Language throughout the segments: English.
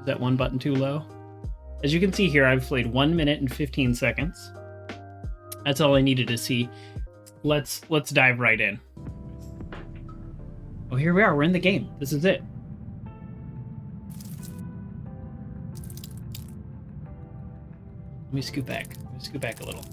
Is that one button too low? As you can see here, I've played 1 minute and 15 seconds. That's all I needed to see. Let's dive right in. Oh, here we are. We're in the game. This is it. Let me scoot back. Let me scoot back a little.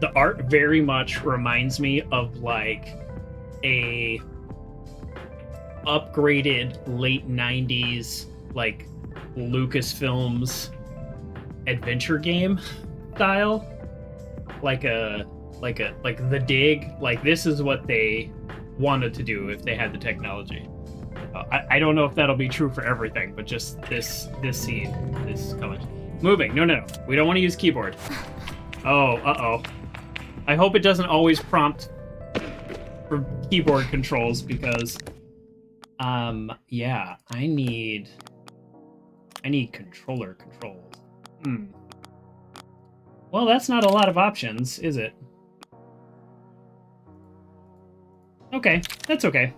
The art very much reminds me of like a upgraded late 90s like Lucasfilms adventure game style, like The Dig. Like this is what they wanted to do if they had the technology. I don't know if that'll be true for everything, but just this scene, this color. Moving. No. We don't want to use keyboard. Oh, uh-oh. I hope it doesn't always prompt for keyboard controls because, yeah, I need controller controls. Well, that's not a lot of options, is it? Okay, that's okay.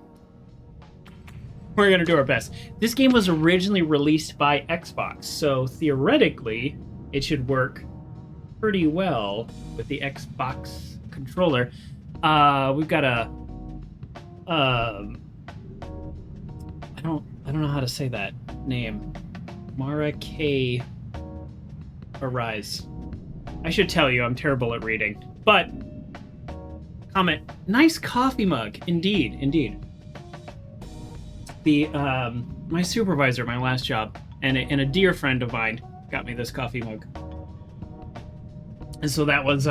We're gonna do our best. This game was originally released by Xbox, so theoretically, it should work pretty well with the Xbox controller. We've got a I don't know how to say that name. Mara K. Arise. I should tell you, I'm terrible at reading. But comment, nice coffee mug. Indeed. The my supervisor, my last job, and a dear friend of mine got me this coffee mug. And so that was,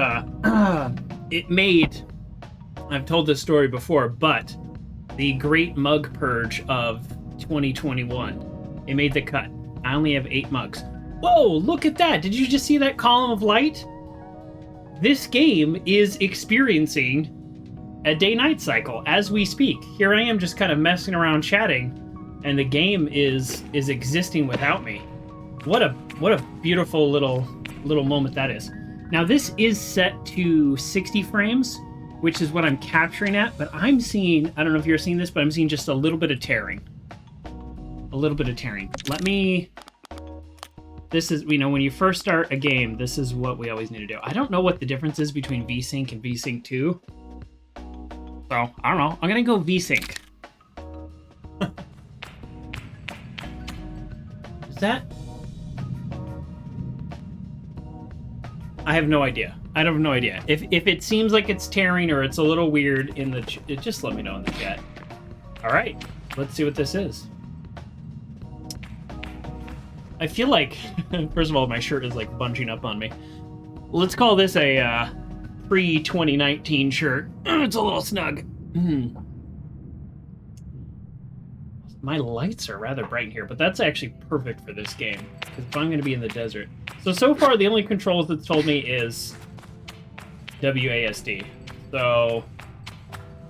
it made, I've told this story before, but the great mug purge of 2021, it made the cut. I only have 8 mugs. Whoa, look at that. Did you just see that column of light? This game is experiencing a day-night cycle as we speak. Here I am just kind of messing around chatting, and the game is existing without me. What a beautiful little moment that is. Now this is set to 60 frames, which is what I'm capturing at, but I'm seeing, I don't know if you're seeing this, but I'm seeing just a little bit of tearing. Let me, this is, when you first start a game, this is what we always need to do. I don't know what the difference is between VSync and VSync 2. So, I don't know. I'm gonna go VSync. Is that? I have no idea. If it seems like it's tearing or it's a little weird in the just let me know in the chat. All right, let's see what this is. I feel like, first of all, my shirt is like bunching up on me. Let's call this a pre-2019 shirt. It's a little snug. My lights are rather bright in here, but that's actually perfect for this game, because if I'm going to be in the desert. So far, the only controls that's told me is WASD. So,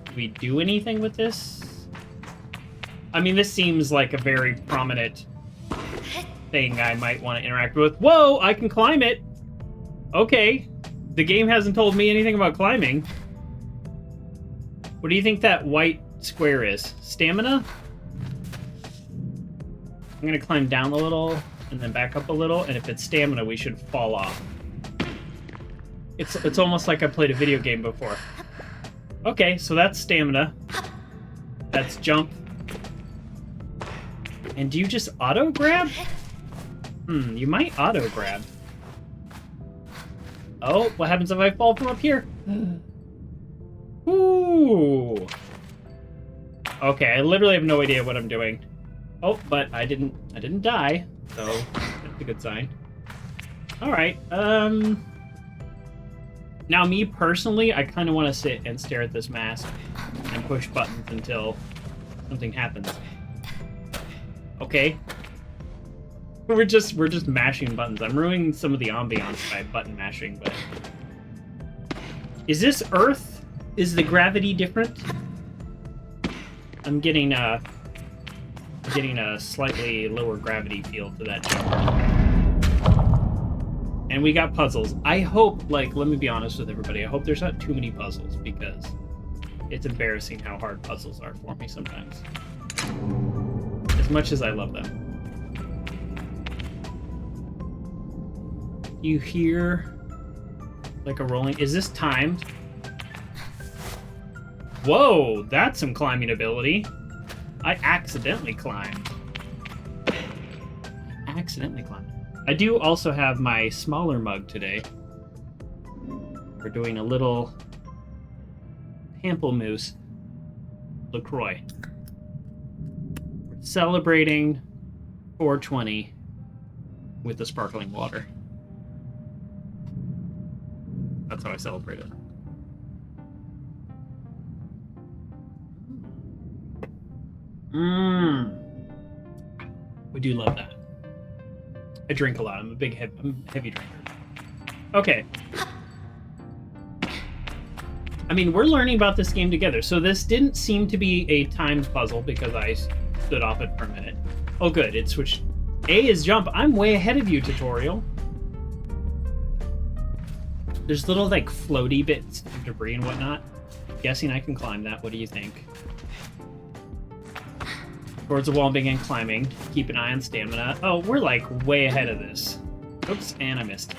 do we do anything with this? I mean, this seems like a very prominent thing I might want to interact with. Whoa, I can climb it! Okay. The game hasn't told me anything about climbing. What do you think that white square is? Stamina? I'm gonna climb down a little, and then back up a little, and if it's stamina, we should fall off. It's almost like I played a video game before. Okay, so that's stamina. That's jump. And do you just auto-grab? You might auto-grab. Oh, what happens if I fall from up here? Ooh. Okay, I literally have no idea what I'm doing. Oh, but I didn't die, so that's a good sign. All right. Now, me personally, I kind of want to sit and stare at this mask and push buttons until something happens. Okay. We're just mashing buttons. I'm ruining some of the ambiance by button mashing, but is this Earth? Is the gravity different? I'm getting a slightly lower gravity feel to that jump. And we got puzzles. I hope, like, let me be honest with everybody. I hope there's not too many puzzles because it's embarrassing how hard puzzles are for me sometimes. As much as I love them. You hear like a rolling. Is this timed? Whoa, that's some climbing ability. I accidentally climbed. I do also have my smaller mug today. We're doing a little pamplemousse LaCroix. We're celebrating 420 with the sparkling water. That's how I celebrate it. We do love that. I drink a lot. I'm a heavy drinker. Okay. I mean, we're learning about this game together. So this didn't seem to be a timed puzzle because I stood off it for a minute. Oh, good. It switched. A is jump. I'm way ahead of you, tutorial. There's little, like, floaty bits of debris and whatnot. Guessing I can climb that. What do you think? Towards the wall, begin climbing. Keep an eye on stamina. Oh, we're like way ahead of this. Oops, and I missed.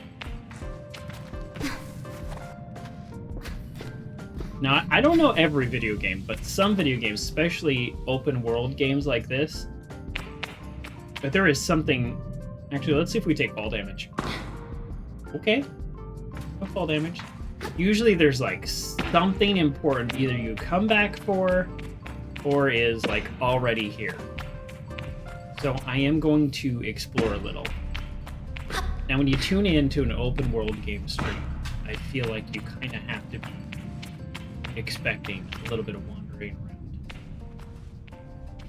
Now, I don't know every video game, but some video games, especially open world games like this, but there is something... Actually, let's see if we take fall damage. Okay. No fall damage. Usually there's like something important either you come back for or is like already here. So I am going to explore a little. Now when you tune in to an open world game stream, I feel like you kind of have to be expecting a little bit of wandering around.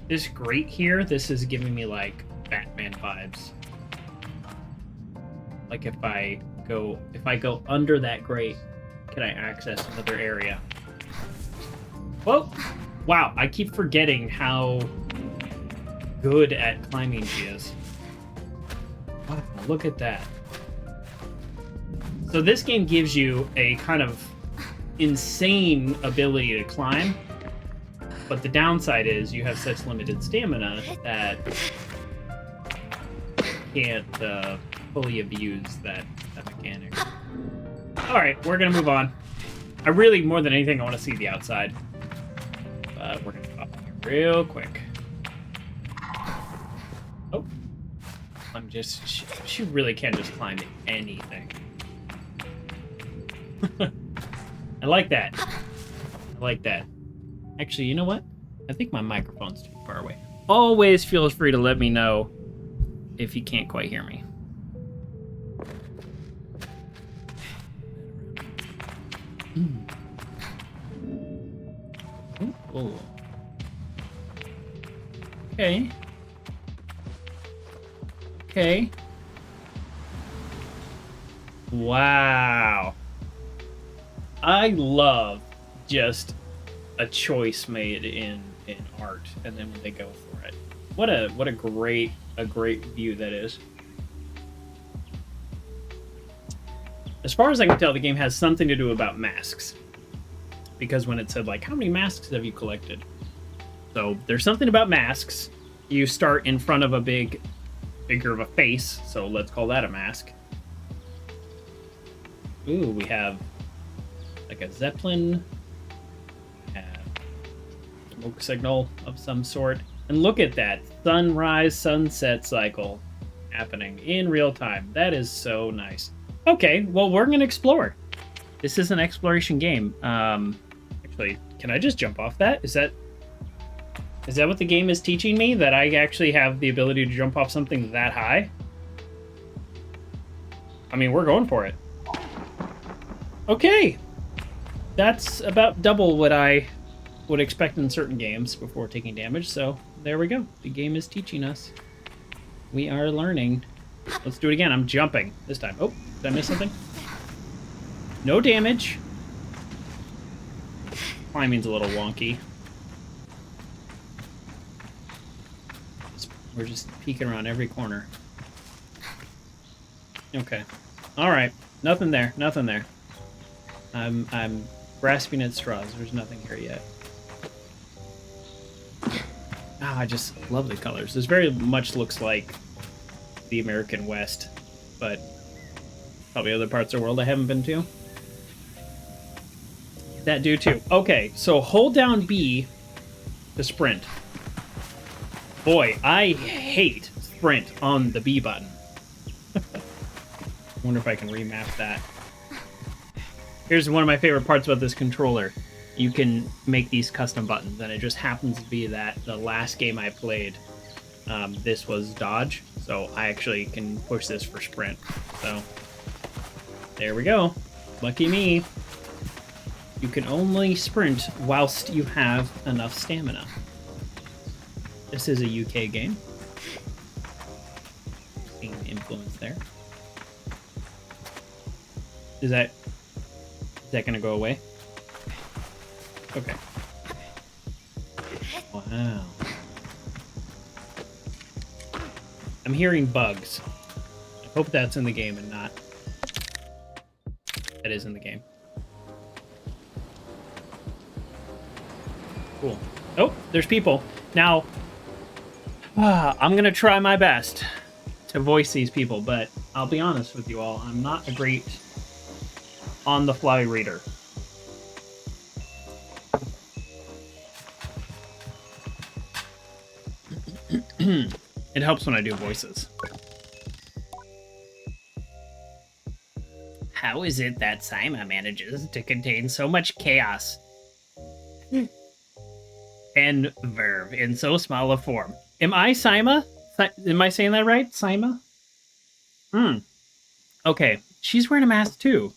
This grate here, this is giving me like Batman vibes. Like if I go under that grate, can I access another area? Whoa! Wow, I keep forgetting how good at climbing she is. Wow, look at that. So this game gives you a kind of insane ability to climb, but the downside is you have such limited stamina that you can't fully abuse that mechanic. Alright, we're gonna move on. I really, more than anything, I want to see the outside. We're gonna pop here real quick. Oh. I'm just... She really can just climb anything. I like that. I like that. Actually, you know what? I think my microphone's too far away. Always feel free to let me know if you can't quite hear me. Oh. Okay. Okay. Wow. I love just a choice made in art, and then when they go for it. What a great view that is. As far as I can tell, the game has something to do about masks. Because when it said, like, how many masks have you collected? So there's something about masks. You start in front of a bigger of a face, so let's call that a mask. Ooh, we have like a Zeppelin. We have a smoke signal of some sort. And look at that sunrise sunset cycle happening in real time. That is so nice. Okay, well, we're gonna explore. This is an exploration game. Actually, can I just jump off that? Is that what the game is teaching me? That I actually have the ability to jump off something that high? I mean, we're going for it. Okay. That's about double what I would expect in certain games before taking damage, so there we go. The game is teaching us. We are learning. Let's do it again. I'm jumping this time. Oh, did I miss something? No damage. Climbing's a little wonky. We're just peeking around every corner. Okay. Alright. Nothing there. Nothing there. I'm grasping at straws. There's nothing here yet. Ah, I just love the colors. This very much looks like the American West, but probably other parts of the world I haven't been to. That do too. Okay, so hold down B to sprint. Boy, I hate sprint on the B button. Wonder if I can remap that. Here's one of my favorite parts about this controller. You can make these custom buttons, and it just happens to be that the last game I played, this was dodge, so I actually can push this for sprint. So, there we go. Lucky me. You can only sprint whilst you have enough stamina. This is a UK game. Seeing the influence there. Is that gonna go away? Okay. Wow. I'm hearing bugs. I hope that's in the game and not. That is in the game. Cool. Oh, there's people. Now, I'm gonna try my best to voice these people, but I'll be honest with you all, I'm not a great on-the-fly reader. It helps when I do voices. How is it that Saima manages to contain so much chaos and verve in so small a form? Am I Saima? Am I saying that right? Saima? Okay, she's wearing a mask too.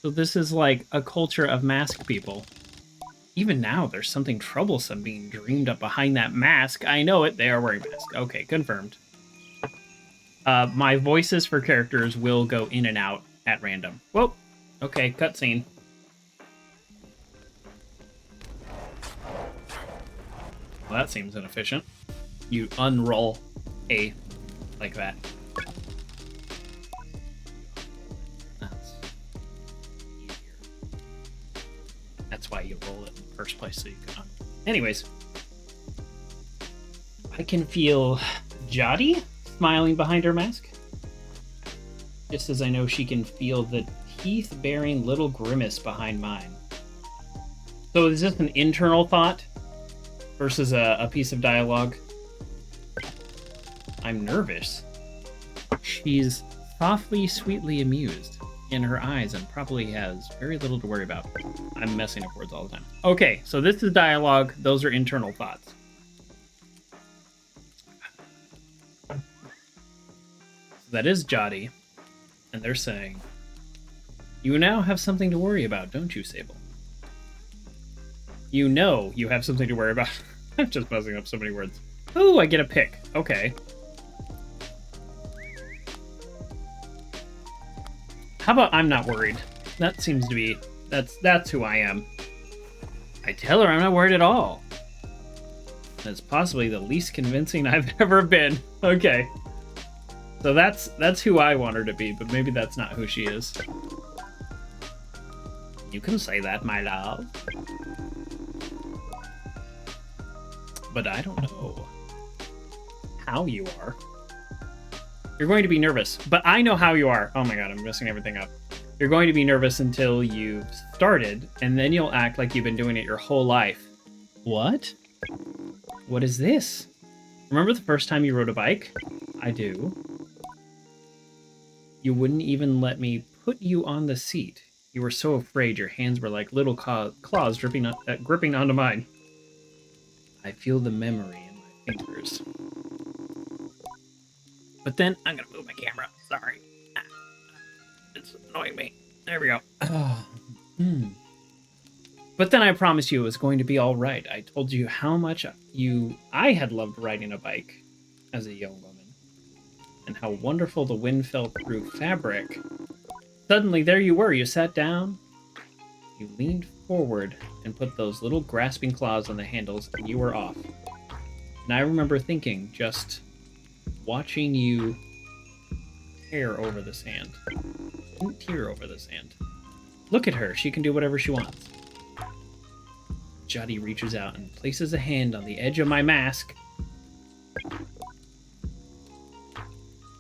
So this is like a culture of masked people. Even now, there's something troublesome being dreamed up behind that mask. I know it, they are wearing masks. Okay, confirmed. My voices for characters will go in and out at random. Whoa, okay, cutscene. Well, that seems inefficient. You unroll A like that. That's easier. That's why you roll it in the first place, so you can. Anyways, I can feel Jody smiling behind her mask. Just as I know she can feel the teeth-bearing little grimace behind mine. So is this an internal thought versus a piece of dialogue? I'm nervous. She's softly, sweetly amused in her eyes and probably has very little to worry about. I'm messing up words all the time. Okay, so this is dialogue. Those are internal thoughts. So that is Jody. And they're saying, you now have something to worry about, don't you, Sable? You know you have something to worry about. I'm just messing up so many words. Oh, I get a pick. Okay. How about I'm not worried? That seems to be... That's who I am. I tell her I'm not worried at all. That's possibly the least convincing I've ever been. Okay. So that's who I want her to be, but maybe that's not who she is. You can say that, my love. But I don't know how you are. You're going to be nervous, but I know how you are. Oh my god, I'm messing everything up. You're going to be nervous until you've started, and then you'll act like you've been doing it your whole life. What? What is this? Remember the first time you rode a bike? I do. You wouldn't even let me put you on the seat. You were so afraid your hands were like little claws gripping onto mine. I feel the memory in my fingers. But then, I'm gonna move my camera. Sorry. It's annoying me. There we go. But then I promised you it was going to be all right. I told you how much I had loved riding a bike as a young woman. And how wonderful the wind felt through fabric. Suddenly, there you were. You sat down. You leaned forward and put those little grasping claws on the handles, and you were off. And I remember thinking, just watching you tear over the sand. Don't tear over the sand. Look at her. She can do whatever she wants. Jotty reaches out and places a hand on the edge of my mask.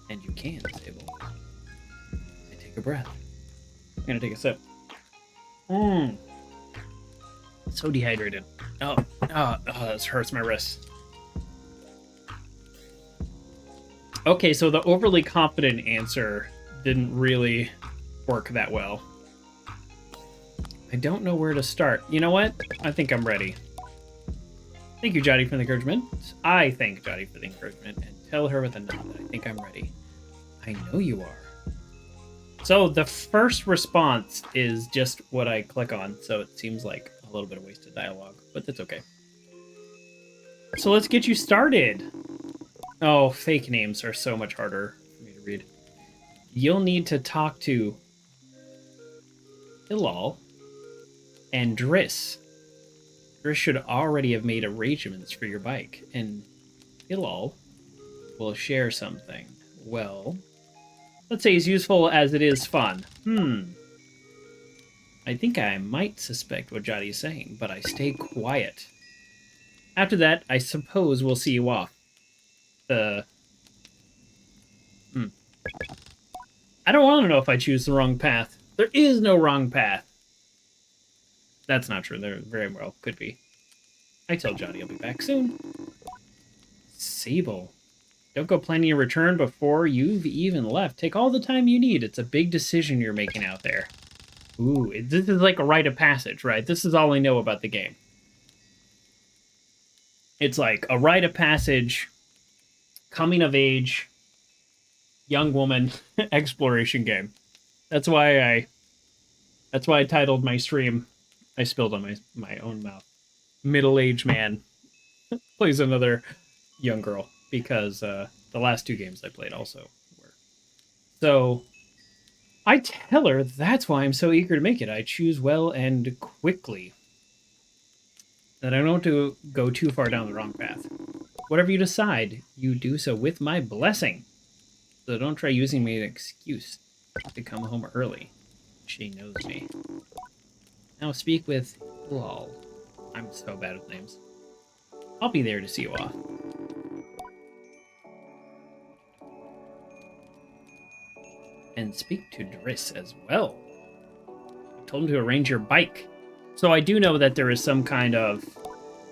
And you can, Sable. I take a breath. I'm gonna take a sip. So dehydrated. Oh, this hurts my wrist. Okay, so the overly confident answer didn't really work that well. I don't know where to start. You know what? I think I'm ready. Thank you, Jotty, for the encouragement. I thank Jotty for the encouragement and tell her with a nod that I think I'm ready. I know you are. So the first response is just what I click on, so it seems like a little bit of wasted dialogue, but that's okay. So let's get you started. Oh, fake names are so much harder for me to read. You'll need to talk to Hilal and Driss. Driss should already have made arrangements for your bike, and Hilal will share something. Well, let's say as useful as it is fun. I think I might suspect what Jotty is saying, but I stay quiet. After that, I suppose we'll see you off. I don't want to know if I choose the wrong path. There is no wrong path. That's not true. There very well could be. I tell Jotty I'll be back soon. Sable. Don't go planning a return before you've even left. Take all the time you need. It's a big decision you're making out there. Ooh, this is like a rite of passage, right? This is all I know about the game. It's like a rite of passage, coming of age, young woman exploration game. That's why I titled my stream. I spilled on my own mouth. Middle-aged man plays another young girl, because the last two games I played also were. So I tell her that's why I'm so eager to make it. I choose well and quickly. That I don't want to go too far down the wrong path. Whatever you decide, you do so with my blessing. So don't try using me as an excuse to come home early. She knows me. Now speak with Lol. I'm so bad with names. I'll be there to see you off. And speak to Driss as well. I told him to arrange your bike. So I do know that there is some kind of,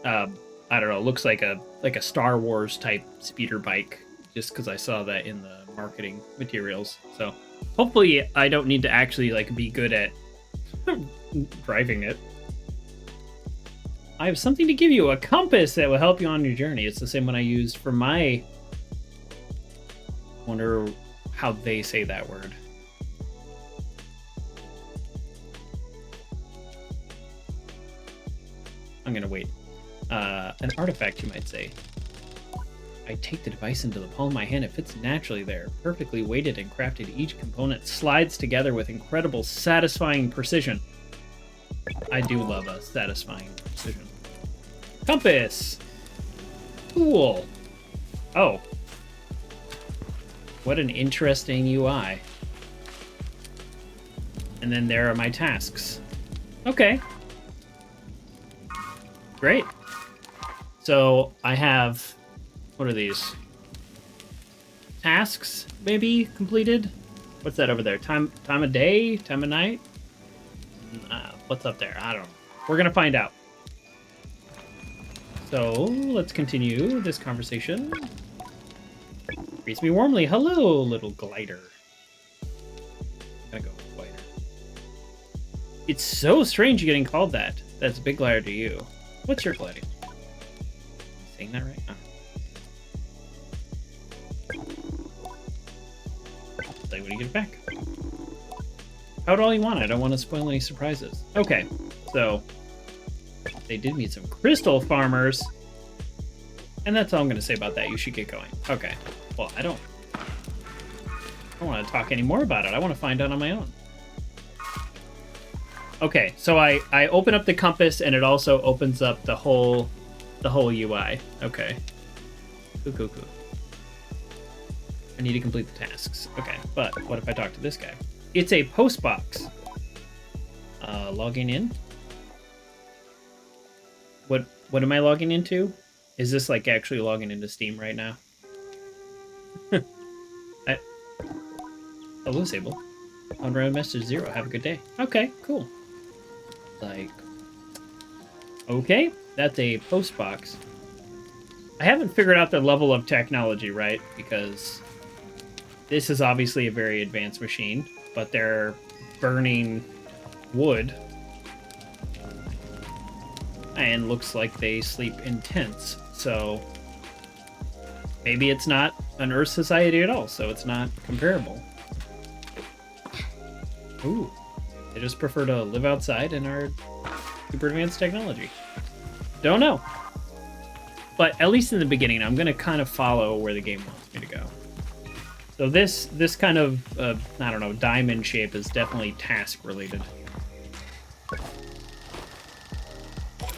I don't know, looks like a Star Wars type speeder bike, just because I saw that in the marketing materials. So hopefully I don't need to actually like be good at driving it. I have something to give you, a compass that will help you on your journey. It's the same one I used for my... wonder how they say that word. I'm gonna wait. An artifact, you might say. I take the device into the palm of my hand. It fits naturally there, perfectly weighted and crafted. Each component slides together with incredible, satisfying precision. I do love a satisfying precision. Compass! Cool. Oh. What an interesting UI. And then there are my tasks. Okay. Great. So I have, what are these? Tasks, maybe, completed? What's that over there? Time of day? Time of night? What's up there? I don't know. We're gonna find out. So let's continue this conversation. Greets me warmly. Hello, little glider. I'm gonna go glider. It's so strange getting called that. That's a big glider to you. What's your gliding? Saying that right? Say when you get back. How all you want. I don't want to spoil any surprises. Okay, so they did meet some crystal farmers, and that's all I'm going to say about that. You should get going. Okay. Well, I don't want to talk any more about it. I want to find out on my own. Okay, so I open up the compass and it also opens up the whole UI. Okay. Cool. I need to complete the tasks. Okay, but what if I talk to this guy? It's a post box. Logging in. What am I logging into? Is this like actually logging into Steam right now? Hello, Sable. On road message 0. Have a good day. Okay, cool. Like, okay, that's a post box. I haven't figured out the level of technology, right? Because this is obviously a very advanced machine, but they're burning wood. And looks like they sleep in tents. So maybe it's not an Earth society at all, so it's not comparable. Ooh, they just prefer to live outside and are super advanced technology. Don't know. But at least in the beginning, I'm going to kind of follow where the game wants me to go. So this kind of, I don't know, diamond shape is definitely task related.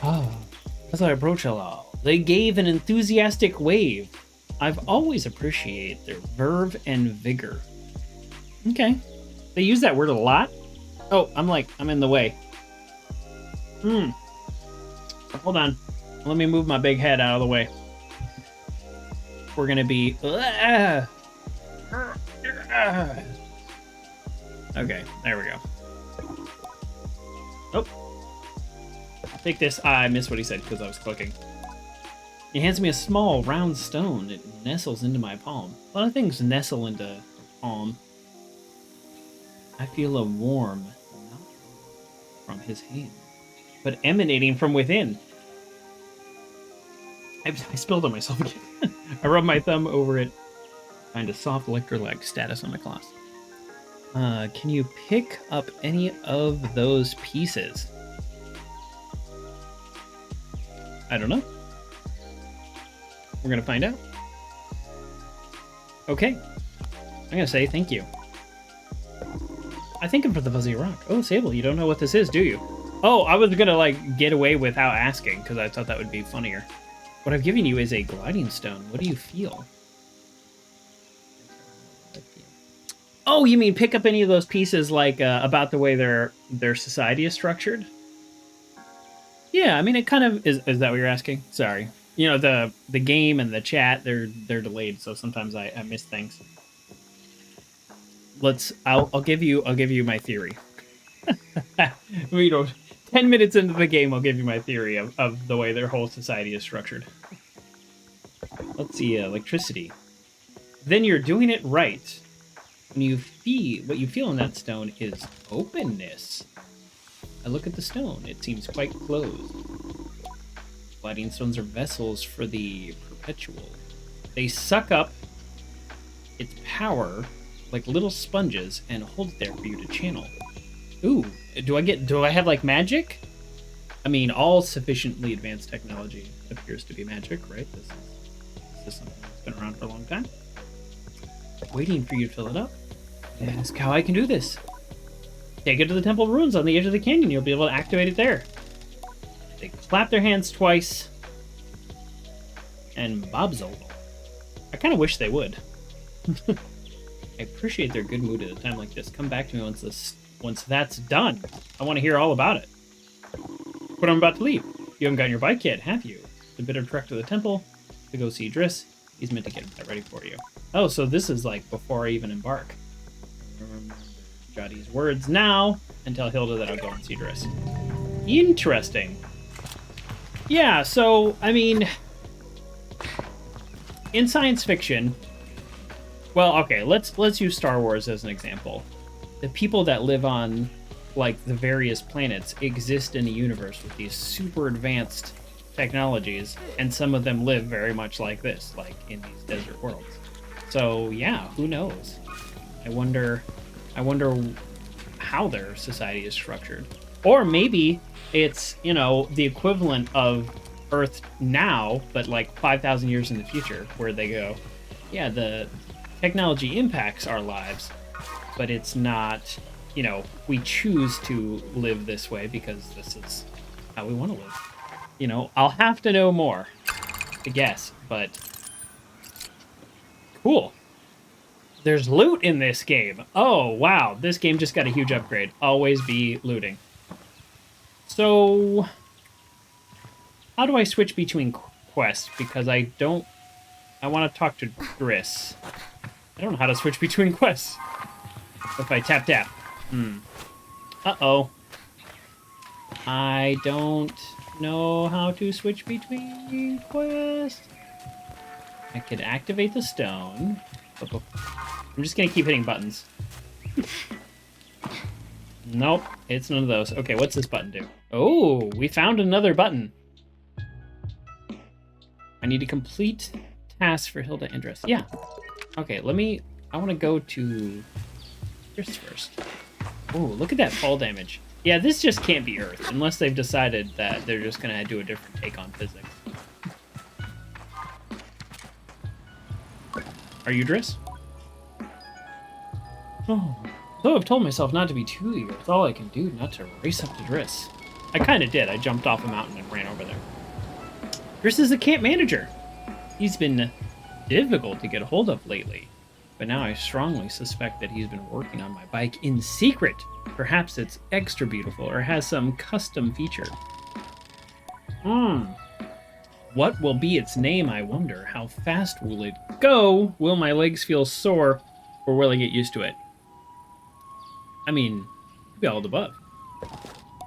Oh, as I approach hello, they gave an enthusiastic wave. I've always appreciated their verve and vigor. Okay. They use that word a lot. Oh, I'm in the way. Hold on. Let me move my big head out of the way. We're gonna be... Okay, there we go. Oh. Take this. I missed what he said because I was clicking. He hands me a small, round stone. It nestles into my palm. A lot of things nestle into palm. I feel a warm knot from his hand, but emanating from within. I spilled on myself again. I rub my thumb over it. Find a soft electrolyte status on the cloth. Can you pick up any of those pieces? I don't know. We're gonna find out. Okay. I'm gonna say thank you. I thank him for the fuzzy rock. Oh, Sable, you don't know what this is, do you? Oh, I was gonna, like, get away without asking, because I thought that would be funnier. What I've given you is a gliding stone. What do you feel? Oh, you mean pick up any of those pieces, like, about the way their society is structured? Yeah, I mean, it kind of... Is that what you're asking? Sorry. You know, the game and the chat, they're delayed, so sometimes I miss things. I'll give you my theory. You know, 10 minutes into the game, I'll give you my theory of the way their whole society is structured. Let's see, electricity. Then you're doing it right. When what you feel in that stone is openness. I look at the stone. It seems quite closed. Gliding stones are vessels for the perpetual. They suck up its power like little sponges and hold it there for you to channel. Ooh, do I have like magic? I mean, all sufficiently advanced technology appears to be magic, right? This is something that's been around for a long time. Waiting for you to fill it up. Ask how I can do this. Take it to the temple ruins on the edge of the canyon. You'll be able to activate it there. They clap their hands twice. And Bobzole. I kind of wish they would. I appreciate their good mood at a time like this. Come back to me once that's done. I want to hear all about it. But I'm about to leave. You haven't gotten your bike yet, have you? It's a bit of a trek to the temple to go see Driss. He's meant to get that ready for you. Oh, so this is like before I even embark. Remember Jotty's words now and tell Hilda that I'll go and see Driss. Interesting. Yeah, so, I mean, in science fiction, well, okay, let's use Star Wars as an example. The people that live on, like, the various planets exist in a universe with these super advanced technologies, and some of them live very much like this, like in these desert worlds. So, yeah, who knows? I wonder how their society is structured. Or maybe it's, you know, the equivalent of Earth now, but like 5,000 years in the future, where they go, yeah, the technology impacts our lives, but it's not you know, we choose to live this way because this is how we want to live. You know, I'll have to know more to guess, but cool. There's loot in this game. Oh, wow. This game just got a huge upgrade. Always be looting. So, how do I switch between quests? Because I want to talk to Driss. I don't know how to switch between quests. If I tap. Uh-oh. I don't know how to switch between quests. I could activate the stone. I'm just gonna keep hitting buttons. Nope, it's none of those. Okay, what's this button do? Oh, we found another button. I need to complete tasks for Hilda and Driss. Yeah. Okay, I want to go to Driss first. Oh, look at that fall damage. Yeah, this just can't be Earth, unless they've decided that they're just gonna do a different take on physics. Are you Driss? Oh, though I've told myself not to be too eager, it's all I can do not to race up to Driss. I kind of did. I jumped off a mountain and ran over there. Driss is the camp manager. He's been difficult to get a hold of lately, but now I strongly suspect that he's been working on my bike in secret. Perhaps it's extra beautiful or has some custom feature. What will be its name, I wonder? How fast will it go? Will my legs feel sore, or will I get used to it? I mean, maybe all the above.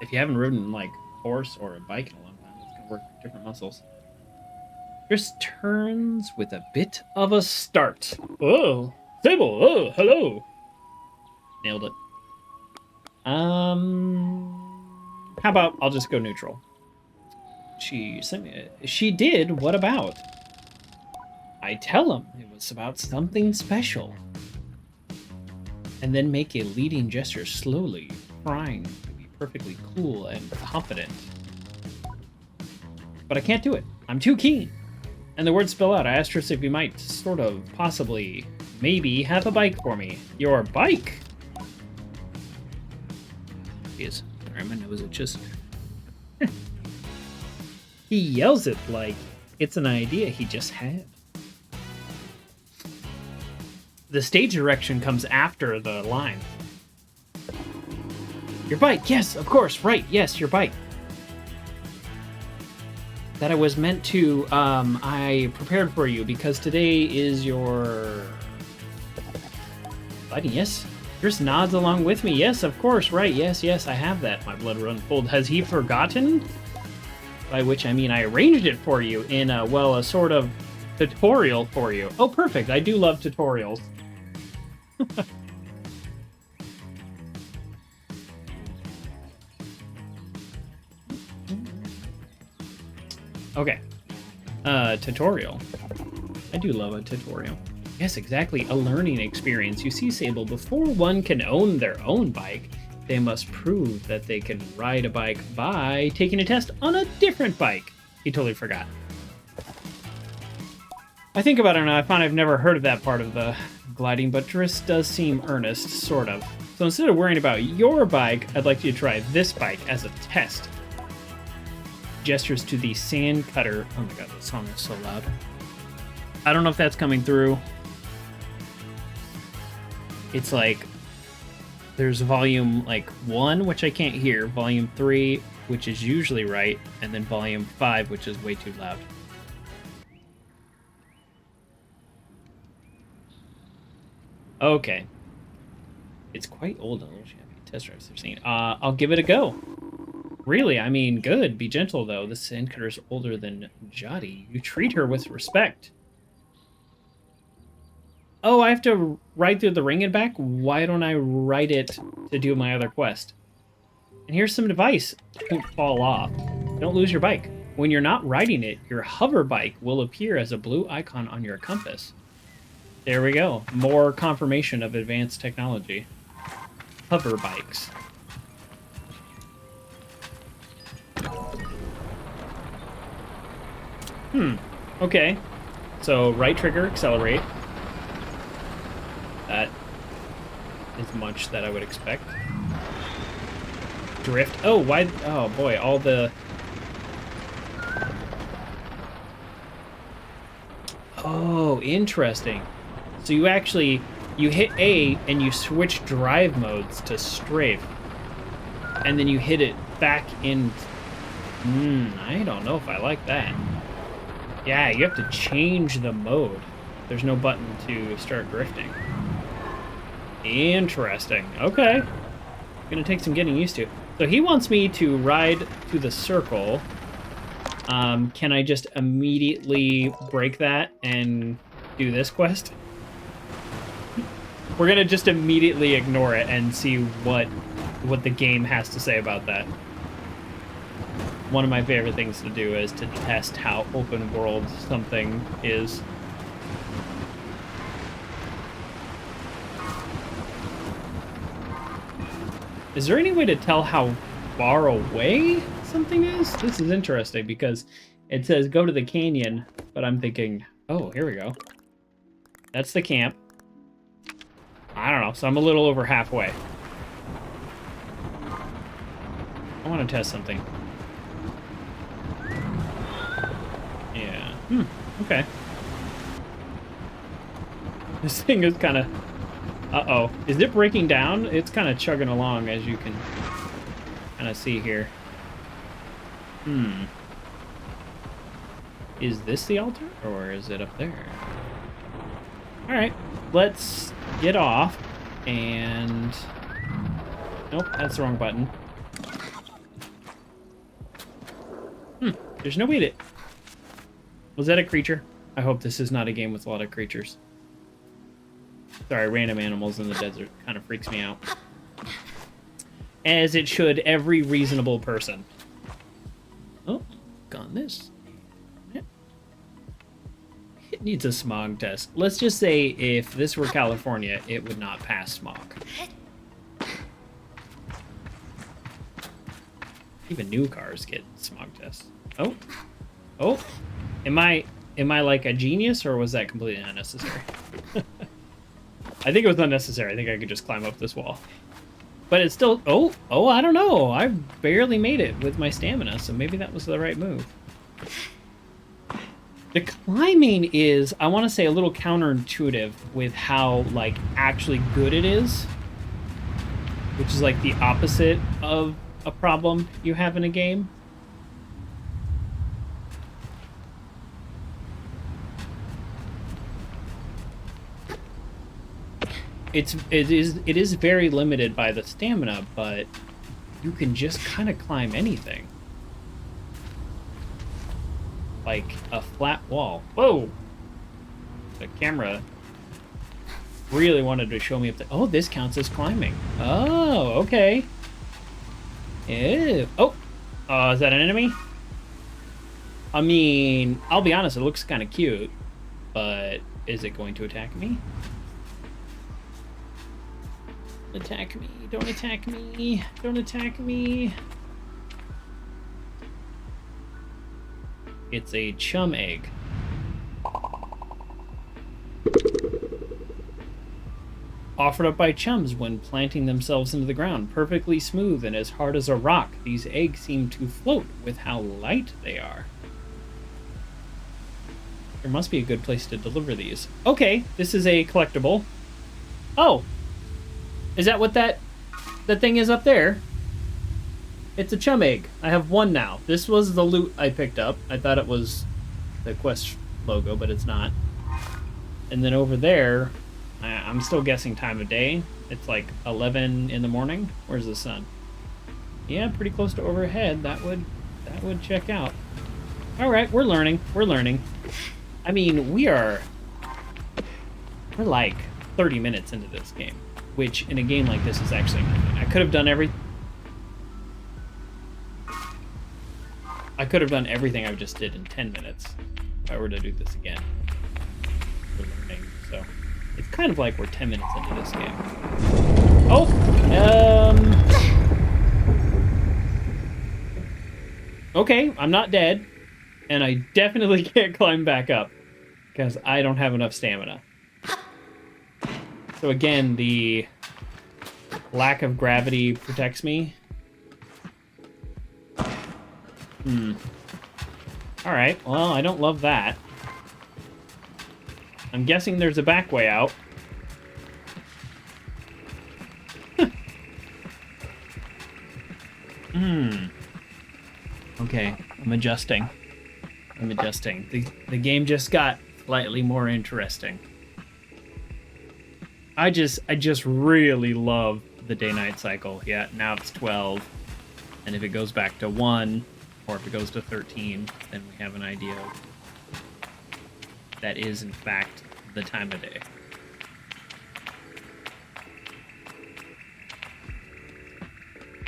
If you haven't ridden, like, a horse or a bike in a long time, it's going to work different muscles. Driss turns with a bit of a start. Oh, Sable, oh, hello. Nailed it. How about I'll just go neutral? She did, what about? I tell him it was about something special. And then make a leading gesture slowly, trying to be perfectly cool and confident. But I can't do it. I'm too keen. And the words spill out. I asked Driss if he might sort of, possibly, maybe have a bike for me. Your bike? Yes. Sorry, my nose itches. He yells it like it's an idea he just had. The stage direction comes after the line. Your bike, yes, of course, right, yes, your bike. That I was meant to, I prepared for you because today is your... Fighting, yes. Driss nods along with me. Yes, of course, right, yes, I have that. My blood run cold. Has he forgotten? By which I mean I arranged it for you in a, well, a sort of tutorial for you. Oh, perfect, I do love tutorials. Okay. Tutorial. I do love a tutorial. Yes, exactly. A learning experience. You see, Sable, before one can own their own bike, they must prove that they can ride a bike by taking a test on a different bike. He totally forgot. I think about it now, I find I've never heard of that part of the gliding, but Driss does seem earnest, sort of. So instead of worrying about your bike, I'd like you to try this bike as a test. Gestures to the sand cutter. Oh my god, that song is so loud. I don't know if that's coming through. It's like, there's volume like 1, which I can't hear, volume 3, which is usually right, and then volume 5, which is way too loud. Okay. It's quite old. Test drives they're saying. I'll give it a go. Really, I mean, good. Be gentle, though. The sandcutter's older than Jotty. You treat her with respect. Oh, I have to ride through the ring and back? Why don't I ride it to do my other quest? And here's some advice. Don't fall off. Don't lose your bike. When you're not riding it, your hover bike will appear as a blue icon on your compass. There we go. More confirmation of advanced technology. Hover bikes. Okay. So, right trigger, accelerate. That is much that I would expect. drift. Oh, why? Oh boy, all the... Oh, interesting. So you actually, you hit A and you switch drive modes to strafe. And then you hit it back in... I don't know if I like that. Yeah, you have to change the mode. There's no button to start drifting. Interesting. Okay. Gonna take some getting used to. So he wants me to ride to the circle. Can I just immediately break that and do this quest? We're gonna just immediately ignore it and see what the game has to say about that. One of my favorite things to do is to test how open world something is. Is there any way to tell how far away something is? This is interesting because it says go to the canyon, but I'm thinking, oh, here we go. That's the camp. I don't know, so I'm a little over halfway. I want to test something. Yeah. Okay. This thing is kind of... Uh-oh. Is it breaking down? It's kind of chugging along, as you can kind of see here. Is this the altar, or is it up there? Alright, let's get off, and... Nope, that's the wrong button. There's no way to... Was that a creature? I hope this is not a game with a lot of creatures. Sorry, random animals in the desert kind of freaks me out. As it should every reasonable person. Oh, gone this. Yeah. It needs a smog test. Let's just say if this were California, it would not pass smog. Even new cars get smog tests. Oh. Oh. Am I like a genius, or was that completely unnecessary? I think it was unnecessary. I think I could just climb up this wall. But it's still... Oh, I don't know. I barely made it with my stamina, so maybe that was the right move. The climbing is, I want to say, a little counterintuitive with how, like, actually good it is. Which is, like, the opposite of a problem you have in a game. It is very limited by the stamina, but you can just kind of climb anything. Like a flat wall. Whoa! The camera really wanted to show me up there. Oh, this counts as climbing. Oh, okay. Ew. Oh! Is that an enemy? I mean, I'll be honest, it looks kind of cute, but is it going to attack me? Attack me, don't attack me, don't attack me. It's a chum egg. Offered up by chums when planting themselves into the ground, perfectly smooth and as hard as a rock. These eggs seem to float with how light they are. There must be a good place to deliver these. Okay, this is a collectible. Oh! Is that what that thing is up there? It's a chum egg. I have one now. This was the loot I picked up. I thought it was the quest logo, but it's not. And then over there, I'm still guessing time of day. It's like 11 in the morning. Where's the sun? Yeah, pretty close to overhead. That would check out. All right, we're learning. We're learning. I mean, we're like 30 minutes into this game. Which, in a game like this, is actually nothing. I could have done everything I just did in 10 minutes if I were to do this again. We're learning, so it's kind of like we're 10 minutes into this game. Oh, okay, I'm not dead, and I definitely can't climb back up because I don't have enough stamina. So again, the lack of gravity protects me. Alright, well, I don't love that. I'm guessing there's a back way out. Okay, I'm adjusting. The game just got slightly more interesting. I just really love the day-night cycle. Yeah, now it's 12. And if it goes back to 1, or if it goes to 13, then we have an idea of that is, in fact, the time of day.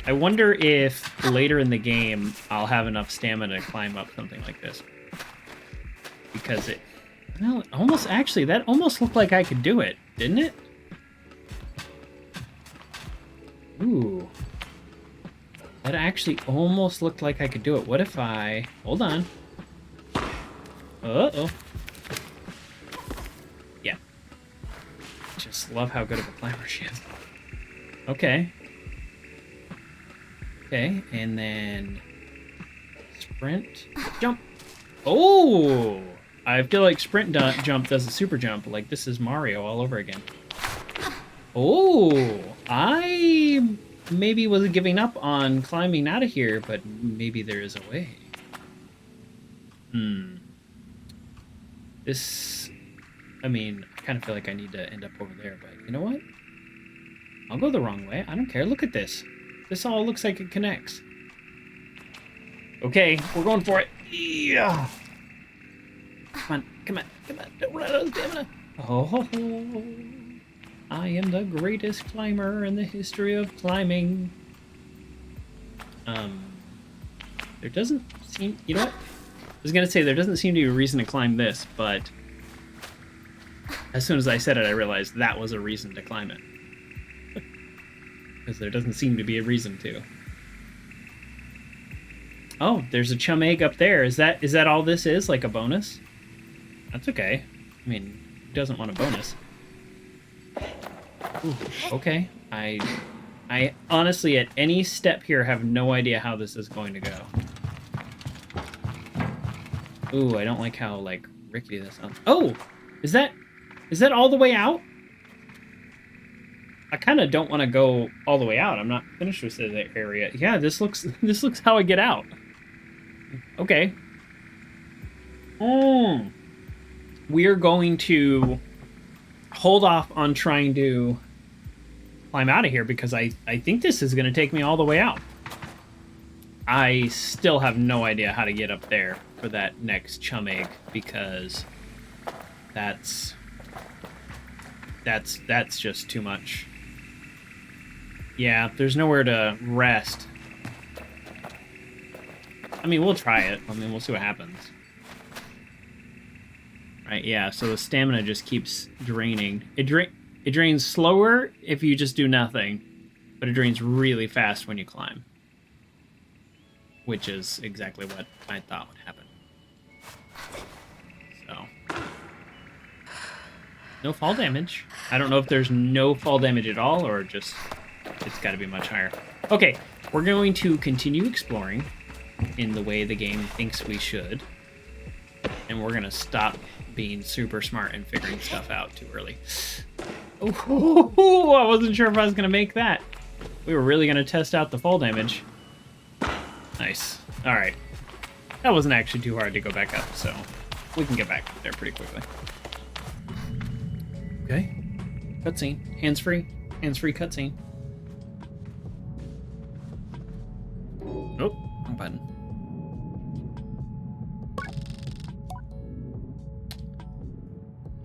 I wonder if later in the game I'll have enough stamina to climb up something like this. Because it... Well, almost... Actually, that almost looked like I could do it, didn't it? Ooh. That actually almost looked like I could do it. What if I... Hold on. Uh-oh. Yeah. Just love how good of a climber she is. Okay. Okay, and then... Sprint. Jump. Oh! I feel like sprint jump does a super jump. Like, this is Mario all over again. Oh! I maybe was giving up on climbing out of here, but maybe there is a way. This... I mean, I kind of feel like I need to end up over there, but you know what? I'll go the wrong way. I don't care. Look at this. This all looks like it connects. Okay, we're going for it. Yeah. Come on. Don't run out of stamina. Oh, I am the greatest climber in the history of climbing. There doesn't seem... You know what? I was gonna say, there doesn't seem to be a reason to climb this, but... As soon as I said it, I realized that was a reason to climb it. Because there doesn't seem to be a reason to. Oh, there's a chum egg up there. Is that all this is? Like a bonus? That's okay. I mean, who doesn't want a bonus? Ooh, okay. I honestly, at any step here, have no idea how this is going to go. Ooh, I don't like how, like, rickety this sounds. Oh! Is that all the way out? I kind of don't want to go all the way out. I'm not finished with this area. Yeah, this looks how I get out. Okay. We are going to hold off on trying to climb out of here because I think this is going to take me all the way out. I still have no idea how to get up there for that next chum egg because that's just too much. Yeah, there's nowhere to rest. I mean, we'll try it. I mean, we'll see what happens. Right, yeah, so the stamina just keeps draining. It drains slower if you just do nothing, but it drains really fast when you climb. Which is exactly what I thought would happen. So... No fall damage. I don't know if there's no fall damage at all, or just... It's got to be much higher. Okay, we're going to continue exploring in the way the game thinks we should. And we're going to stop being super smart and figuring stuff out too early. Oh, I wasn't sure if I was going to make that. We were really going to test out the fall damage. Nice. All right. That wasn't actually too hard to go back up, so we can get back there pretty quickly. Okay. Cutscene. Hands-free. Hands-free cutscene. Oh, wrong button.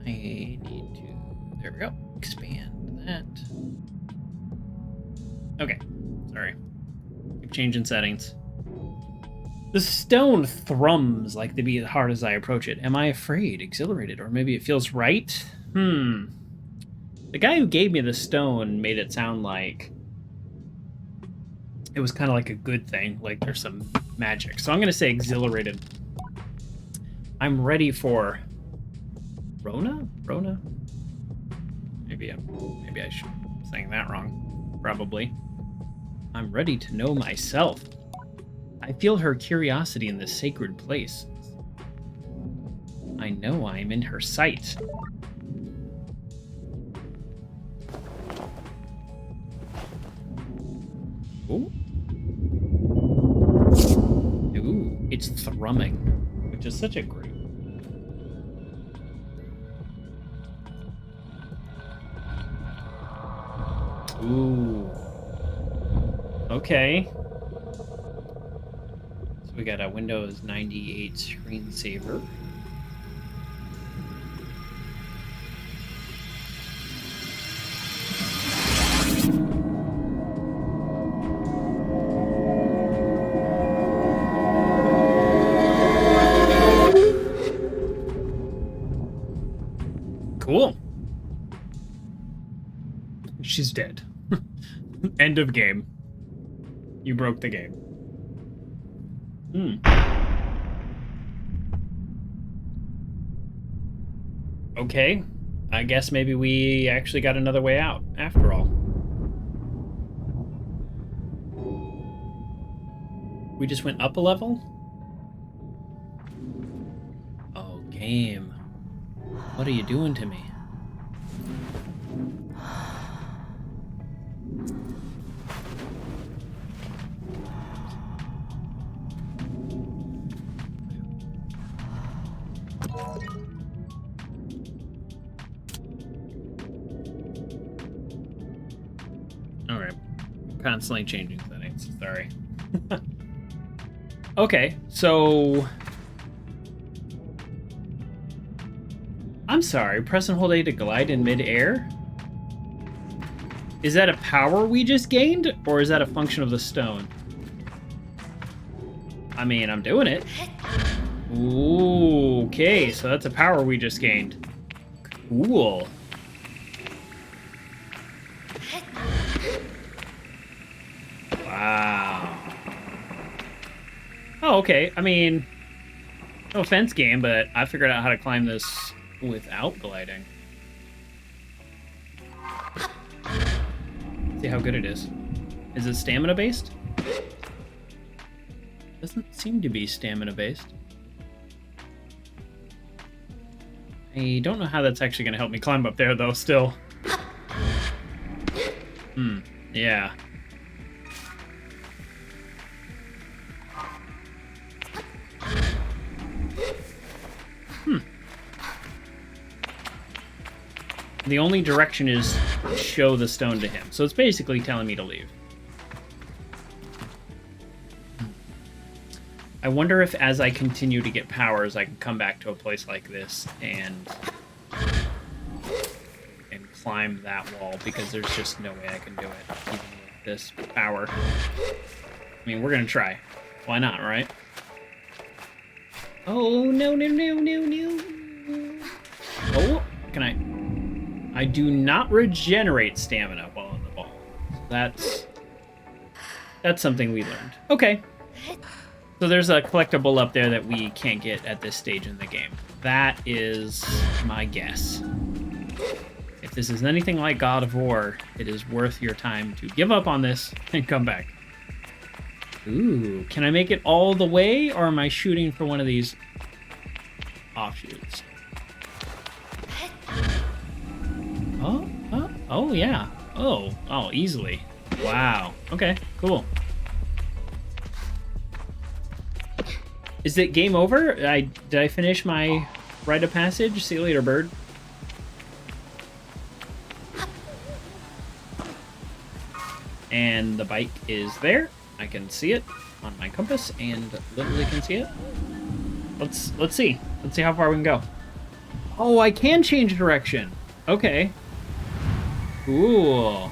I need to... There we go. Expand that. Okay. Sorry. Keep changing settings. The stone thrums like the beat hard as I approach it. Am I afraid, exhilarated, or maybe it feels right? The guy who gave me the stone made it sound like it was kind of like a good thing, like there's some magic. So I'm going to say exhilarated. I'm ready for Rona? Maybe I should be saying that wrong. Probably. I'm ready to know myself. I feel her curiosity in this sacred place. I know I am in her sight. Ooh. Ooh, it's thrumming, which is such a great. Ooh. Okay. So we got a Windows 98 screensaver. Cool. She's dead. End of game. You broke the game. Okay. I guess maybe we actually got another way out, after all. We just went up a level? Oh, game. What are you doing to me? Alright. Constantly changing settings. Sorry. Okay, so... I'm sorry, press and hold A to glide in mid-air? Is that a power we just gained, or is that a function of the stone? I mean, I'm doing it. Ooh, okay, so that's a power we just gained. Cool. Wow. Oh, okay. I mean, no offense, game, but I figured out how to climb this without gliding. See how good it is. Is it stamina based? Doesn't seem to be stamina based. I don't know how that's actually going to help me climb up there, though, still. Yeah. The only direction is show the stone to him. So it's basically telling me to leave. I wonder if as I continue to get powers, I can come back to a place like this and climb that wall, because there's just no way I can do it even with this power. I mean, we're gonna try. Why not, right? Oh, no, no, no, no, no. Oh, can I do not regenerate stamina while on the ball. So that's something we learned. Okay. So there's a collectible up there that we can't get at this stage in the game. That is my guess. If this is anything like God of War, it is worth your time to give up on this and come back. Ooh, can I make it all the way, or am I shooting for one of these offshoots? Oh, yeah. Oh, easily. Wow. Okay, cool. Is it game over? Did I finish my rite of passage? See you later, bird. And the bike is there. I can see it on my compass, and literally can see it. Let's see. Let's see how far we can go. Oh, I can change direction. Okay. Cool.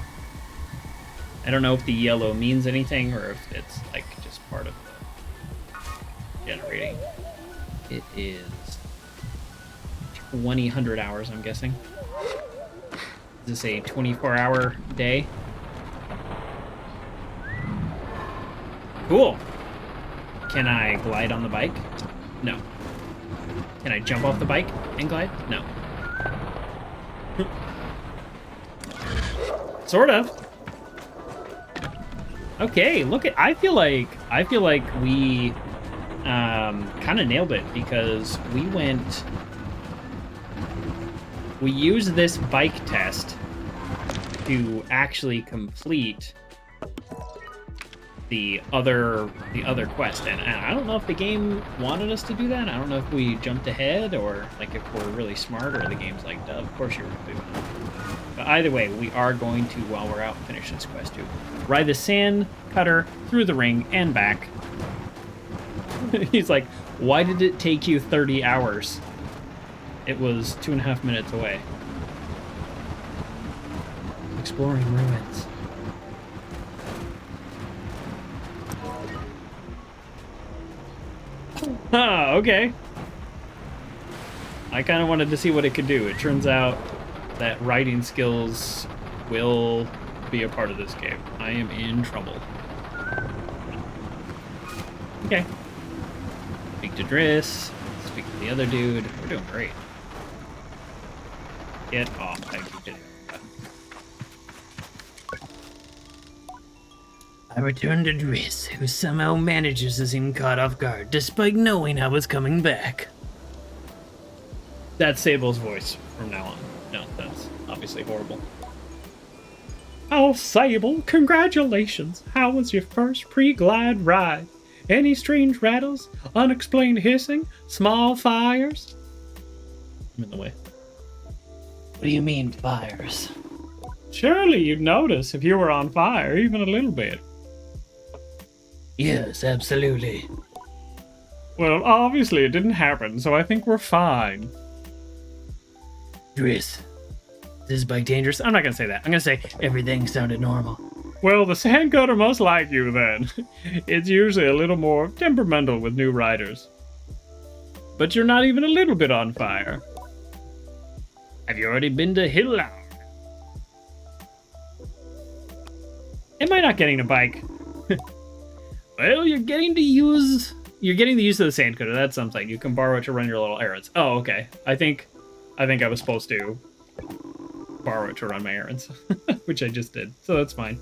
I don't know if the yellow means anything, or if it's like just part of the generating. It is 2,000 hours, I'm guessing. Is this a 24-hour day? Cool. Can I glide on the bike? No. Can I jump off the bike and glide? No. Sort of. Okay, look at. I feel like we kind of nailed it because we used this bike test to actually complete the other quest, and I don't know if the game wanted us to do that. I don't know if we jumped ahead or like if we're really smart or the game's like, duh, of course you're doing that. But either way, we are going to, while we're out, finish this quest too. Ride the sand cutter through the ring and back. He's like, why did it take you 30 hours? It was 2.5 minutes away. Exploring ruins. Ah, okay. I kind of wanted to see what it could do. It turns out that riding skills will be a part of this game. I am in trouble. Okay. Speak to Driss. Speak to the other dude. We're doing great. Get off. I keep hitting the button. I return to Driss, who somehow manages to seem caught off guard, despite knowing I was coming back. That's Sable's voice from now on. No, that's obviously horrible. Oh, Sable, congratulations! How was your first pre-glide ride? Any strange rattles? Unexplained hissing? Small fires? I'm in the way. What do you mean, fires? Surely you'd notice if you were on fire, even a little bit. Yes, absolutely. Well, obviously it didn't happen, so I think we're fine. Driss, is this bike dangerous? I'm not gonna say that. I'm gonna say everything sounded normal. Well, the sand cutter must like you then. It's usually a little more temperamental with new riders. But you're not even a little bit on fire. Have you already been to Hilloud? Am I not getting a bike? Well, you're getting the use of the sand cutter. That's something. You can borrow it to run your little errands. Oh, okay. I think I was supposed to borrow it to run my errands, which I just did. So that's fine.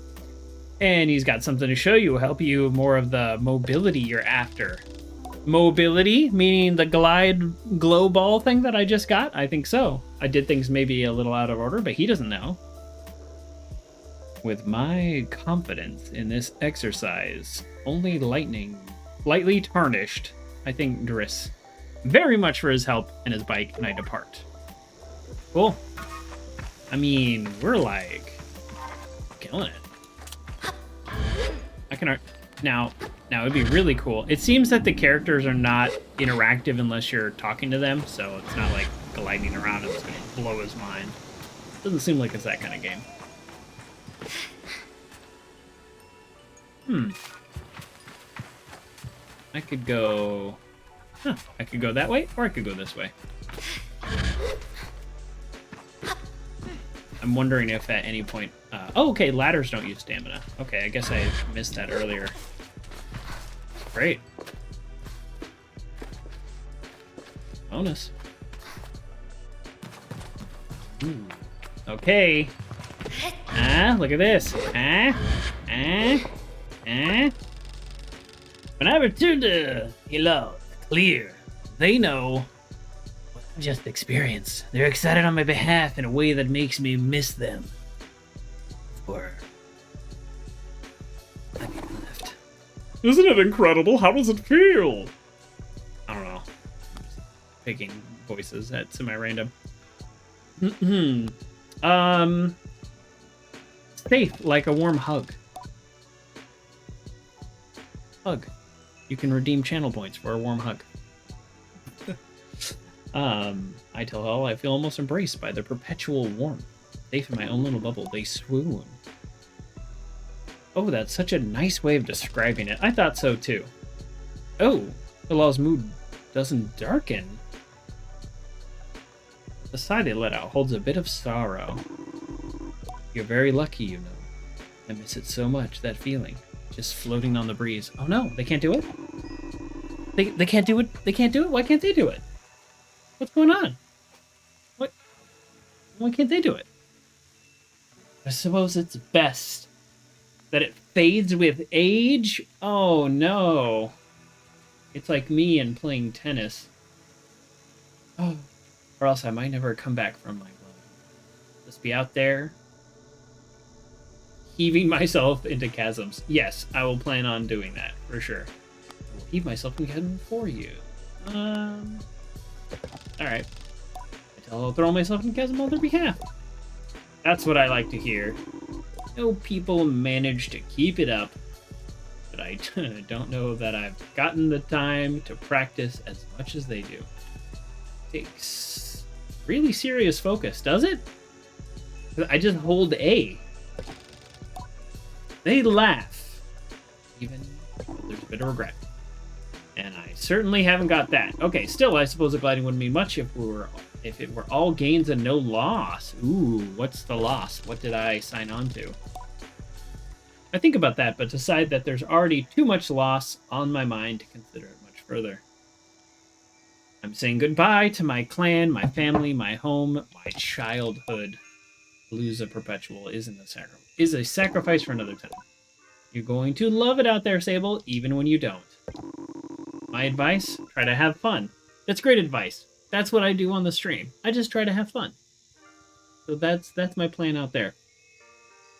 And he's got something to show you, help you more of the mobility you're after. Mobility, meaning the glide glow ball thing that I just got? I think so. I did things maybe a little out of order, but he doesn't know. With my confidence in this exercise, only lightly tarnished, I thank Driss very much for his help and his bike, and I depart. Cool. I mean, we're like killing it. I can now it'd be really cool. It seems that the characters are not interactive unless you're talking to them, so it's not like gliding around and it's gonna blow his mind. Doesn't seem like it's that kind of game. I could go... I could go that way, or I could go this way. I'm wondering if at any point... oh, okay, ladders don't use stamina. Okay, I guess I missed that earlier. Great. Bonus. Ooh. Okay. Look at this. When I return to Hilloud, clear, they know what I've just experienced. They're excited on my behalf in a way that makes me miss them. Or I need left. Isn't it incredible? How does it feel? I don't know. I'm just picking voices at semi-random. Safe, like a warm hug. Hug. You can redeem channel points for a warm hug. I tell all I feel almost embraced by their perpetual warmth. Safe in my own little bubble, they swoon. Oh, that's such a nice way of describing it. I thought so too. Oh, Hilal's mood doesn't darken. The sigh they let out holds a bit of sorrow. You're very lucky, you know. I miss it so much, that feeling. Just floating on the breeze. Oh no, they can't do it? They can't do it? They can't do it? Why can't they do it? What's going on? What? Why can't they do it? I suppose it's best that it fades with age? Oh no. It's like me and playing tennis. Oh. Or else I might never come back from my blood. Just be out there, heaving myself into chasms. Yes, I will plan on doing that, for sure. I will heave myself into chasms for you. Alright. I'll throw myself in chasm on their behalf. That's what I like to hear. No people manage to keep it up, but I don't know that I've gotten the time to practice as much as they do. Takes really serious focus, does it? I just hold A. They laugh, even though there's a bit of regret. And I certainly haven't got that. Okay, still, I suppose the gliding wouldn't mean much if it were all gains and no loss. Ooh, what's the loss? What did I sign on to? I think about that, but decide that there's already too much loss on my mind to consider it much further. I'm saying goodbye to my clan, my family, my home, my childhood. Lose a perpetual is a sacrifice for another time. You're going to love it out there, Sable, even when you don't. My advice, try to have fun. That's great advice. That's what I do on the stream. I just try to have fun. So that's my plan out there.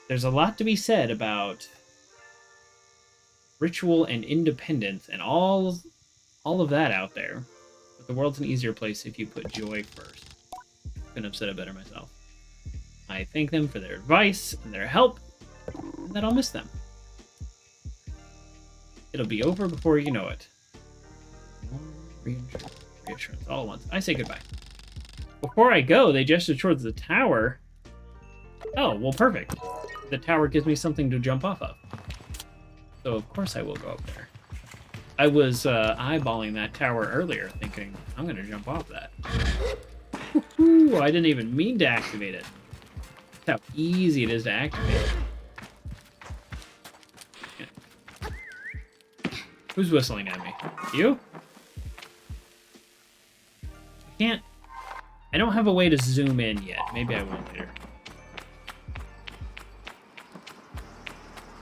There's a lot to be said about ritual and independence and all of that out there. But the world's an easier place if you put joy first. Couldn't have said it better myself. I thank them for their advice and their help, and that I'll miss them. It'll be over before you know it. Reassurance all at once. I say goodbye. Before I go, they gesture towards the tower. Oh, well, perfect. The tower gives me something to jump off of. So, of course, I will go up there. I was eyeballing that tower earlier, thinking, I'm going to jump off that. Woohoo! I didn't even mean to activate it. That's how easy it is to activate. Yeah. Who's whistling at me? You? I don't have a way to zoom in yet. Maybe I will later.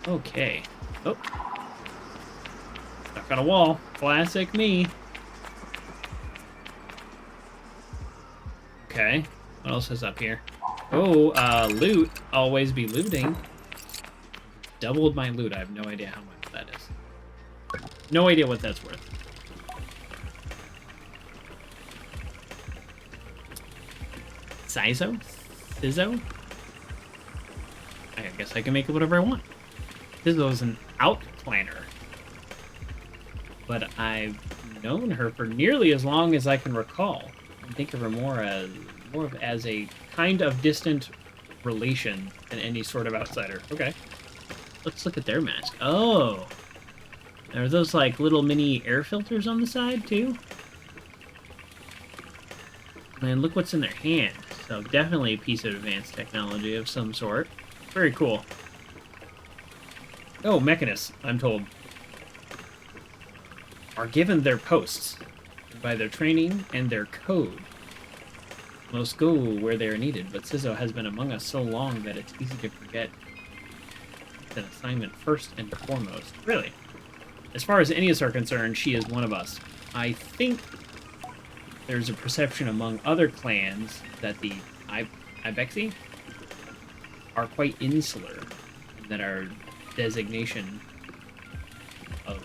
Okay. Oh. Stuck on a wall. Classic me. Okay. What else is up here? Oh, loot. Always be looting. Doubled my loot. I have no idea how much that is. No idea what that's worth. Sizzo? I guess I can make it whatever I want. Sizzo's an outplaner. But I've known her for nearly as long as I can recall. I think of her more as a kind of distant relation than any sort of outsider. Okay. Let's look at their mask. Oh. Are those like little mini air filters on the side too? And look what's in their hand. So definitely a piece of advanced technology of some sort. Very cool. Oh, mechanists, I'm told, are given their posts by their training and their code. Most go where they are needed, but Sizzo has been among us so long that it's easy to forget it's an assignment first and foremost. Really. As far as any of us are concerned, she is one of us. I think there's a perception among other clans that the Ibexi are quite insular, that our designation of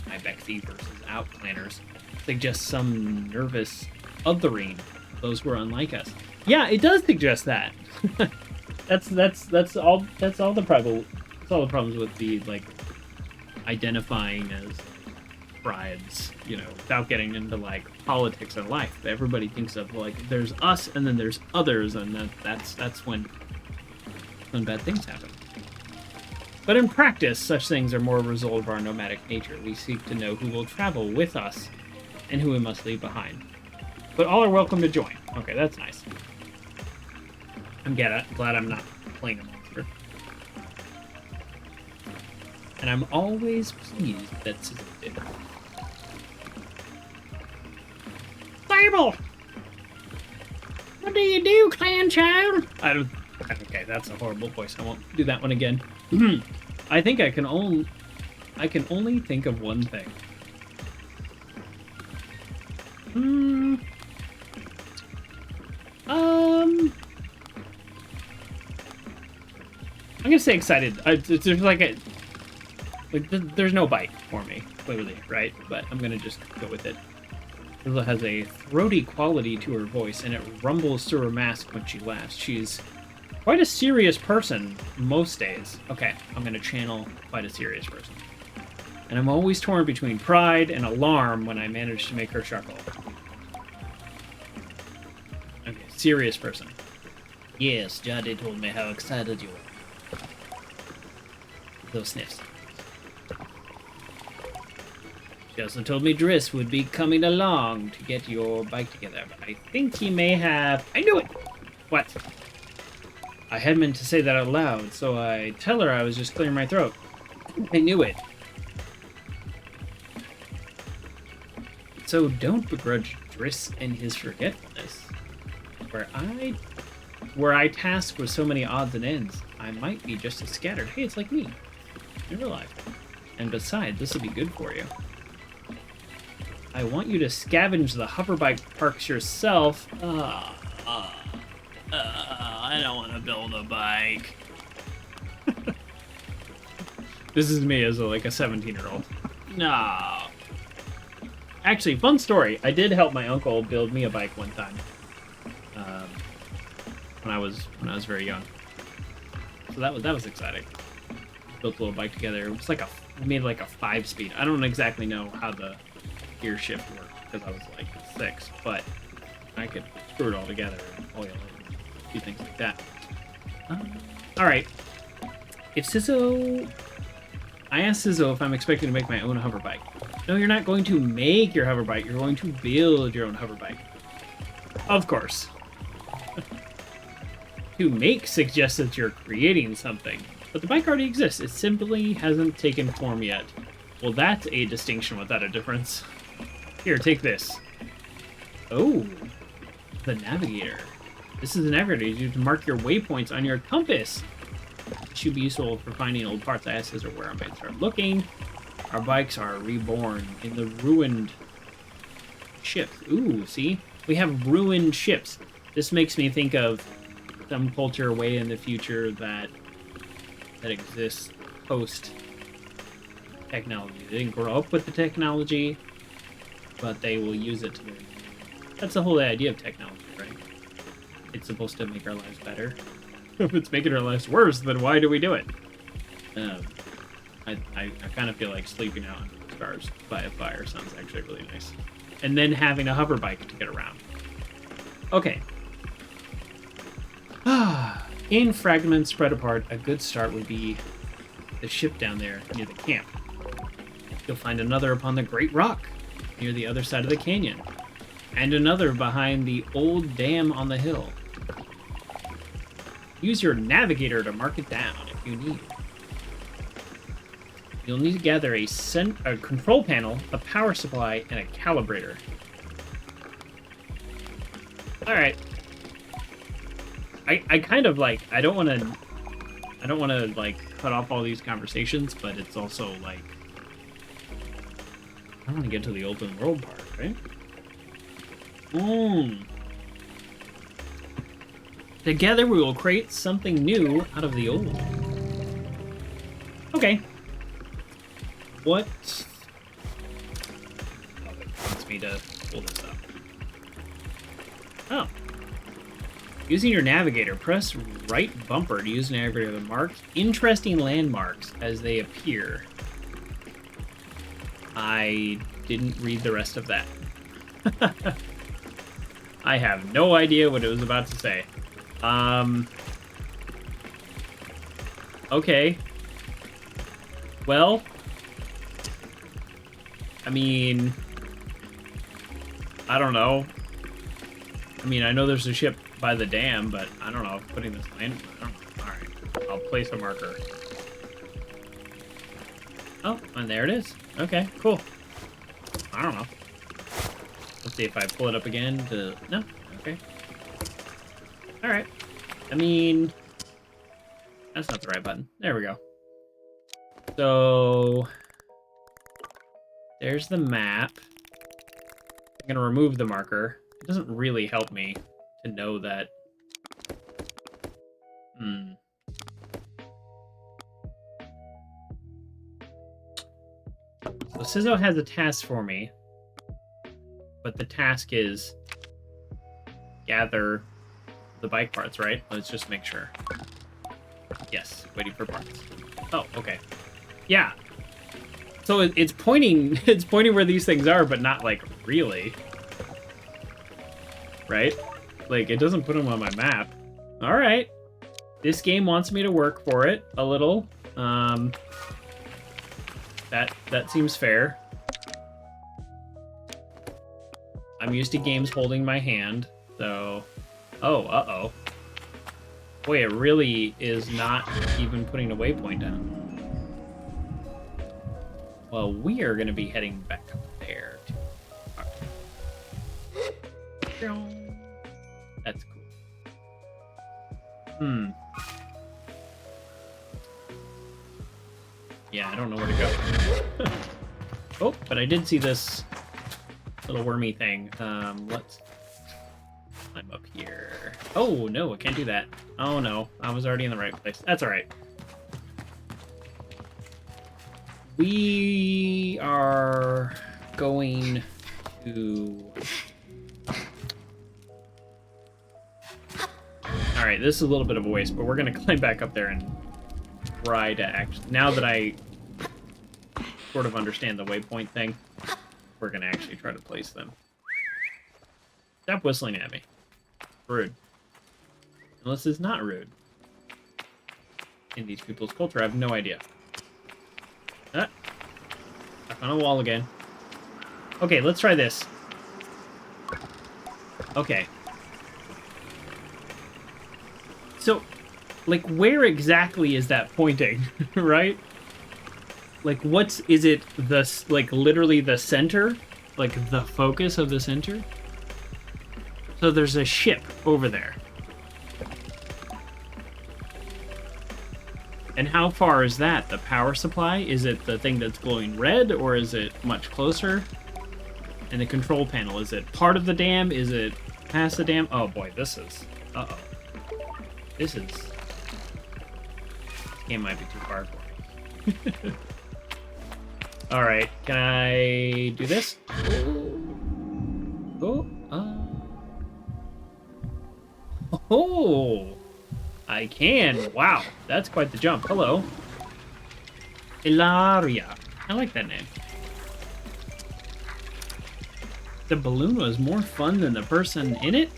Ibexi versus outplanners suggests some nervous othering of those who are unlike us. Yeah, it does suggest that. that's all the problems with the like identifying as tribes, you know, without getting into like politics and life. Everybody thinks of like there's us and then there's others, and that's when bad things happen. But in practice, such things are more a result of our nomadic nature. We seek to know who will travel with us and who we must leave behind. But all are welcome to join. Okay, that's nice. I'm glad I'm not playing a monster. And I'm always pleased that Sable did. Sable! What do you do, clan child? Okay, that's a horrible voice. I won't do that one again. I think I can only think of one thing. I'm gonna say excited. There's like there's no bite for me, clearly, right? But I'm gonna just go with it. Lila has a throaty quality to her voice, and it rumbles through her mask when she laughs. She's quite a serious person most days. Okay, I'm gonna channel quite a serious person. And I'm always torn between pride and alarm when I manage to make her chuckle. Okay, serious person. Yes, Jade told me how excited you were. Those sniffs. She also told me Driss would be coming along to get your bike together, but I think he may have... I knew it! What? I had meant to say that out loud, so I tell her I was just clearing my throat. I knew it. So don't begrudge Driss and his forgetfulness. Where I task with so many odds and ends, I might be just as scattered. Hey, it's like me. In real life. And besides, this will be good for you. I want you to scavenge the hoverbike parks yourself. I don't want to build a bike. This is me as a 17-year-old. No. Actually, fun story. I did help my uncle build me a bike one time. When I was very young. So that was exciting. Built a little bike together. It was we made like a 5-speed. I don't exactly know how the gear shift worked because I was like 6, but I could screw it all together and oil it and do things like that. All right. I asked Sizzo if I'm expecting to make my own hoverbike. No, you're not going to make your hoverbike. You're going to build your own hoverbike. Of course. To make suggests that you're creating something, but the bike already exists. It simply hasn't taken form yet. Well, that's a distinction without a difference. Here, take this. Oh, the navigator. This is the navigator you use to mark your waypoints on your compass. It should be useful for finding old parts. I asked Scissor where I might start looking. Our bikes are reborn in the ruined ship. Ooh, see? We have ruined ships. This makes me think of some culture way in the future that exists post technology. They didn't grow up with the technology, but they will use it to their... That's the whole idea of technology, right? It's supposed to make our lives better. If it's making our lives worse, then why do we do it? I kind of feel like sleeping out under the stars by a fire sounds actually really nice. And then having a hover bike to get around. Okay. In fragments spread apart, a good start would be the ship down there near the camp. You'll find another upon the Great Rock near the other side of the canyon, and another behind the old dam on the hill. Use your navigator to mark it down if you need. You'll need to gather a control panel, a power supply, and a calibrator. All right. I kind of I don't want to cut off all these conversations, but it's also I want to get to the open world part, right? Together we will create something new out of the old. Okay. What? Oh, it wants me to pull this up. Oh. Using your navigator, press right bumper to use navigator to mark interesting landmarks as they appear. I didn't read the rest of that. I have no idea what it was about to say. Okay. Well, I mean, I don't know. I mean, I know there's a ship by the dam, but I don't know. Putting this land... Alright. I'll place a marker. Oh, and there it is. Okay, cool. I don't know. Let's see if I pull it up again to... No? Okay. Alright. I mean... That's not the right button. There we go. So there's the map. I'm gonna remove the marker. It doesn't really help me to know that. So Sizzo has a task for me, but the task is gather the bike parts, right? Let's just make sure. Yes, waiting for parts. Oh, okay. Yeah. So it's pointing it's pointing where these things are, but not like really. Right? Like it doesn't put them on my map. All right. This game wants me to work for it a little. That seems fair. I'm used to games holding my hand, so... Oh, uh-oh. Boy, it really is not even putting a waypoint down. Well, we are going to be heading back up there. That's cool. Yeah, I don't know where to go. Oh, but I did see this little wormy thing. Let's climb up here. Oh, no, I can't do that. Oh, no. I was already in the right place. That's all right. We are going to... All right, this is a little bit of a waste, but we're going to climb back up there and try to actually... Now that I sort of understand the waypoint thing, we're going to actually try to place them. Stop whistling at me. Rude. Unless it's not rude. In these people's culture, I have no idea. Ah. Stuck on a wall again. Okay, let's try this. Okay. So, like, where exactly is that pointing, right? Like, is it like, literally the center? Like, the focus of the center? So there's a ship over there. And how far is that? The power supply? Is it the thing that's glowing red, or is it much closer? And the control panel, is it part of the dam? Is it past the dam? Oh boy, this is... Uh-oh. This game might be too far for me. Alright, can I do this? Oh, oh, I can. Wow, that's quite the jump. Hello. Ilaria. I like that name. The balloon was more fun than the person in it?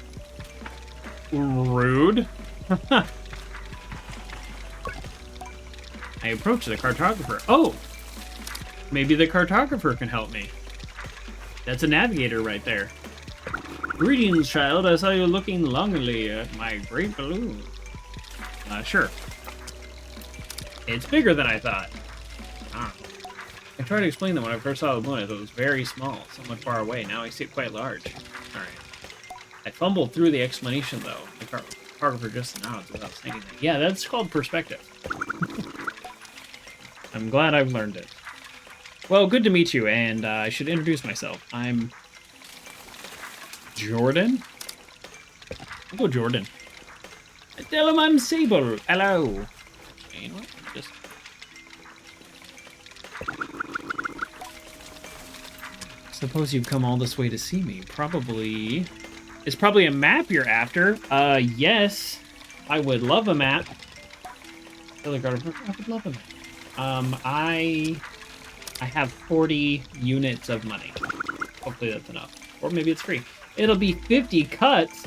Rude. I approach the cartographer. Oh! Maybe the cartographer can help me. That's a navigator right there. Greetings, child. I saw you looking longingly at my great balloon. Sure. It's bigger than I thought. I tried to explain that when I first saw the balloon, I thought it was very small, somewhat far away. Now I see it quite large. Alright. I fumbled through the explanation, though. The cartographer just nods without saying anything. Yeah, that's called perspective. I'm glad I've learned it. Well, good to meet you, and I should introduce myself. I'm... Jordan? I'll go Jordan. Tell him I'm Sable. Hello. You know what? Just... Suppose you've come all this way to see me. Probably... It's probably a map you're after. Yes. I would love a map. I would love a map. I have 40 units of money. Hopefully that's enough. Or maybe it's free. It'll be 50 cuts.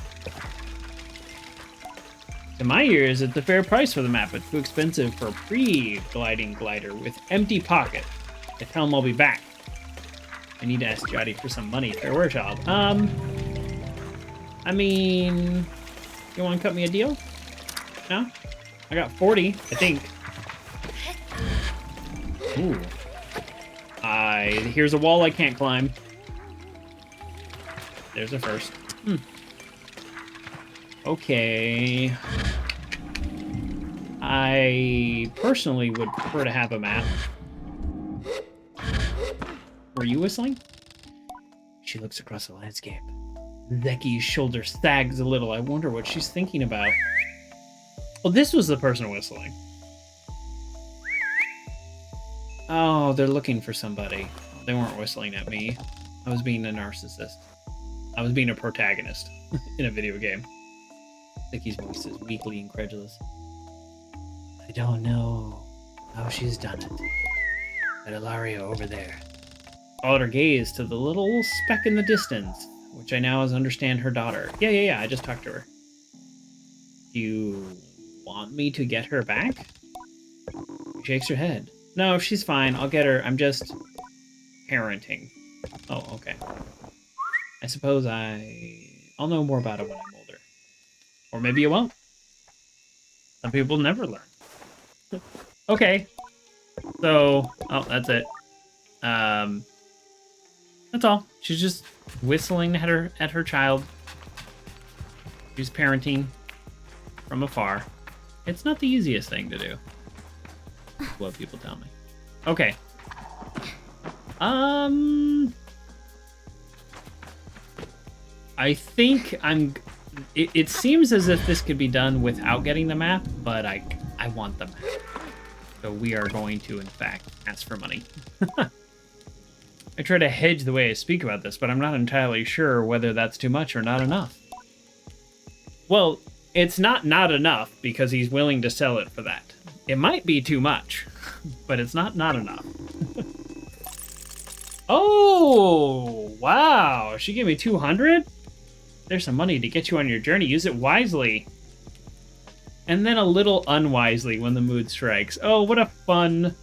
In my ears, it's a fair price for the map, but too expensive for a pre-gliding glider with empty pocket. I tell him I'll be back. I need to ask Jotty for some money. Fair child. I mean, you want to cut me a deal? No? I got 40, I think. Ooh. Here's a wall I can't climb. There's a first. Okay. I personally would prefer to have a map. Were you whistling? She looks across the landscape. Zeki's shoulder sags a little. I wonder what she's thinking about. Well, this was the person whistling. Oh, they're looking for somebody. They weren't whistling at me. I was being a narcissist. I was being a protagonist in a video game. Zeki's voice is weakly incredulous. I don't know how she's done it. But Ilaria over there. Followed her gaze to the little speck in the distance, which I now understand her daughter. Yeah, I just talked to her. Do you want me to get her back? She shakes her head. No, she's fine. I'll get her. I'm just parenting. Oh, okay. I suppose I'll know more about it when I'm older. Or maybe you won't. Some people never learn. Okay. So, oh, that's it. That's all. She's just whistling at her child. She's parenting from afar. It's not the easiest thing to do. What people tell me. Okay. I think it seems as if this could be done without getting the map, but I want the map. So we are going to, in fact, ask for money. I try to hedge the way I speak about this, but I'm not entirely sure whether that's too much or not enough. Well, it's not enough because he's willing to sell it for that. It might be too much, but it's not enough. Oh, wow. She gave me 200? There's some money to get you on your journey. Use it wisely. And then a little unwisely when the mood strikes. Oh, what a fun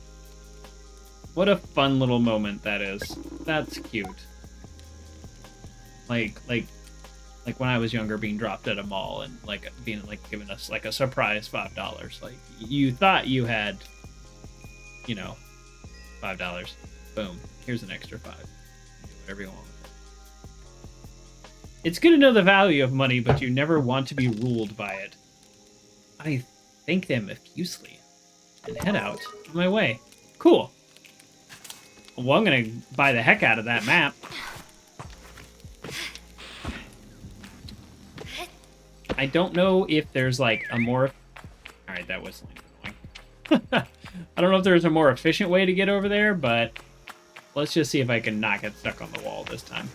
little moment that is. That's cute. Like when I was younger, being dropped at a mall and being giving us a surprise $5. Like you thought you had, $5. Boom. Here's an extra $5. Do whatever you want. It's good to know the value of money, but you never want to be ruled by it. I thank them effusively and head out of my way. Cool. Well, I'm gonna buy the heck out of that map. I don't know if there's a more... Alright, that whistling is annoying. I don't know if there's a more efficient way to get over there, but let's just see if I can not get stuck on the wall this time.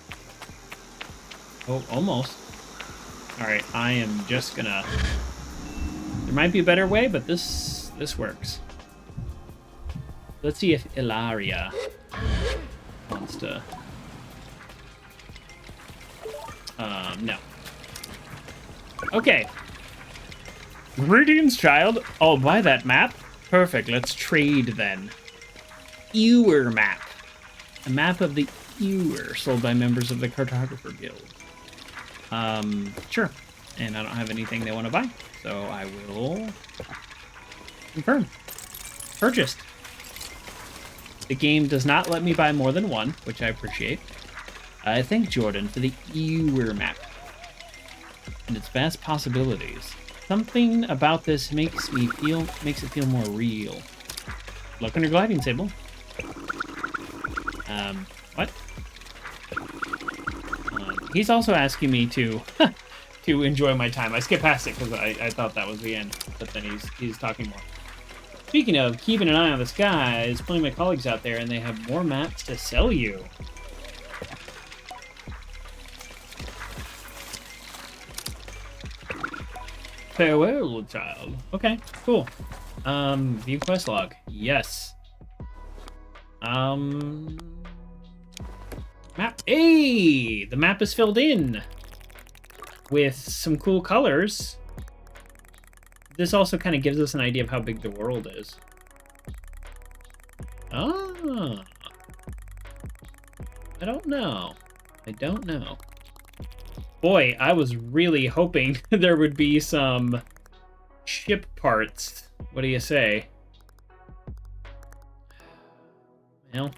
Oh, almost. Alright, I am just gonna... There might be a better way, but this works. Let's see if Ilaria wants to... no. Okay. Greetings, child. I'll buy that map. Perfect, let's trade then. Ewer map. A map of the Ewer, sold by members of the Cartographer Guild. Sure. And I don't have anything they want to buy, so I will confirm. Purchased. The game does not let me buy more than one, which I appreciate. I thank Jordan for the Ewer map and its vast possibilities. Something about this makes it feel more real. Luck on your gliding, Sable. What? He's also asking me to to enjoy my time. I skipped past it because I thought that was the end, but then he's talking more. Speaking of keeping an eye on the sky, there's plenty of my colleagues out there, and they have more maps to sell you. Farewell, child. Okay, cool. View quest log. Yes. Map. Hey! The map is filled in with some cool colors. This also kind of gives us an idea of how big the world is. Ah. I don't know. Boy, I was really hoping there would be some ship parts. What do you say? Well,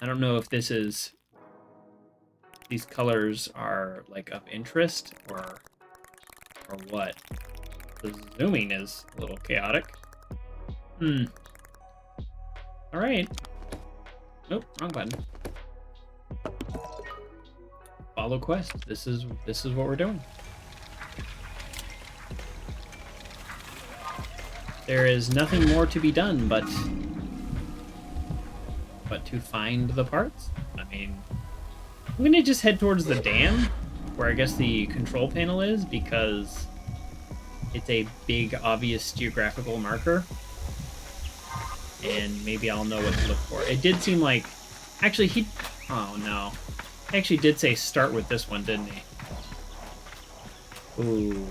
I don't know if these colors are of interest or what. The zooming is a little chaotic. Alright. Nope, wrong button. Follow quest. This is what we're doing. There is nothing more to be done but to find the parts. I mean, I'm gonna just head towards the dam, where I guess the control panel is, because it's a big, obvious geographical marker. And maybe I'll know what to look for. It did seem like... Actually, oh, no. He actually did say start with this one, didn't he? Ooh.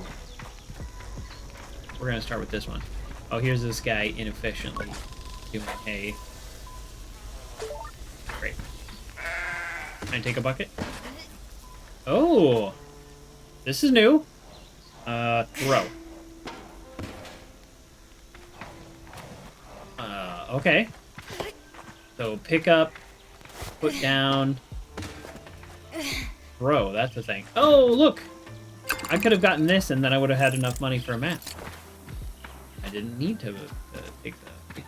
We're gonna start with this one. Oh, here's this guy inefficiently doing hay. Great. Can I take a bucket? Oh! This is new. Throw. Okay. So pick up, put down, throw. That's the thing. Oh, look! I could have gotten this, and then I would have had enough money for a map. I didn't need to take the...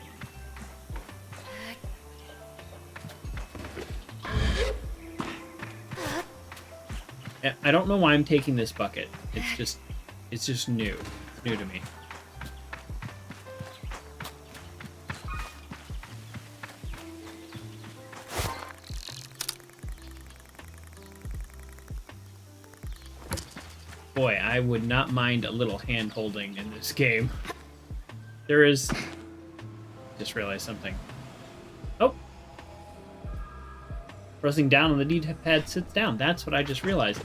Yeah, I don't know why I'm taking this bucket. It's just new. It's new to me. Boy, I would not mind a little hand-holding in this game. There is... Just realized something. Oh! Pressing down on the D-pad sits down. That's what I just realized.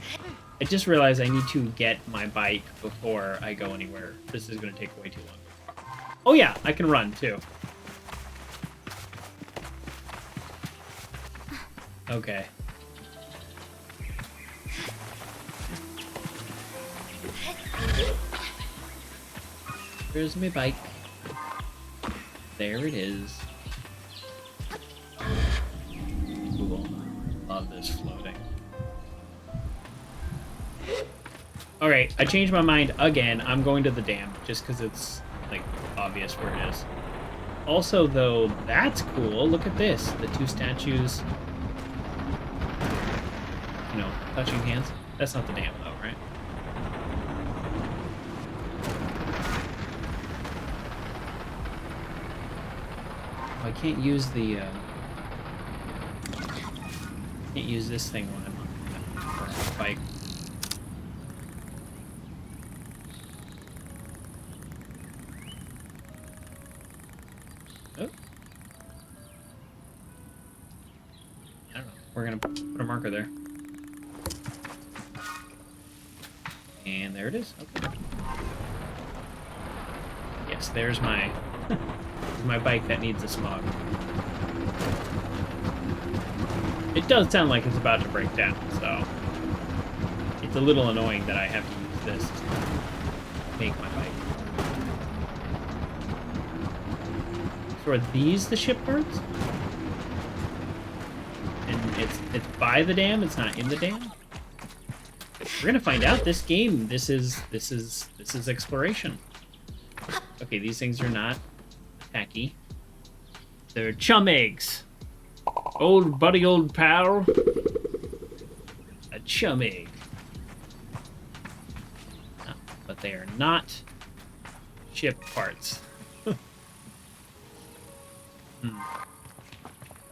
I just realized I need to get my bike before I go anywhere. This is going to take way too long. Oh yeah, I can run too. Okay. Here's my bike. There it is. Cool. Love this floating. Alright, I changed my mind again. I'm going to the dam, just because it's, like, obvious where it is. Also, though, that's cool. Look at this. The two statues, you know, touching hands. That's not the dam, though, right? I can't use the, can't use this thing when I'm on the bike. Oh. I don't know. We're gonna put a marker there. And there it is. Okay. Yes, there's my... my bike that needs a smog. It does sound like it's about to break down, so it's a little annoying that I have to use this to make my bike. So are these the ship parts? And it's by the dam, it's not in the dam? We're gonna find out. This game, this is exploration. Okay, these things are not tacky. They're chum eggs. Old buddy, old pal. A chum egg. No, but they are not ship parts.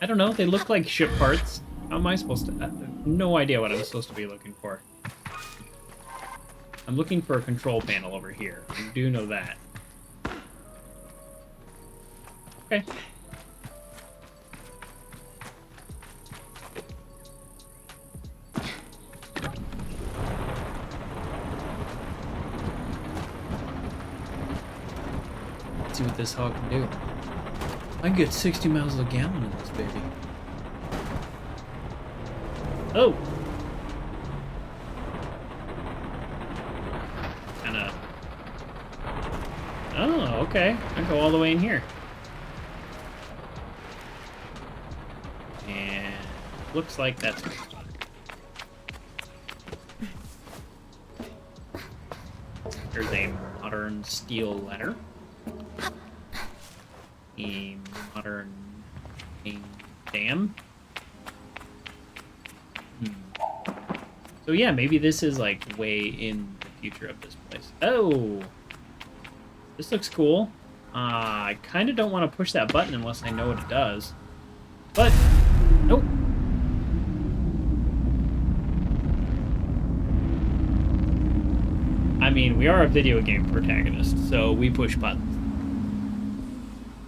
I don't know. They look like ship parts. How am I supposed to... I have no idea what I'm supposed to be looking for. I'm looking for a control panel over here. I do know that. Okay. Let's see what this hog can do. I can get 60 miles a gallon in this baby. Oh! Kinda... Oh, okay. I can go all the way in here. And looks like that's my spot. Here's a modern steel ladder. A modern A dam? So yeah, maybe this is like way in the future of this place. Oh! This looks cool. I kind of don't want to push that button unless I know what it does. But, nope. I mean, we are a video game protagonist, so we push buttons.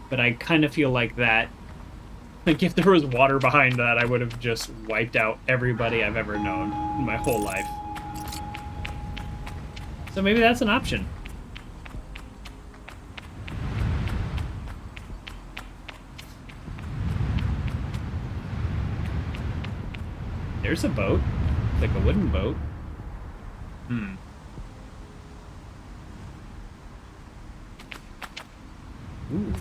But I kind of feel like that, like if there was water behind that, I would have just wiped out everybody I've ever known in my whole life. So maybe that's an option. There's a boat. It's like a wooden boat. Ooh.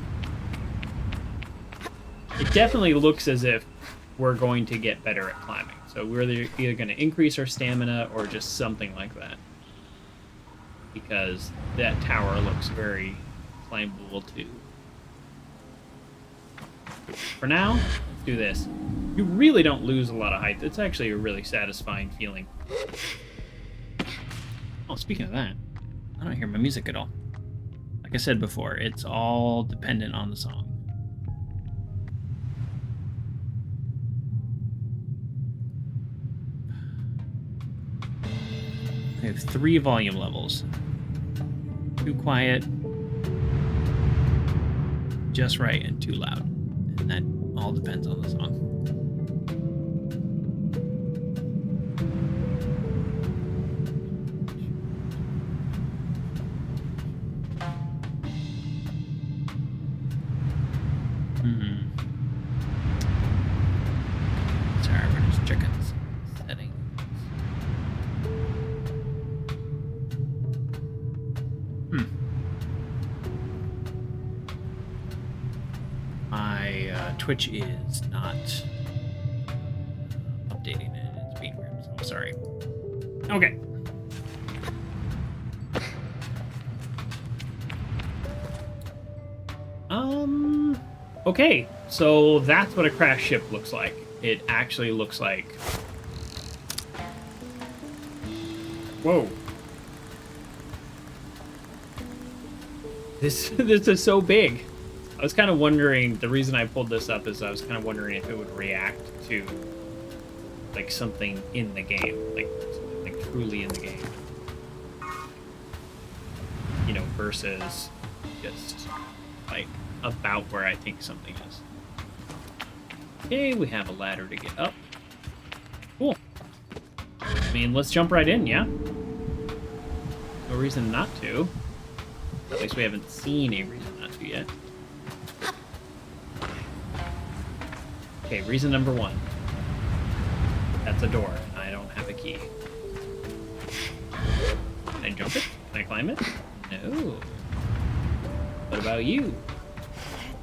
It definitely looks as if we're going to get better at climbing. So we're either going to increase our stamina or just something like that. Because that tower looks very climbable too. For now, let's do this. You really don't lose a lot of height. It's actually a really satisfying feeling. Oh, speaking of that, I don't hear my music at all. Like I said before, it's all dependent on the song. I have 3 volume levels. Too quiet, just right, and too loud. And that all depends on the song. Sorry, we're just checking settings. My Twitch is not updating it. It's being weird, so sorry. Okay. Okay, so that's what a crashed ship looks like. It actually looks like... Whoa. This is so big. I was kind of wondering, the reason I pulled this up is I was kind of wondering if it would react to like something in the game, like truly in the game. You know, versus just like about where I think something is. Okay, we have a ladder to get up. Cool. I mean, let's jump right in, yeah? No reason not to. At least we haven't seen a reason not to yet. Okay, reason number 1. That's a door, and I don't have a key. Can I jump it? Can I climb it? No. What about you?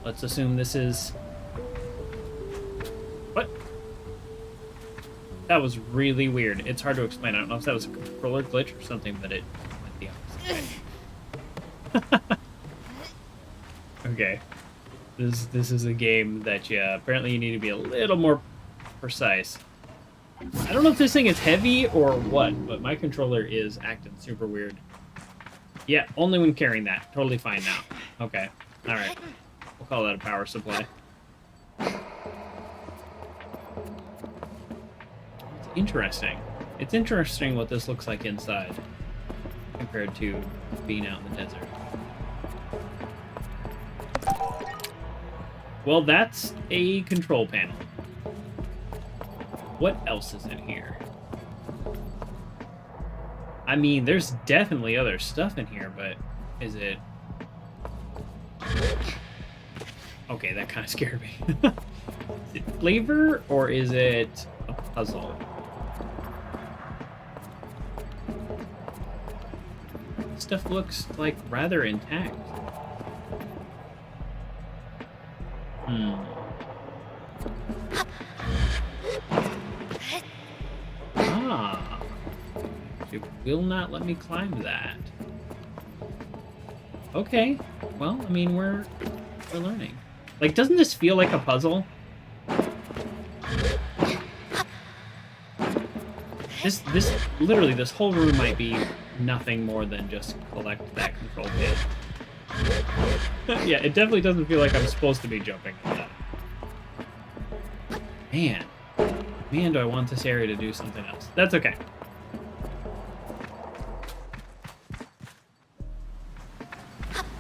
Let's assume this is... What? That was really weird. It's hard to explain. I don't know if that was a controller glitch or something, but it went the opposite way. Okay. This is a game that apparently you need to be a little more precise. I don't know if this thing is heavy or what, but my controller is acting super weird. Yeah, only when carrying that. Totally fine now. Okay. Alright. We'll call that a power supply. It's interesting. It's interesting what this looks like inside compared to being out in the desert. Well, that's a control panel. What else is in here? I mean, there's definitely other stuff in here, but is it... Okay, that kind of scared me. Is it flavor, or is it a puzzle? Stuff looks, like, rather intact. Ah. It will not let me climb that. Okay. Well, I mean, we're learning. Like, doesn't this feel like a puzzle? This literally, this whole room might be nothing more than just collect that control kit. Yeah, it definitely doesn't feel like I'm supposed to be jumping on that. Man, do I want this area to do something else. That's okay.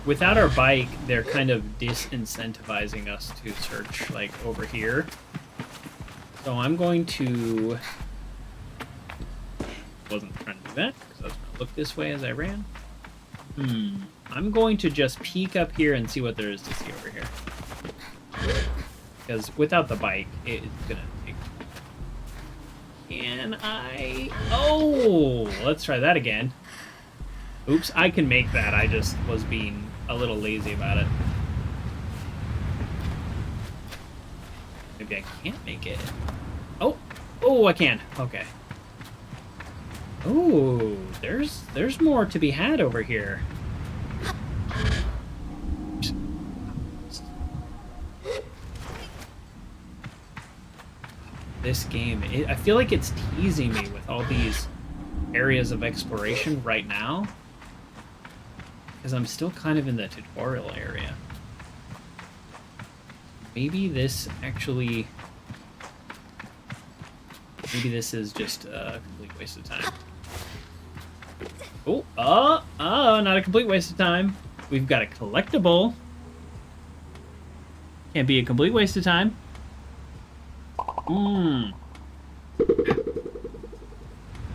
Without our bike, they're kind of disincentivizing us to search, like, over here. So I'm going to... Wasn't trying to do that, because I was going to look this way as I ran. I'm going to just peek up here and see what there is to see over here. Because without the bike, it's going to take... Can I... Oh! Let's try that again. Oops, I can make that. I just was being a little lazy about it. Maybe I can't make it. Oh! Oh, I can. Okay. Oh, there's more to be had over here. This game, I feel like it's teasing me with all these areas of exploration right now. Because I'm still kind of in the tutorial area. Maybe this actually... Maybe this is just a complete waste of time. Oh, not a complete waste of time. We've got a collectible. Can't be a complete waste of time.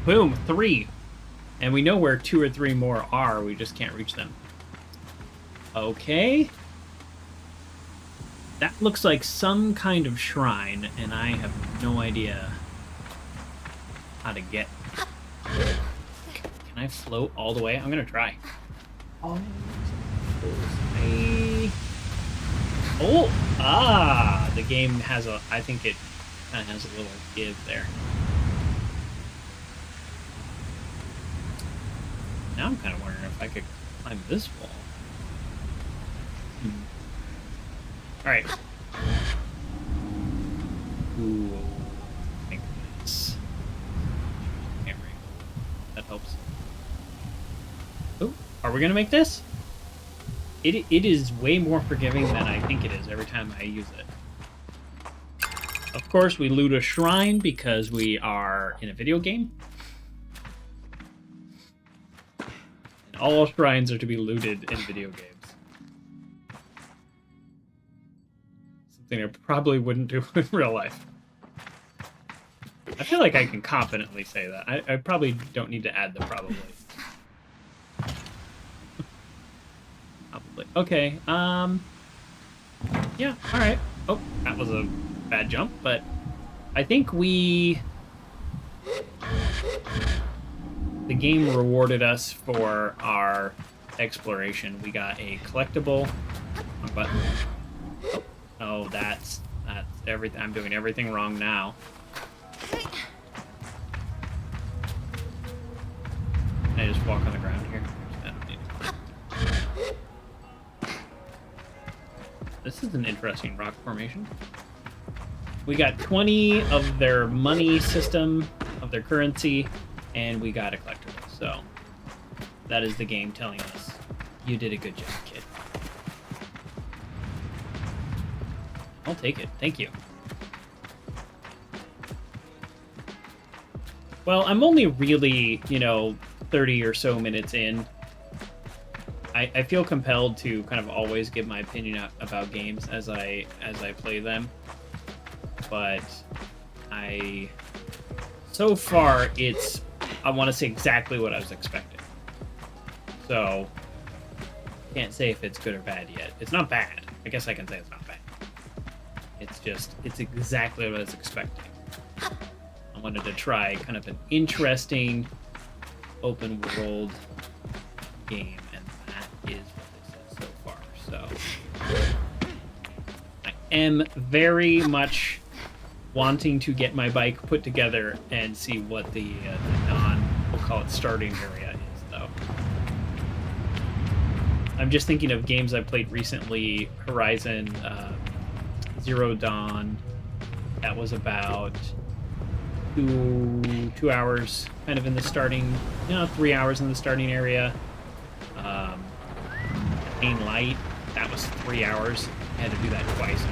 Boom, 3. And we know where 2 or 3 more are, we just can't reach them. Okay. That looks like some kind of shrine, and I have no idea how to get... Can I float all the way? I'm gonna try. Oh, the game has a... I think it kind of has a little give there. Now I'm kind of wondering if I could climb this wall. Alright. Ooh. I think that's... Camera angle. That helps. Oh, are we gonna make this? It is way more forgiving than I think it is every time I use it. Of course, we loot a shrine because we are in a video game. And all shrines are to be looted in video games. Something I probably wouldn't do in real life. I feel like I can confidently say that. I probably don't need to add the probably. Probably. Okay, yeah, alright. Oh, that was a bad jump, but I think the game rewarded us for our exploration. We got a collectible. Wrong button. Oh, that's everything. I'm doing everything wrong now. Can I just walk on the ground here? I don't need to. This is an interesting rock formation. We got 20 of their money system, of their currency, and we got a collectible. So that is the game telling us, you did a good job, kid. I'll take it. Thank you. Well, I'm only really, 30 or so minutes in. I feel compelled to kind of always give my opinion about games as I play them. But so far I want to say exactly what I was expecting. So can't say if it's good or bad yet. It's not bad. I guess I can say it's not bad. It's exactly what I was expecting. I wanted to try kind of an interesting open world game, and that is what this is so far. So I am very much wanting to get my bike put together and see what the we'll call it starting area is, though. I'm just thinking of games I played recently. Horizon Zero Dawn. That was about two hours kind of in the starting, 3 hours in the starting area. Main light, that was 3 hours. I had to do that twice.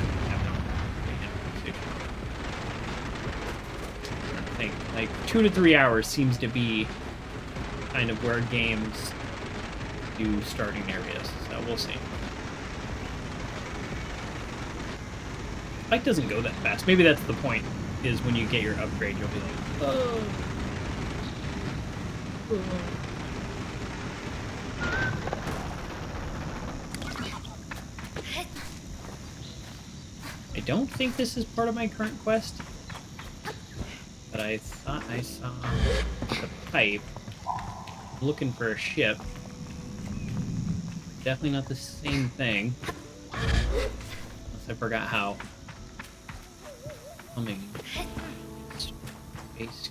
I think like 2 to 3 hours seems to be kind of where games do starting areas. So we'll see. Bike doesn't go that fast. Maybe that's the point, is when you get your upgrade, you'll be like, oh. I don't think this is part of my current quest, but I thought I saw the pipe. I'm looking for a ship. Definitely not the same thing. Unless I forgot how. Humming. Space.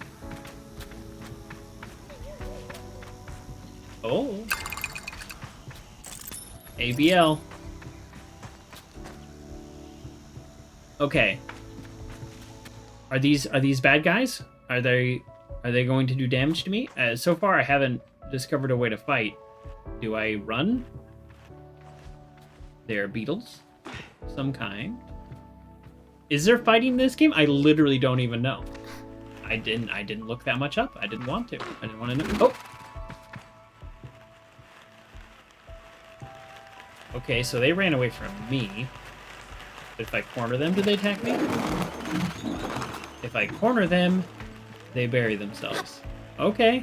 Oh. ABL. Okay. Are these bad guys? Are they going to do damage to me? So far I haven't discovered a way to fight. Do I run? They're beetles. Some kind. Is there fighting in this game? I literally don't even know. I didn't look that much up. I didn't want to. I didn't want to know. Oh. Okay, so they ran away from me. But if I corner them, do they attack me? If I corner them, they bury themselves. Okay.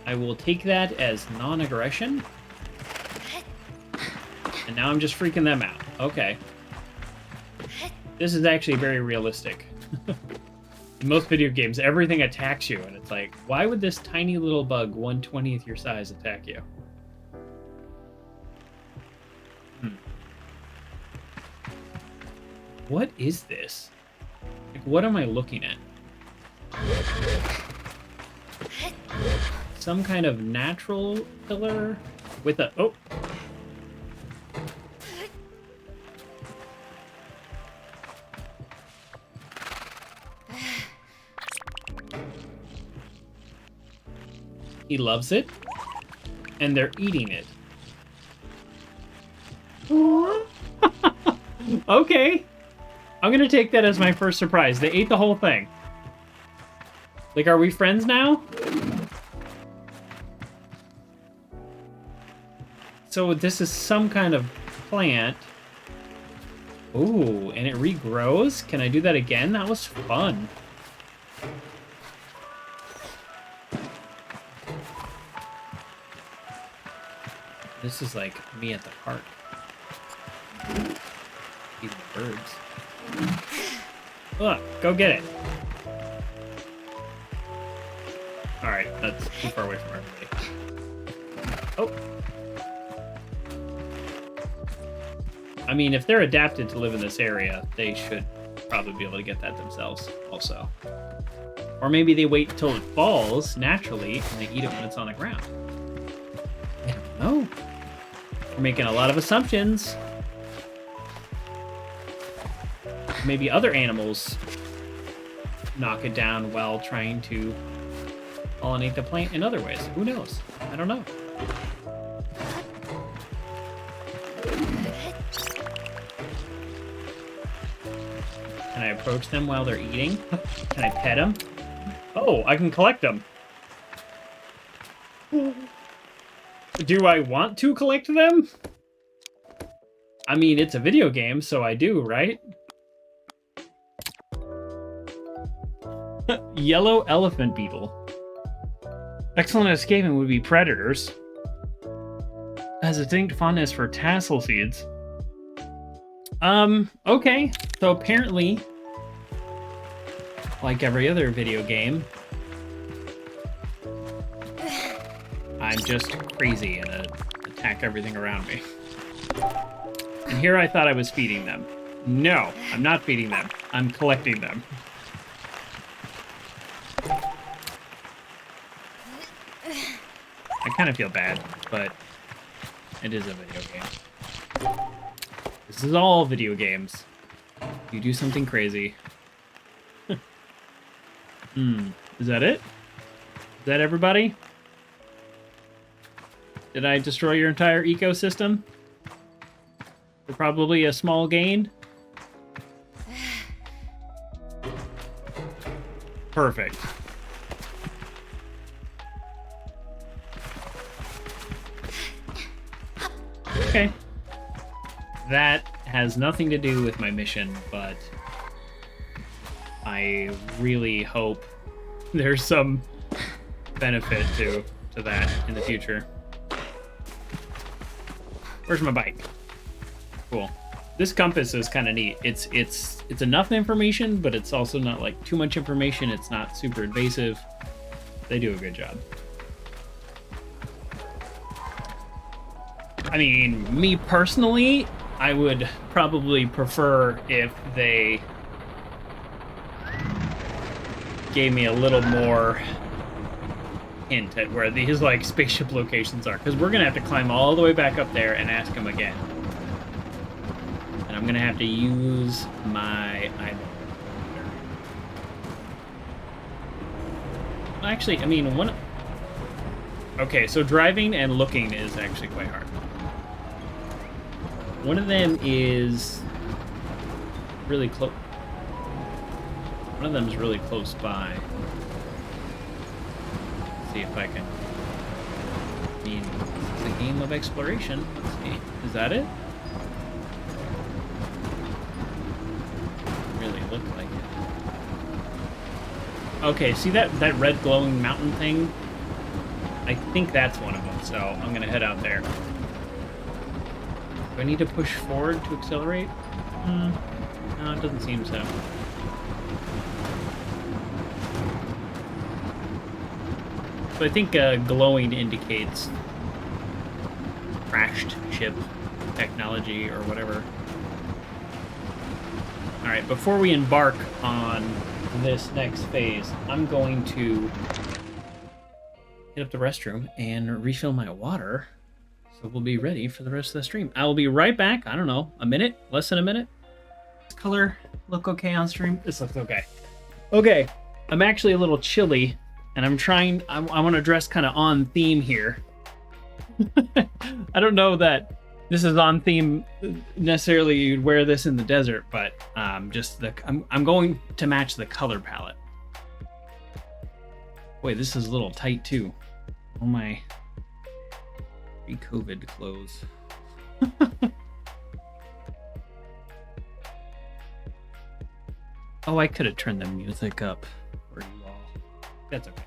I will take that as non-aggression. And now I'm just freaking them out. Okay. This is actually very realistic. In most video games, everything attacks you, and it's like, why would this tiny little bug, 1/20th your size, attack you? What is this? Like, what am I looking at? Some kind of natural pillar with a... Oh! He loves it, and they're eating it. Okay. I'm gonna take that as my first surprise. They ate the whole thing. Like, are we friends now? So this is some kind of plant. Ooh, and it regrows? Can I do that again? That was fun. This is like me at the park. Eating the birds. Look, go get it. Alright, that's too far away from everybody. Oh. I mean, if they're adapted to live in this area, they should probably be able to get that themselves also. Or maybe they wait until it falls naturally and they eat it when it's on the ground. I don't know. We're making a lot of assumptions. Maybe other animals knock it down while trying to pollinate the plant in other ways. Who knows? I don't know. Can I approach them while they're eating? Can I pet them? Oh, I can collect them. Do I want to collect them? I mean, it's a video game, so I do, right? Yellow elephant beetle. Excellent escaping would be predators. Has a distinct fondness for tassel seeds. Okay. So apparently, like every other video game, I'm just crazy and attack everything around me. And here I thought I was feeding them. No, I'm not feeding them. I'm collecting them. I kind of feel bad, but it is a video game. This is all video games. You do something crazy. Is that it? Is that everybody? Did I destroy your entire ecosystem? For probably a small gain? Perfect. Okay. That has nothing to do with my mission, but I really hope there's some benefit to that in the future. Where's my bike? Cool. This compass is kind of neat. It's enough information, but it's also not like too much information. It's not super invasive. They do a good job. I mean, me personally, I would probably prefer if they gave me a little more hint at where these like spaceship locations are, because we're gonna have to climb all the way back up there and ask them again, and I'm gonna have to use my eyeball. Actually, I mean, one. Okay, so driving and looking is actually quite hard. One of them is really close. One of them is really close by. Let's see if I can. I mean, it's a game of exploration. Let's see. Is that it? Doesn't really look like it. Okay, see that red glowing mountain thing? I think that's one of them, so I'm gonna head out there. Do I need to push forward to accelerate? No, it doesn't seem so. So I think glowing indicates crashed ship technology or whatever. Alright, before we embark on this next phase, I'm going to hit up the restroom and refill my water. So we'll be ready for the rest of the stream. I will be right back. I don't know, a minute? Less than a minute? Does color look okay on stream? This looks okay. Okay, I'm actually a little chilly, and I'm trying... I want to dress kind of on theme here. I don't know that this is on theme necessarily. You'd wear this in the desert, but just the... I'm going to match the color palette. Boy, this is a little tight, too. Oh, my... COVID clothes. Oh, I could have turned the music up for you all. That's okay.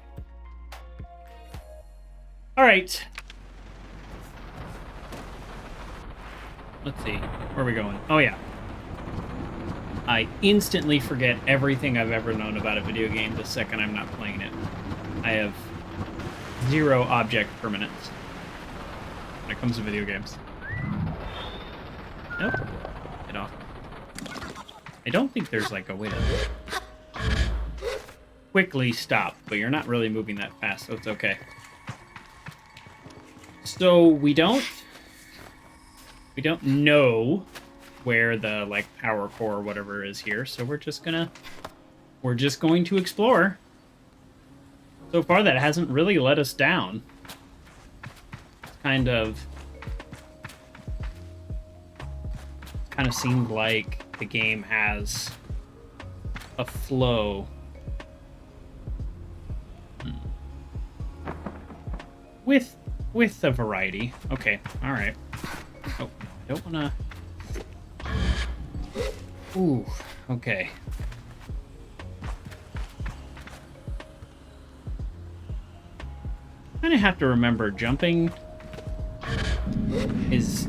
All right. Let's see. Where are we going? Oh, yeah. I instantly forget everything I've ever known about a video game the second I'm not playing it. I have 0 object permanence when it comes to video games. Nope. Get off. I don't think there's like a way to quickly stop, but you're not really moving that fast, so it's okay. So we don't know where the like power core or whatever is here, so we're just going to explore. So far that hasn't really let us down. Kind of seemed like the game has a flow. With a variety. Okay, all right. Oh, I don't wanna... Ooh, okay. Kind of have to remember jumping is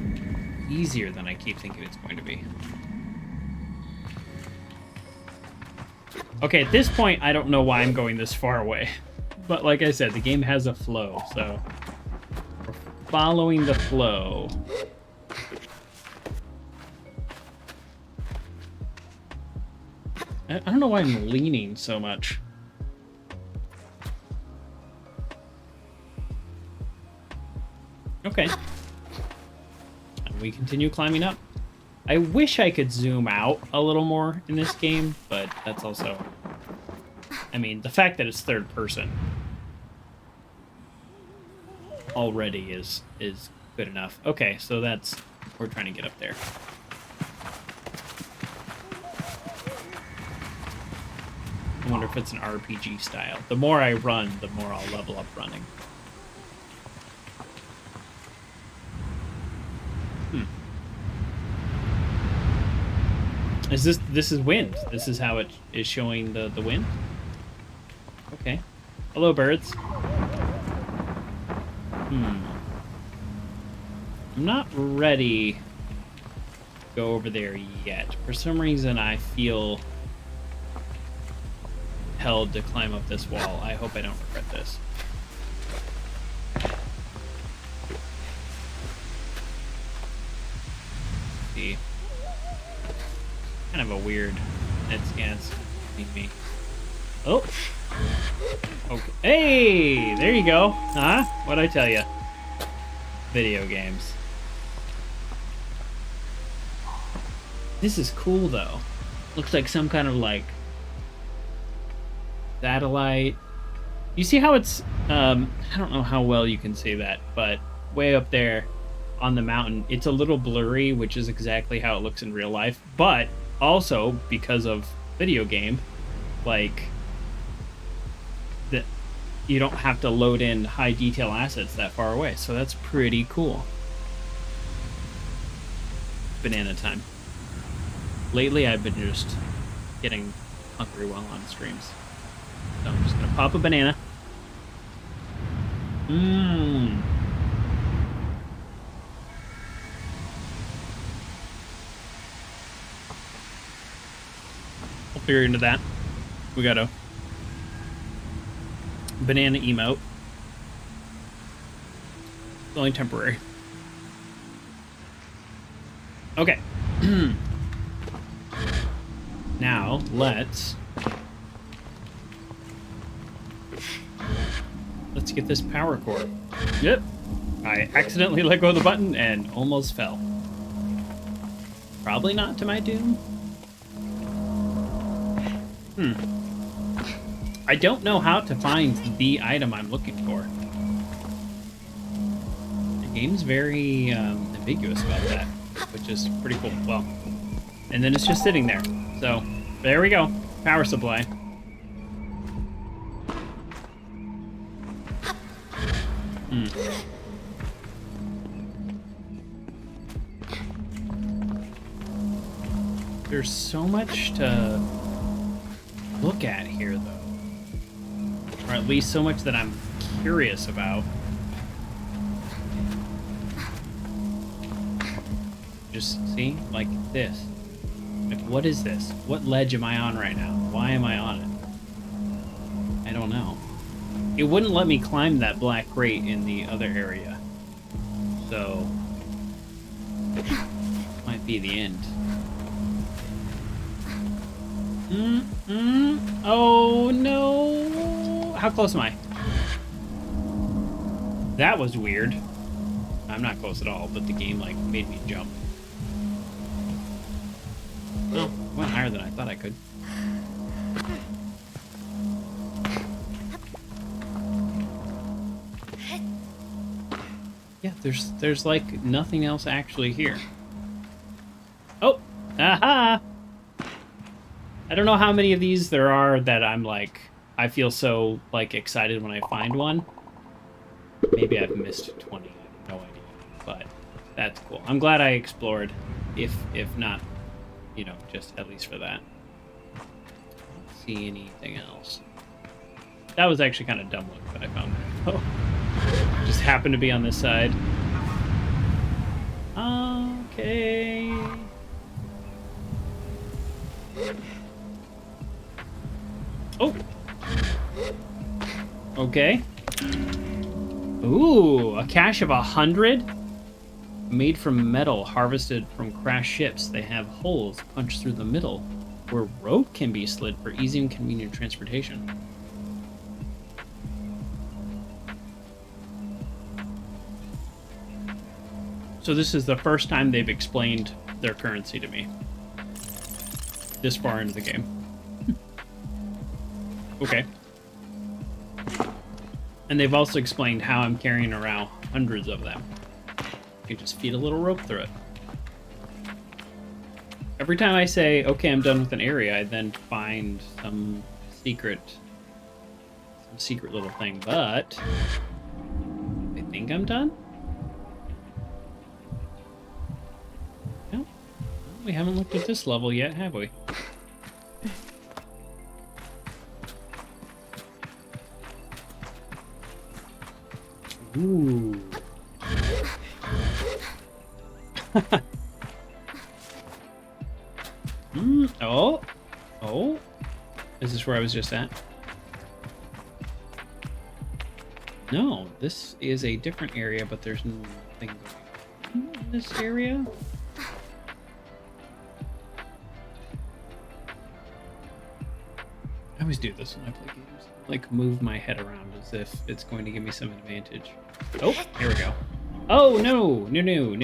easier than I keep thinking it's going to be. Okay, at this point, I don't know why I'm going this far away. But like I said, the game has a flow, so we're following the flow. I don't know why I'm leaning so much. Okay. And we continue climbing up. I wish I could zoom out a little more in this game, but that's also I mean, the fact that it's third person already is good enough. Okay, so that's... We're trying to get up there. I wonder if it's an RPG style. The more I run, the more I'll level up running. Is this is wind? This is how it is showing the wind? Okay. Hello, birds. I'm not ready to go over there yet. For some reason, I feel held to climb up this wall. I hope I don't regret this. See. Kind of a weird net scans me. Oh. Okay. Hey, there you go. Huh? What'd I tell you? Video games. This is cool though. Looks like some kind of like satellite. You see how it's I don't know how well you can see that, but way up there on the mountain, it's a little blurry, which is exactly how it looks in real life, but also because of video game, like that you don't have to load in high detail assets that far away, so that's pretty cool. Banana time. Lately I've been just getting hungry while on streams, so I'm just gonna pop a banana. I'll figure into that. We got a banana emote. It's only temporary. Okay. Now, let's get this power core. Yep. I accidentally let go of the button and almost fell. Probably not to my doom. I don't know how to find the item I'm looking for. The game's very ambiguous about that, which is pretty cool. Well, and then it's just sitting there. So, there we go. Power supply. There's so much to look at here, though. Or at least so much that I'm curious about. Just see? Like this. Like, what is this? What ledge am I on right now? Why am I on it? I don't know. It wouldn't let me climb that black crate in the other area. So... might be the end. Oh no! How close am I? That was weird. I'm not close at all, but the game like made me jump. Oh, I went higher than I thought I could. Yeah, there's like nothing else actually here. Oh! Aha! I don't know how many of these there are that I'm like, I feel so like excited when I find one. Maybe I've missed 20, I have no idea, but that's cool. I'm glad I explored, if not, you know, just at least for that. I don't see anything else. That was actually kind of dumb look that I found there. Oh, just happened to be on this side. Okay. Oh. Okay. Ooh, a cache of 100? Made from metal harvested from crashed ships. They have holes punched through the middle where rope can be slid for easy and convenient transportation. So this is the first time they've explained their currency to me. This far into the game. Okay. And they've also explained how I'm carrying around hundreds of them. You just feed a little rope through it. Every time I say, okay, I'm done with an area, I then find some secret little thing, but I think I'm done. No, we haven't looked at this level yet, have we? Ooh. Oh. Is this where I was just at? No, this is a different area, but there's nothing going on in this area. I always do this when I play games. Like, move my head around as if it's going to give me some advantage. Oh, here we go. Oh, no. No.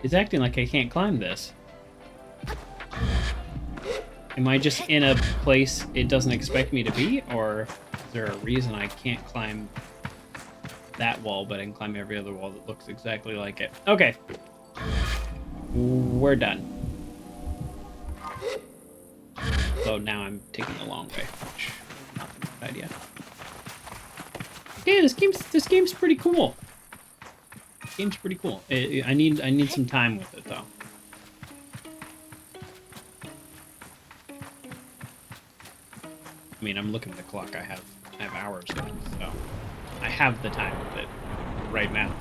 It's acting like I can't climb this. Am I just in a place it doesn't expect me to be? Or is there a reason I can't climb that wall, but I can climb every other wall that looks exactly like it? Okay. We're done. So now I'm taking the long way, which is not a good idea. Okay, this game's pretty cool. Game's pretty cool. I need some time with it though. I mean, I'm looking at the clock. I have hours left, so I have the time with it right now.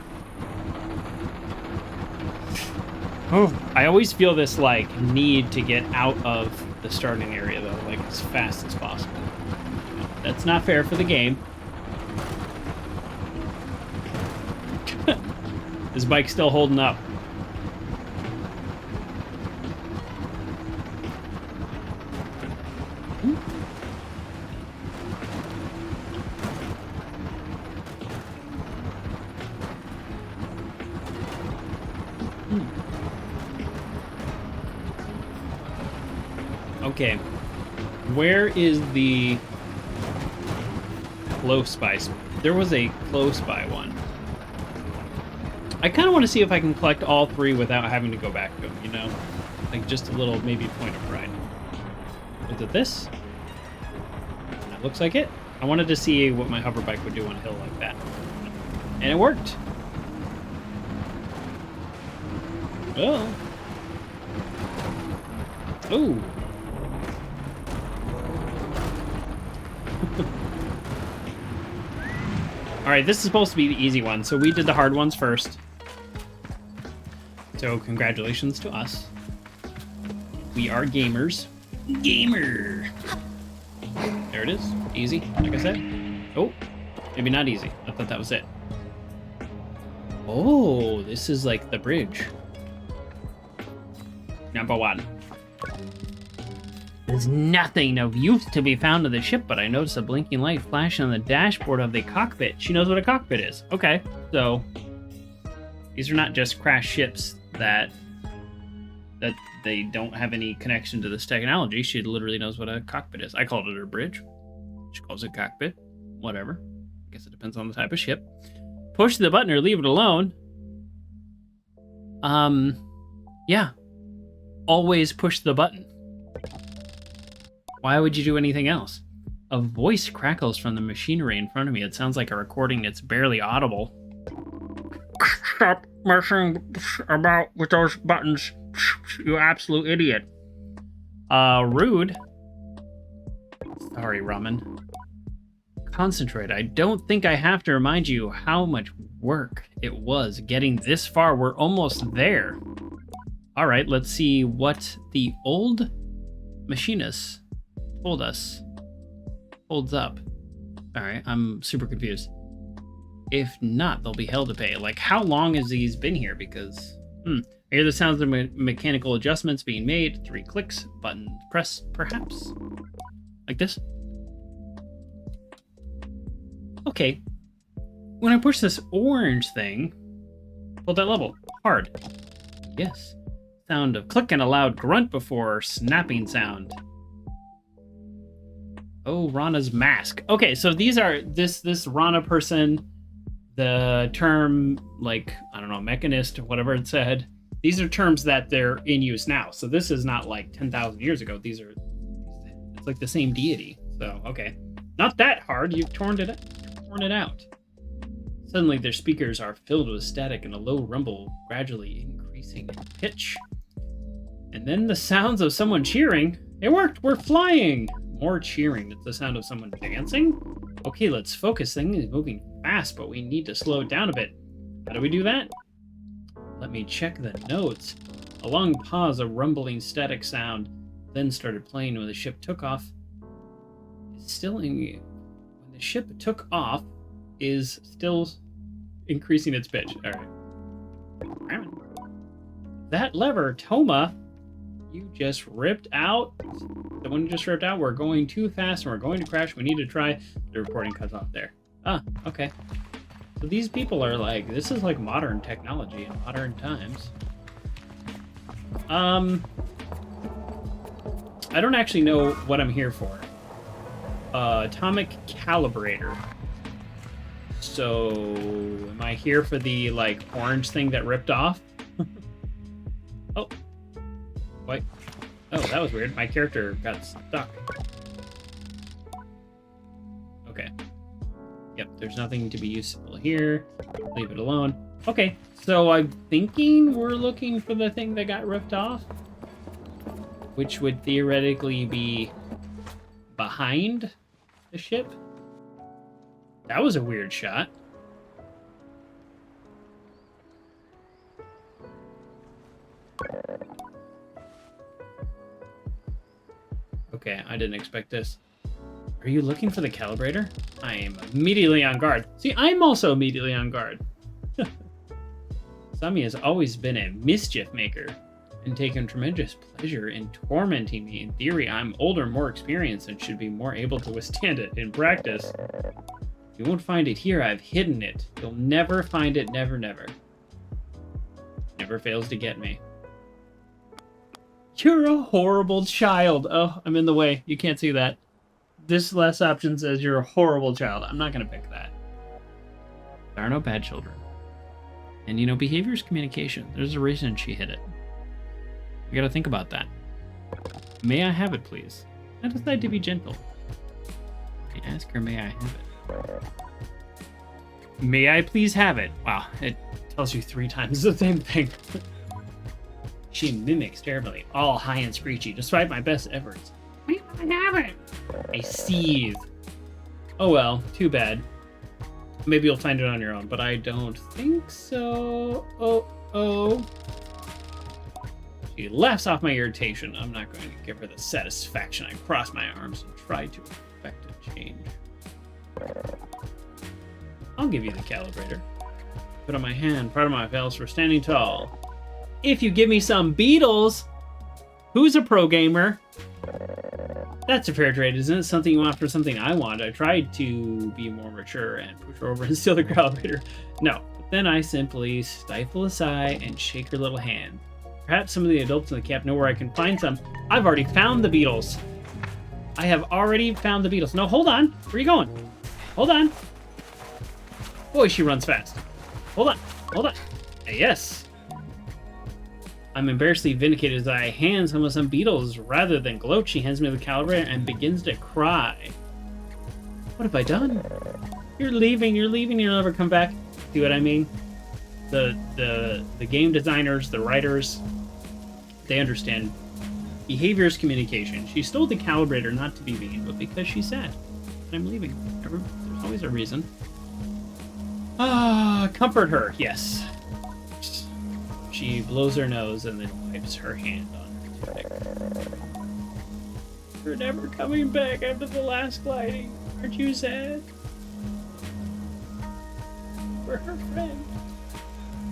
Oh, I always feel this like need to get out of the starting area though, like as fast as possible. That's not fair for the game. This bike's still holding up. Okay. Where is the close by? There was a close by one. I kind of want to see if I can collect all three without having to go back to them, you know? Like, just a little, maybe, point of pride. Is it this? That looks like it. I wanted to see what my hover bike would do on a hill like that. And it worked. Oh. Ooh. Alright, this is supposed to be the easy one, so we did the hard ones first. So, congratulations to us. We are gamers. Gamer! There it is. Easy, like I said. Oh, maybe not easy. I thought that was it. Oh, this is like the bridge. Number one. There's nothing of use to be found on the ship, but I noticed a blinking light flashing on the dashboard of the cockpit. She knows what a cockpit is. Okay, so these are not just crashed ships that they don't have any connection to this technology. She literally knows what a cockpit is. I called it a bridge. She calls it cockpit. Whatever. I guess it depends on the type of ship. Push the button or leave it alone. Yeah. Always push the button. Why would you do anything else? A voice crackles from the machinery in front of me. It sounds like a recording that's barely audible. Stop messing about with those buttons, you absolute idiot. Rude. Sorry, Ramen. Concentrate. I don't think I have to remind you how much work it was getting this far. We're almost there. All right, let's see what the old machinist told us holds up. All right, I'm super confused. If not, they'll be held to pay. Like, how long has these been here? Because, I hear the sounds of mechanical adjustments being made. 3 clicks, button press, perhaps. Like this. Okay. When I push this orange thing, Hold that level. Hard. Yes. Sound of click and a loud grunt before snapping sound. Oh, Rana's mask. Okay, so these are this Rana person, the term, like, I don't know, mechanist, whatever it said. These are terms that they're in use now. So this is not like 10,000 years ago. It's like the same deity. So, okay. Not that hard. You've torn it out. Suddenly their speakers are filled with static and a low rumble, gradually increasing in pitch. And then the sounds of someone cheering. It worked! We're flying! More cheering. It's the sound of someone dancing? Okay, let's focus. Thing is moving fast, but we need to slow it down a bit. How do we do that? Let me check the notes. A long pause, a rumbling static sound, then started playing when the ship took off. It's still in... When the ship took off, is still increasing its pitch. Alright. That lever, Toma, you just ripped out. The one you just ripped out, we're going too fast and we're going to crash. We need to try. The recording cuts off there. Ah, okay. So these people are like, this is like modern technology in modern times. I don't actually know what I'm here for. Atomic calibrator. So, am I here for the, like, orange thing that ripped off? Oh. What? Oh, that was weird. My character got stuck. Okay. Yep, there's nothing to be useful here. Leave it alone. Okay, so I'm thinking we're looking for the thing that got ripped off, which would theoretically be behind the ship. That was a weird shot. Okay, I didn't expect this. Are you looking for the calibrator? I am immediately on guard. See, I'm also immediately on guard. Sami has always been a mischief maker and taken tremendous pleasure in tormenting me. In theory, I'm older, more experienced, and should be more able to withstand it. In practice, you won't find it here. I've hidden it. You'll never find it. Never, never. Never fails to get me. You're a horrible child. Oh, I'm in the way. You can't see that. This last option says you're a horrible child. I'm not going to pick that. There are no bad children. And, you know, behavior is communication. There's a reason she hid it. You gotta think about that. May I have it, please? I decide to be gentle. I ask her, may I have it? May I please have it? Wow, it tells you 3 times the same thing. She mimics terribly, all high and screechy, despite my best efforts. May I have it? I seethe. Oh well, too bad. Maybe you'll find it on your own, but I don't think so. Oh. She laughs off my irritation. I'm not going to give her the satisfaction. I cross my arms and try to effect a change. I'll give you the calibrator. Put on my hand, part of my vows for standing tall. If you give me some beetles, who's a pro gamer? That's a fair trade, isn't it? Something you want for something I want. I tried to be more mature and push her over and steal the calibrator. No, but then I simply stifle a sigh and shake her little hand. Perhaps some of the adults in the camp know where I can find some. I've already found the beetles. I have already found the beetles. No, hold on. Where are you going? Hold on. Boy, she runs fast. Hold on. Yes. I'm embarrassedly vindicated as I hand some beetles. Rather than gloat, she hands me the calibrator and begins to cry. What have I done? You're leaving, you'll never come back. See what I mean? The game designers, the writers, they understand behavior is communication. She stole the calibrator not to be mean, but because she's sad. I'm leaving. There's always a reason. Comfort her, yes. She blows her nose and then wipes her hand on her tunic. You're never coming back after the last gliding. Aren't you sad? We're her friend.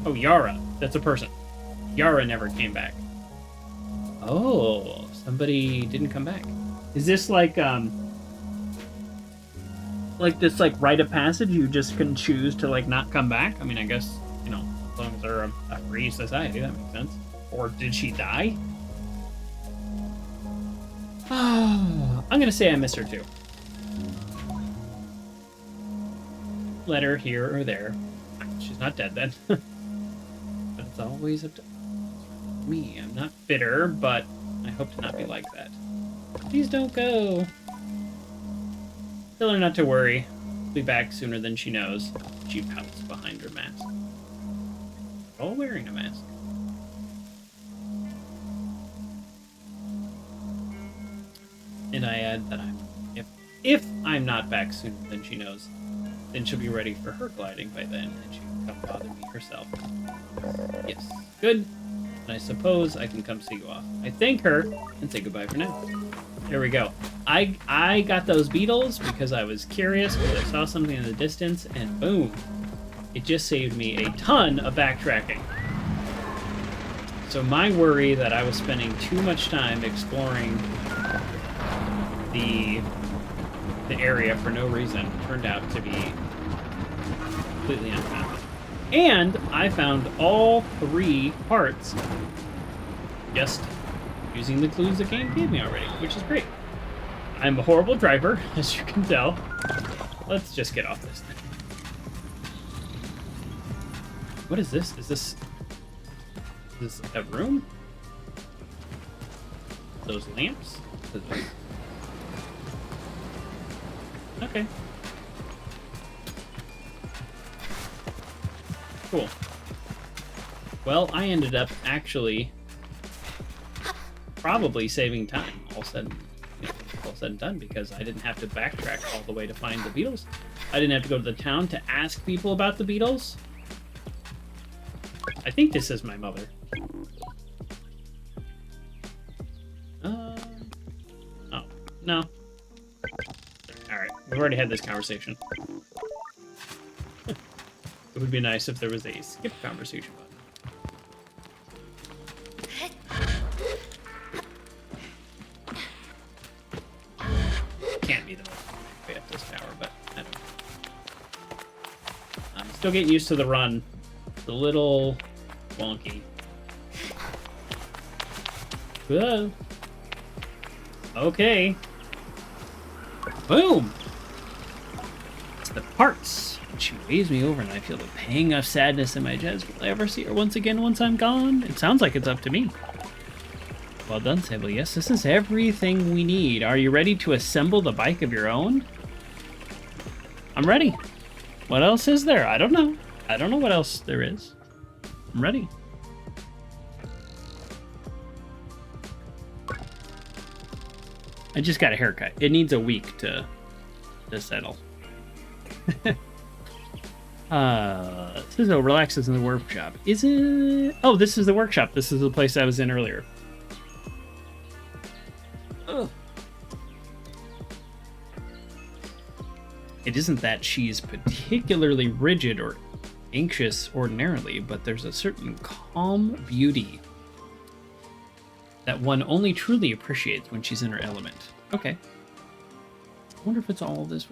Oh, Yara. That's a person. Yara never came back. Oh, somebody didn't come back. Is this like this like rite of passage? You just can choose to like not come back? I mean, I guess, you know, As long as they're a free society, that makes sense. Or did she die? I'm gonna say I miss her too. Letter here or there. She's not dead then. But it's always up to me. I'm not bitter, but I hope to not be like that. Please don't go. Tell her not to worry. I'll be back sooner than she knows. She pouts behind her mask. All wearing a mask. And I add that if I'm not back sooner than she knows, then she'll be ready for her gliding by then, and she can come bother me herself. Yes, good. And I suppose I can come see you off. I thank her and say goodbye for now. There we go. I got those beetles because I was curious, because I saw something in the distance, and boom. It just saved me a ton of backtracking. So my worry that I was spending too much time exploring the area for no reason turned out to be completely unfounded. And I found all 3 parts just using the clues the game gave me already, which is great. I'm a horrible driver, as you can tell. Let's just get off this thing. What is this? Is this a room? Those lamps? Okay. Cool. Well, I ended up actually probably saving time, all said and done, because I didn't have to backtrack all the way to find the beetles. I didn't have to go to the town to ask people about the beetles. I think this is my mother. Oh, no. Alright, we've already had this conversation. It would be nice if there was a skip conversation button. Can't be the most way up this tower, but I don't know. I'm still getting used to the run. It's a little wonky. Whoa. Okay. Boom! It's the parts. She waves me over and I feel the pang of sadness in my chest. Will I ever see her once again once I'm gone? It sounds like it's up to me. Well done, Sable. Yes, this is everything we need. Are you ready to assemble the bike of your own? I'm ready. What else is there? I don't know. I don't know what else there is. I'm ready. I just got a haircut. It needs a week to settle. Sizzle relaxes in the workshop. Is it? Oh, this is the workshop. This is the place I was in earlier. Ugh. It isn't that she's particularly rigid or anxious ordinarily, but there's a certain calm beauty that one only truly appreciates when she's in her element. Okay. I wonder if it's all this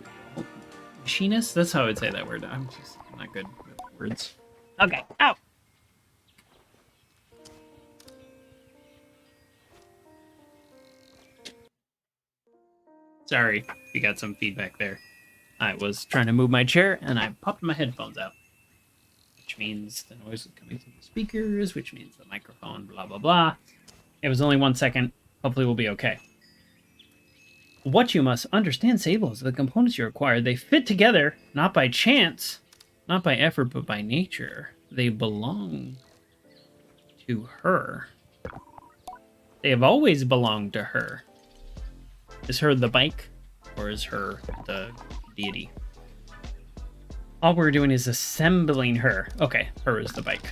machinist? That's how I would say that word. I'm not good with words. Okay. Ow! Sorry, you got some feedback there. I was trying to move my chair and I popped my headphones out. Which means the noise is coming through the speakers, which means the microphone, blah, blah, blah. It was only 1 second. Hopefully we'll be okay. What you must understand, Sable, is the components you require. They fit together, not by chance, not by effort, but by nature. They belong to her. They have always belonged to her. Is her the bike, or is her the deity? All we're doing is assembling her. Okay, her is the bike.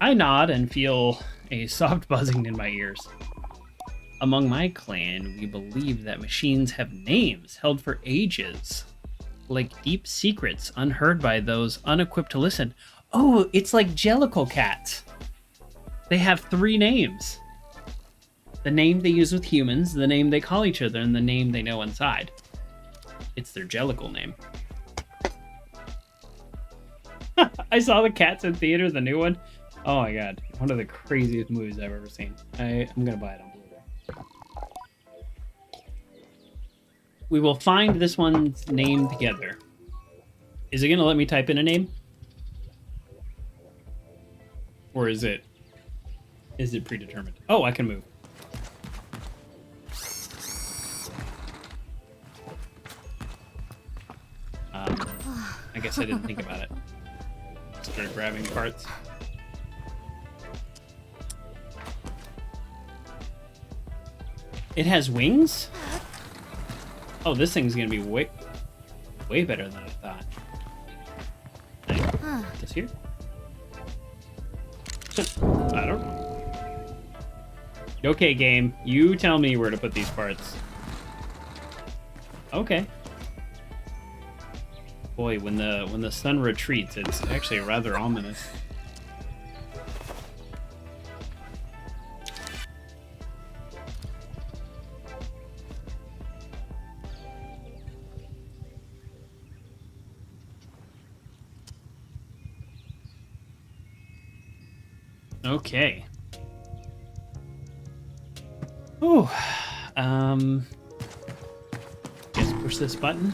I nod and feel a soft buzzing in my ears. Among my clan, we believe that machines have names held for ages, like deep secrets unheard by those unequipped to listen. Oh, it's like Jellicle cats. They have 3 names. The name they use with humans, the name they call each other, and the name they know inside. It's their Jellicle name. I I saw the Cats in theater, the new one. Oh my god, one of the craziest movies I've ever seen. I'm gonna buy it on Blu-ray. We will find this one's name together. Is it gonna let me type in a name? Or is it predetermined? Oh, I can move. I guess I didn't think about it. Started grabbing parts. It has wings? Oh, this thing's gonna be way better than I thought. This here? I don't know. Okay, game. You tell me where to put these parts. Okay. Boy, when the sun retreats, it's actually rather ominous. Okay. Oh, just push this button.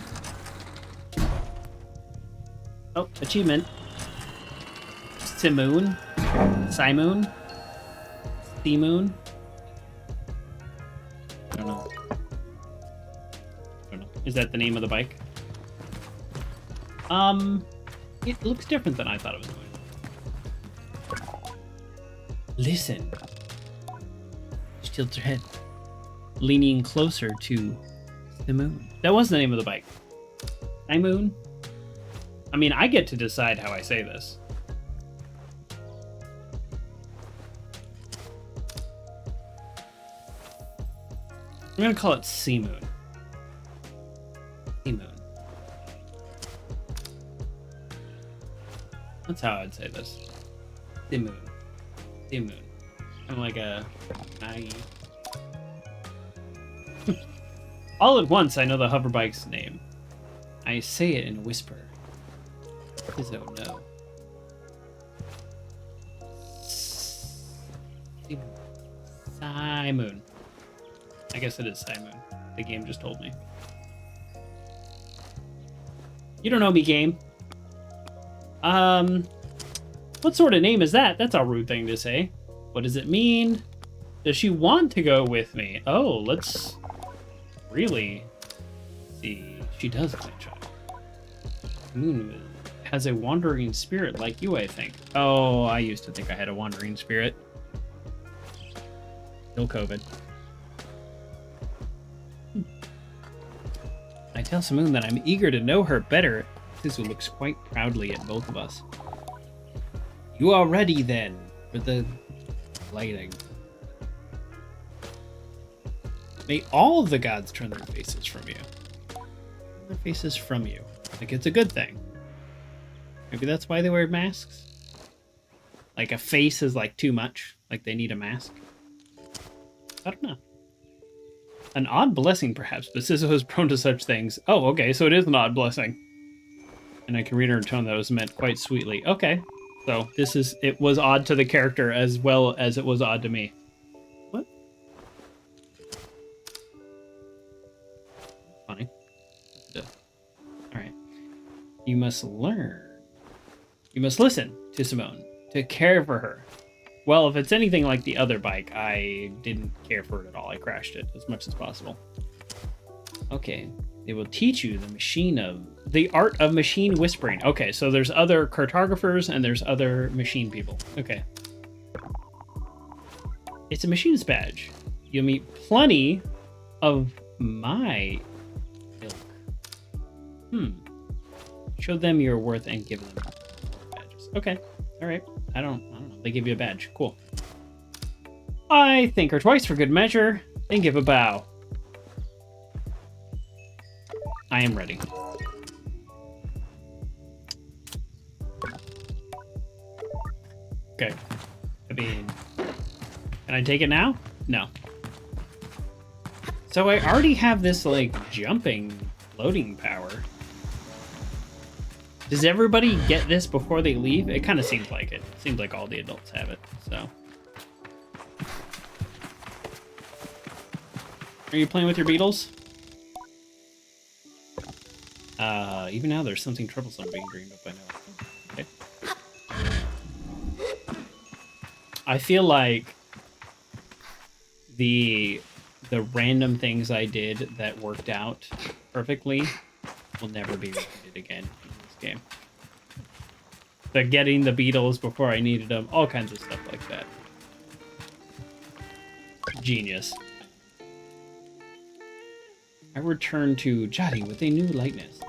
Oh, achievement. Simoon. Simoon. Seamoon. I don't know. Is that the name of the bike? It looks different than I thought it was going. Listen. She tilts her head, leaning closer to the moon. That was the name of the bike. Simoon. I mean, I get to decide how I say this. I'm gonna call it Seamoon. Seamoon. That's how I'd say this. Seamoon. Seamoon. I'm like a Maggie. All at once, I know the hoverbike's name. I say it in a whisper. Oh no. Simon. I guess it is Simon. The game just told me. You don't know me, game. What sort of name is that? That's a rude thing to say. What does it mean? Does she want to go with me? Oh, let's really see. She does, my child. Moon has a wandering spirit like you, I think. Oh, I used to think I had a wandering spirit. Still COVID. I tell Simoon that I'm eager to know her better. Sisu looks quite proudly at both of us. You are ready then for the lighting. May all of the gods turn their faces from you. Turn their faces from you. Like it's a good thing. Maybe that's why they wear masks? Like a face is like too much. Like they need a mask. I don't know. An odd blessing, perhaps, but Sisu is prone to such things. Oh, okay, so it is an odd blessing. And I can read her tone that was meant quite sweetly. Okay, so it was odd to the character as well as it was odd to me. What? Funny. Alright. You must learn. You must listen to Simone, to care for her. Well, if it's anything like the other bike, I didn't care for it at all. I crashed it as much as possible. Okay, they will teach you the art of machine whispering. Okay, so there's other cartographers and there's other machine people. Okay. It's a machinist badge. You'll meet plenty of my ilk. Show them your worth and give them badges. Okay, all right. I don't know. They give you a badge. Cool. I think her twice for good measure, then give a bow. I am ready. Okay. I mean, can I take it now? No. So I already have this, like, jumping loading power. Does everybody get this before they leave? It kind of seems like it. Seems like all the adults have it, so. Are you playing with your beetles? Even now there's something troublesome being dreamed up, I know. Okay. I feel like the random things I did that worked out perfectly will never be repeated again in this game. The getting the beetles before I needed them, all kinds of stuff like that. Genius. I return to Jati with a new lightness,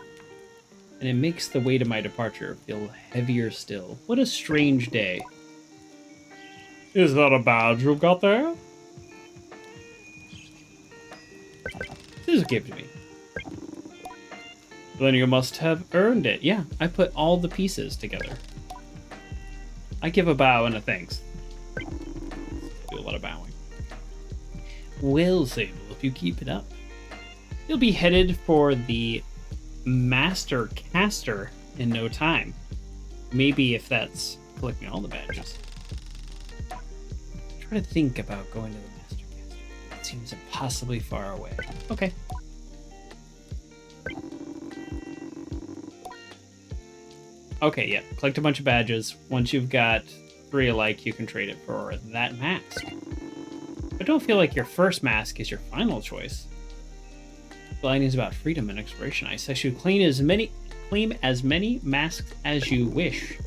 and it makes the way to my departure feel heavier still. What a strange day. Is that a badge you've got there? This is a gift to me. Then you must have earned it. Yeah, I put all the pieces together. I give a bow and a thanks. Do a lot of bowing. Well, Sable, if you keep it up, you'll be headed for the Master Caster in no time. Maybe if that's collecting all the badges. Try to think about going to the Master Caster. It seems impossibly far away. Okay. Okay, yeah. Collect a bunch of badges. Once you've got 3 alike, you can trade it for that mask. But don't feel like your first mask is your final choice. Flying is about freedom and exploration. I suggest you claim as many masks as you wish.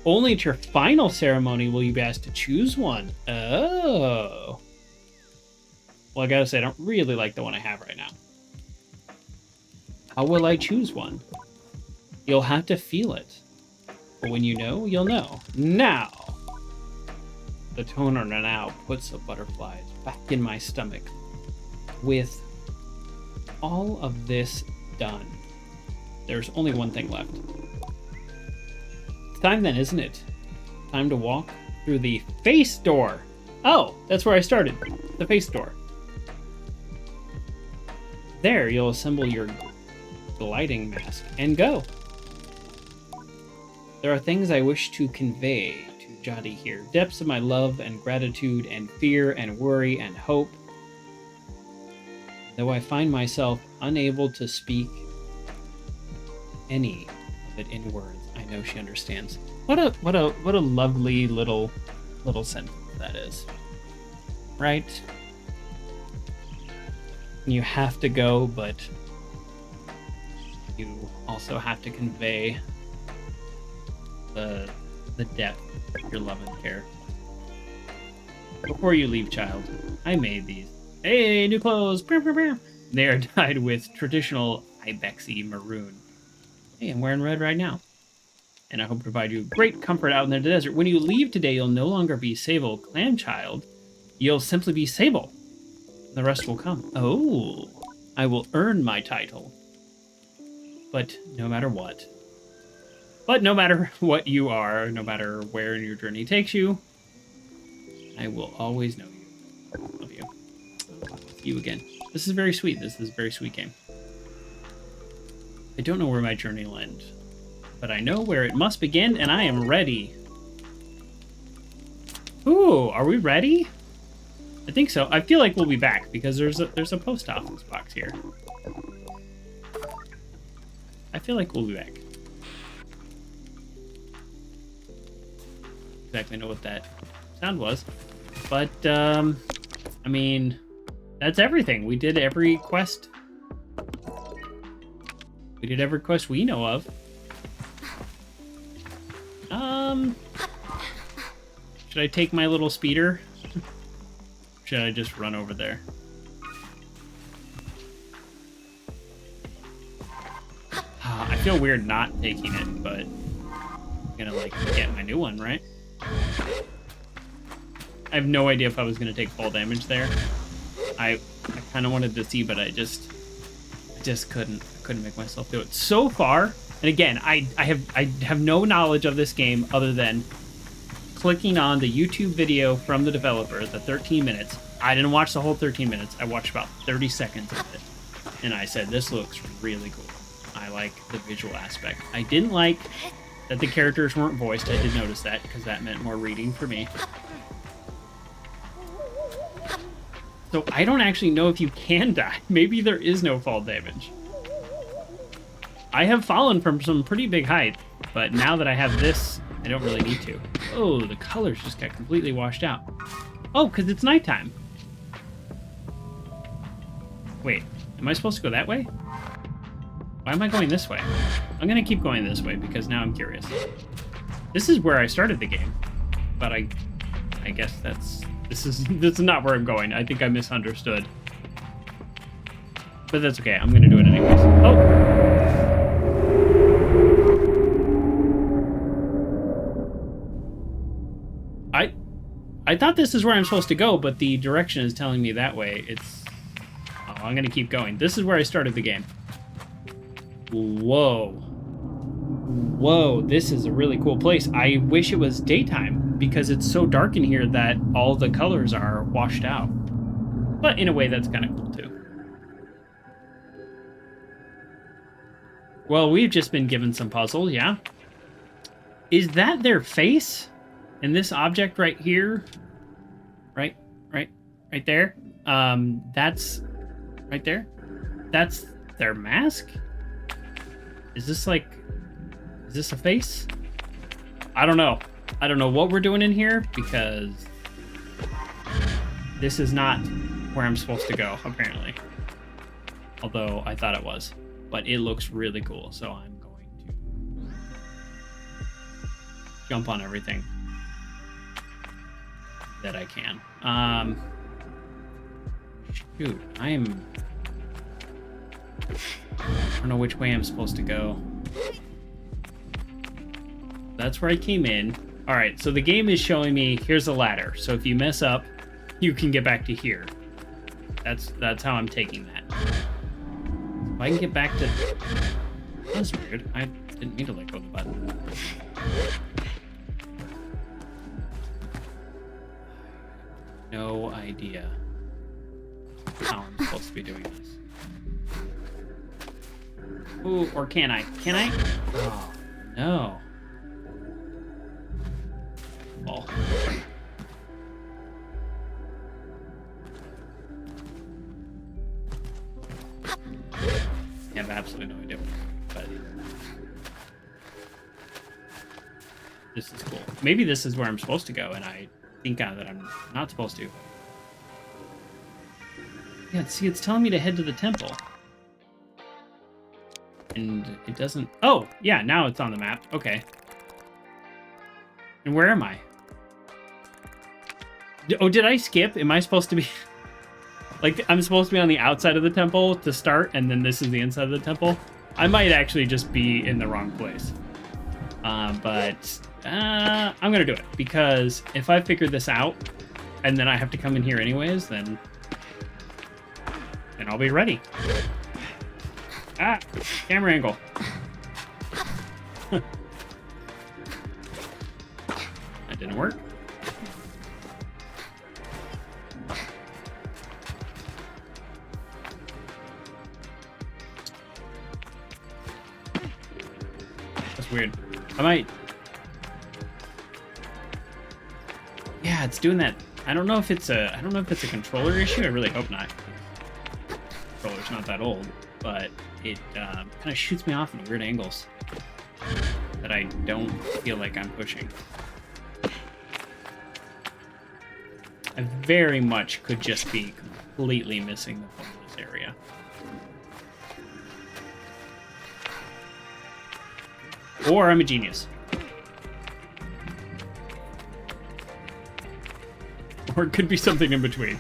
Only at your final ceremony will you be asked to choose one. Oh. Well, I gotta say, I don't really like the one I have right now. How will I choose one? You'll have to feel it. But when you know, you'll know. Now! The toner now puts the butterflies back in my stomach. With all of this done, there's only one thing left. It's time then, isn't it? Time to walk through the face door. Oh, that's where I started. The face door. There, you'll assemble your gliding mask and go. There are things I wish to convey to Jati here. Depths of my love and gratitude and fear and worry and hope. Though I find myself unable to speak any of it in words, I know she understands. What a lovely little sentence that is. Right? You have to go, but you also have to convey the depth of your love and care. Before you leave, child, I made these. Hey, new clothes! They are dyed with traditional ibexy maroon. Hey, I'm wearing red right now. And I hope to provide you great comfort out in the desert. When you leave today, you'll no longer be Sable Clanchild. You'll simply be Sable. The rest will come. Oh, I will earn my title. But no matter what. But no matter what you are, no matter where your journey takes you, I will always know you. Love you. See you again. This is very sweet. This is a very sweet game. I don't know where my journey will end, but I know where it must begin, and I am ready. Ooh, are we ready? I think so. I feel like we'll be back because there's a post office box here. I feel like we'll be back. Exactly know what that sound was, but I mean, that's everything. We did every quest. We did every quest we know of. Should I take my little speeder? Should I just run over there? I feel weird not taking it, but I'm gonna like get my new one, right? I have no idea if I was gonna take fall damage there. I kind of wanted to see, but I just couldn't make myself do it. So far, and again, I have no knowledge of this game other than clicking on the YouTube video from the developer, the 13 minutes. I didn't watch the whole 13 minutes. I watched about 30 seconds of it. And I said, this looks really cool. I like the visual aspect. I didn't like that the characters weren't voiced. I did notice that, because that meant more reading for me. So I don't actually know if you can die. Maybe there is no fall damage. I have fallen from some pretty big height, but now that I have this, I don't really need to. Oh, the colors just got completely washed out. Oh, because it's nighttime. Wait, am I supposed to go that way? Why am I going this way? I'm going to keep going this way because now I'm curious. This is where I started the game, but I guess this is not where I'm going. I think I misunderstood. But that's okay. I'm going to do it anyways. Oh! I thought this is where I'm supposed to go, but the direction is telling me that way. Oh, I'm going to keep going. This is where I started the game. Whoa. Whoa, this is a really cool place. I wish it was daytime because it's so dark in here that all the colors are washed out. But in a way, that's kind of cool too. Well, we've just been given some puzzle, yeah? Is that their face? And this object right here? Right there? That's right there? That's their mask? Is this a face? I don't know. I don't know what we're doing in here because this is not where I'm supposed to go, apparently. Although I thought it was. But it looks really cool, so I'm going to jump on everything that I can. Shoot, I don't know which way I'm supposed to go. That's where I came in. All right, so the game is showing me here's a ladder. So if you mess up, you can get back to here. That's how I'm taking that. If I can get back to... That's weird. I didn't mean to let go of the button. No idea how I'm supposed to be doing this. Ooh, or can I? Can I? Oh, no. Oh. I have absolutely no idea, but this is cool. Maybe this is where I'm supposed to go, and I think that I'm not supposed to. Yeah, see, it's telling me to head to the temple. And it doesn't... Oh, yeah, now it's on the map. Okay. And where am I? Oh, did I skip? Am I supposed to be... Like, I'm supposed to be on the outside of the temple to start, and then this is the inside of the temple? I might actually just be in the wrong place. But I'm going to do it, because if I figure this out, and then I have to come in here anyways, then I'll be ready. Ah, camera angle. That didn't work. That's weird. I might... Yeah, it's doing that. I don't know if it's a controller issue. I really hope not. The controller's not that old, but it kind of shoots me off in weird angles that I don't feel like I'm pushing. I very much could just be completely missing the point of this area. Or I'm a genius. Or it could be something in between.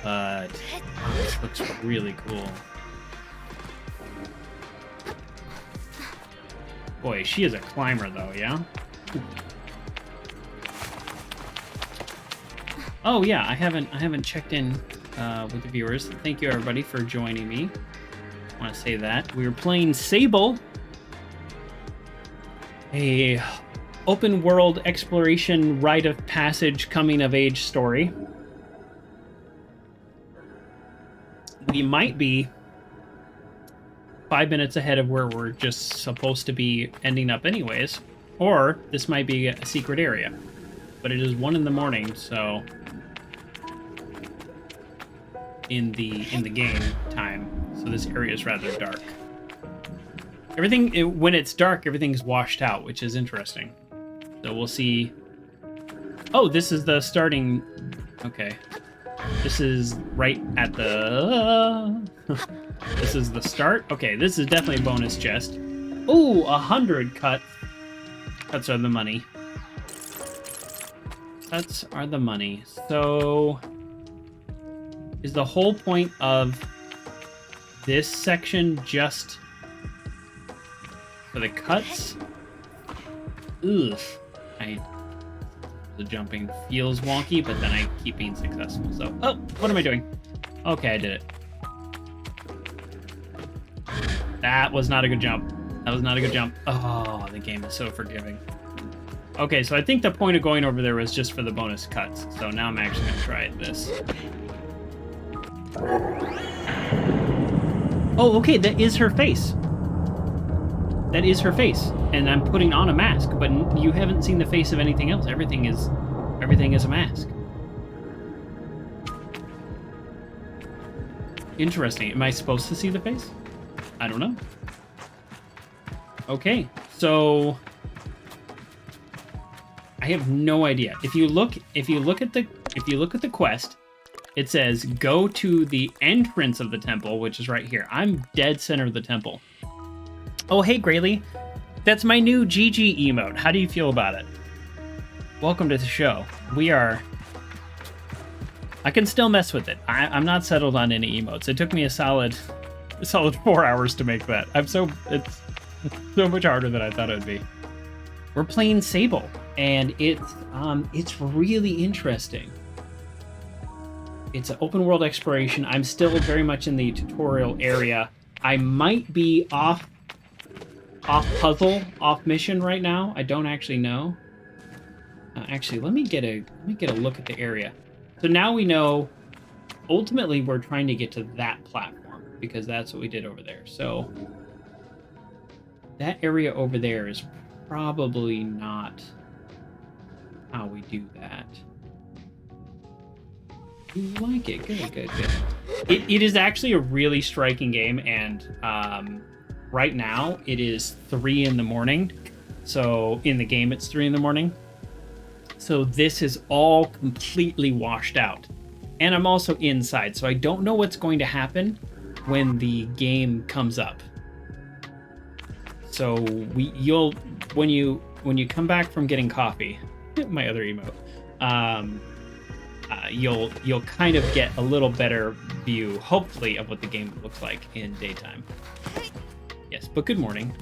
But oh, this looks really cool. Boy, she is a climber though, yeah? Oh yeah, I haven't checked in with the viewers. Thank you everybody for joining me. I want to say that. We were playing Sable. A open world exploration rite of passage coming of age story. We might be 5 minutes ahead of where we're just supposed to be ending up anyways. Or this might be a secret area. But it is 1 in the morning, so in the game time, so this area is rather dark. When it's dark, everything's washed out, which is interesting. So we'll see. Oh, this is the starting. Okay, this is right at the. This is the start. Okay, this is definitely a bonus chest. Ooh, 100 cuts. Cuts are the money. Cuts are the money. So, is the whole point of this section just for the cuts? Ugh. The jumping feels wonky, but then I keep being successful. So, oh, what am I doing? Okay, I did it. That was not a good jump. That was not a good jump. Oh, the game is so forgiving. Okay, so I think the point of going over there was just for the bonus cuts. So now I'm actually going to try this. Oh, okay, that is her face. That is her face. And I'm putting on a mask, but you haven't seen the face of anything else. Everything is a mask. Interesting. Am I supposed to see the face? I don't know. Okay, so I have no idea. If you look at the quest, it says go to the entrance of the temple, which is right here. I'm dead center of the temple. Oh, hey, Graylee. That's my new GG emote. How do you feel about it? Welcome to the show. I can still mess with it. I'm not settled on any emotes. It took me a solid 4 hours to make that. It's so much harder than I thought it would be. We're playing Sable, and it's really interesting. It's an open world exploration. I'm still very much in the tutorial area. I might be off mission right now. I don't actually know. Actually, let me get a look at the area. So now we know. Ultimately, we're trying to get to that platform because that's what we did over there. So that area over there is probably not how we do that. You like it? Good. It is actually a really striking game, and right now it is 3 in the morning. So in the game, it's 3 in the morning. So this is all completely washed out, and I'm also inside, so I don't know what's going to happen when the game comes up. So when you come back from getting coffee, my other emote, you'll kind of get a little better view, hopefully, of what the game looks like in daytime. Yes, but good morning.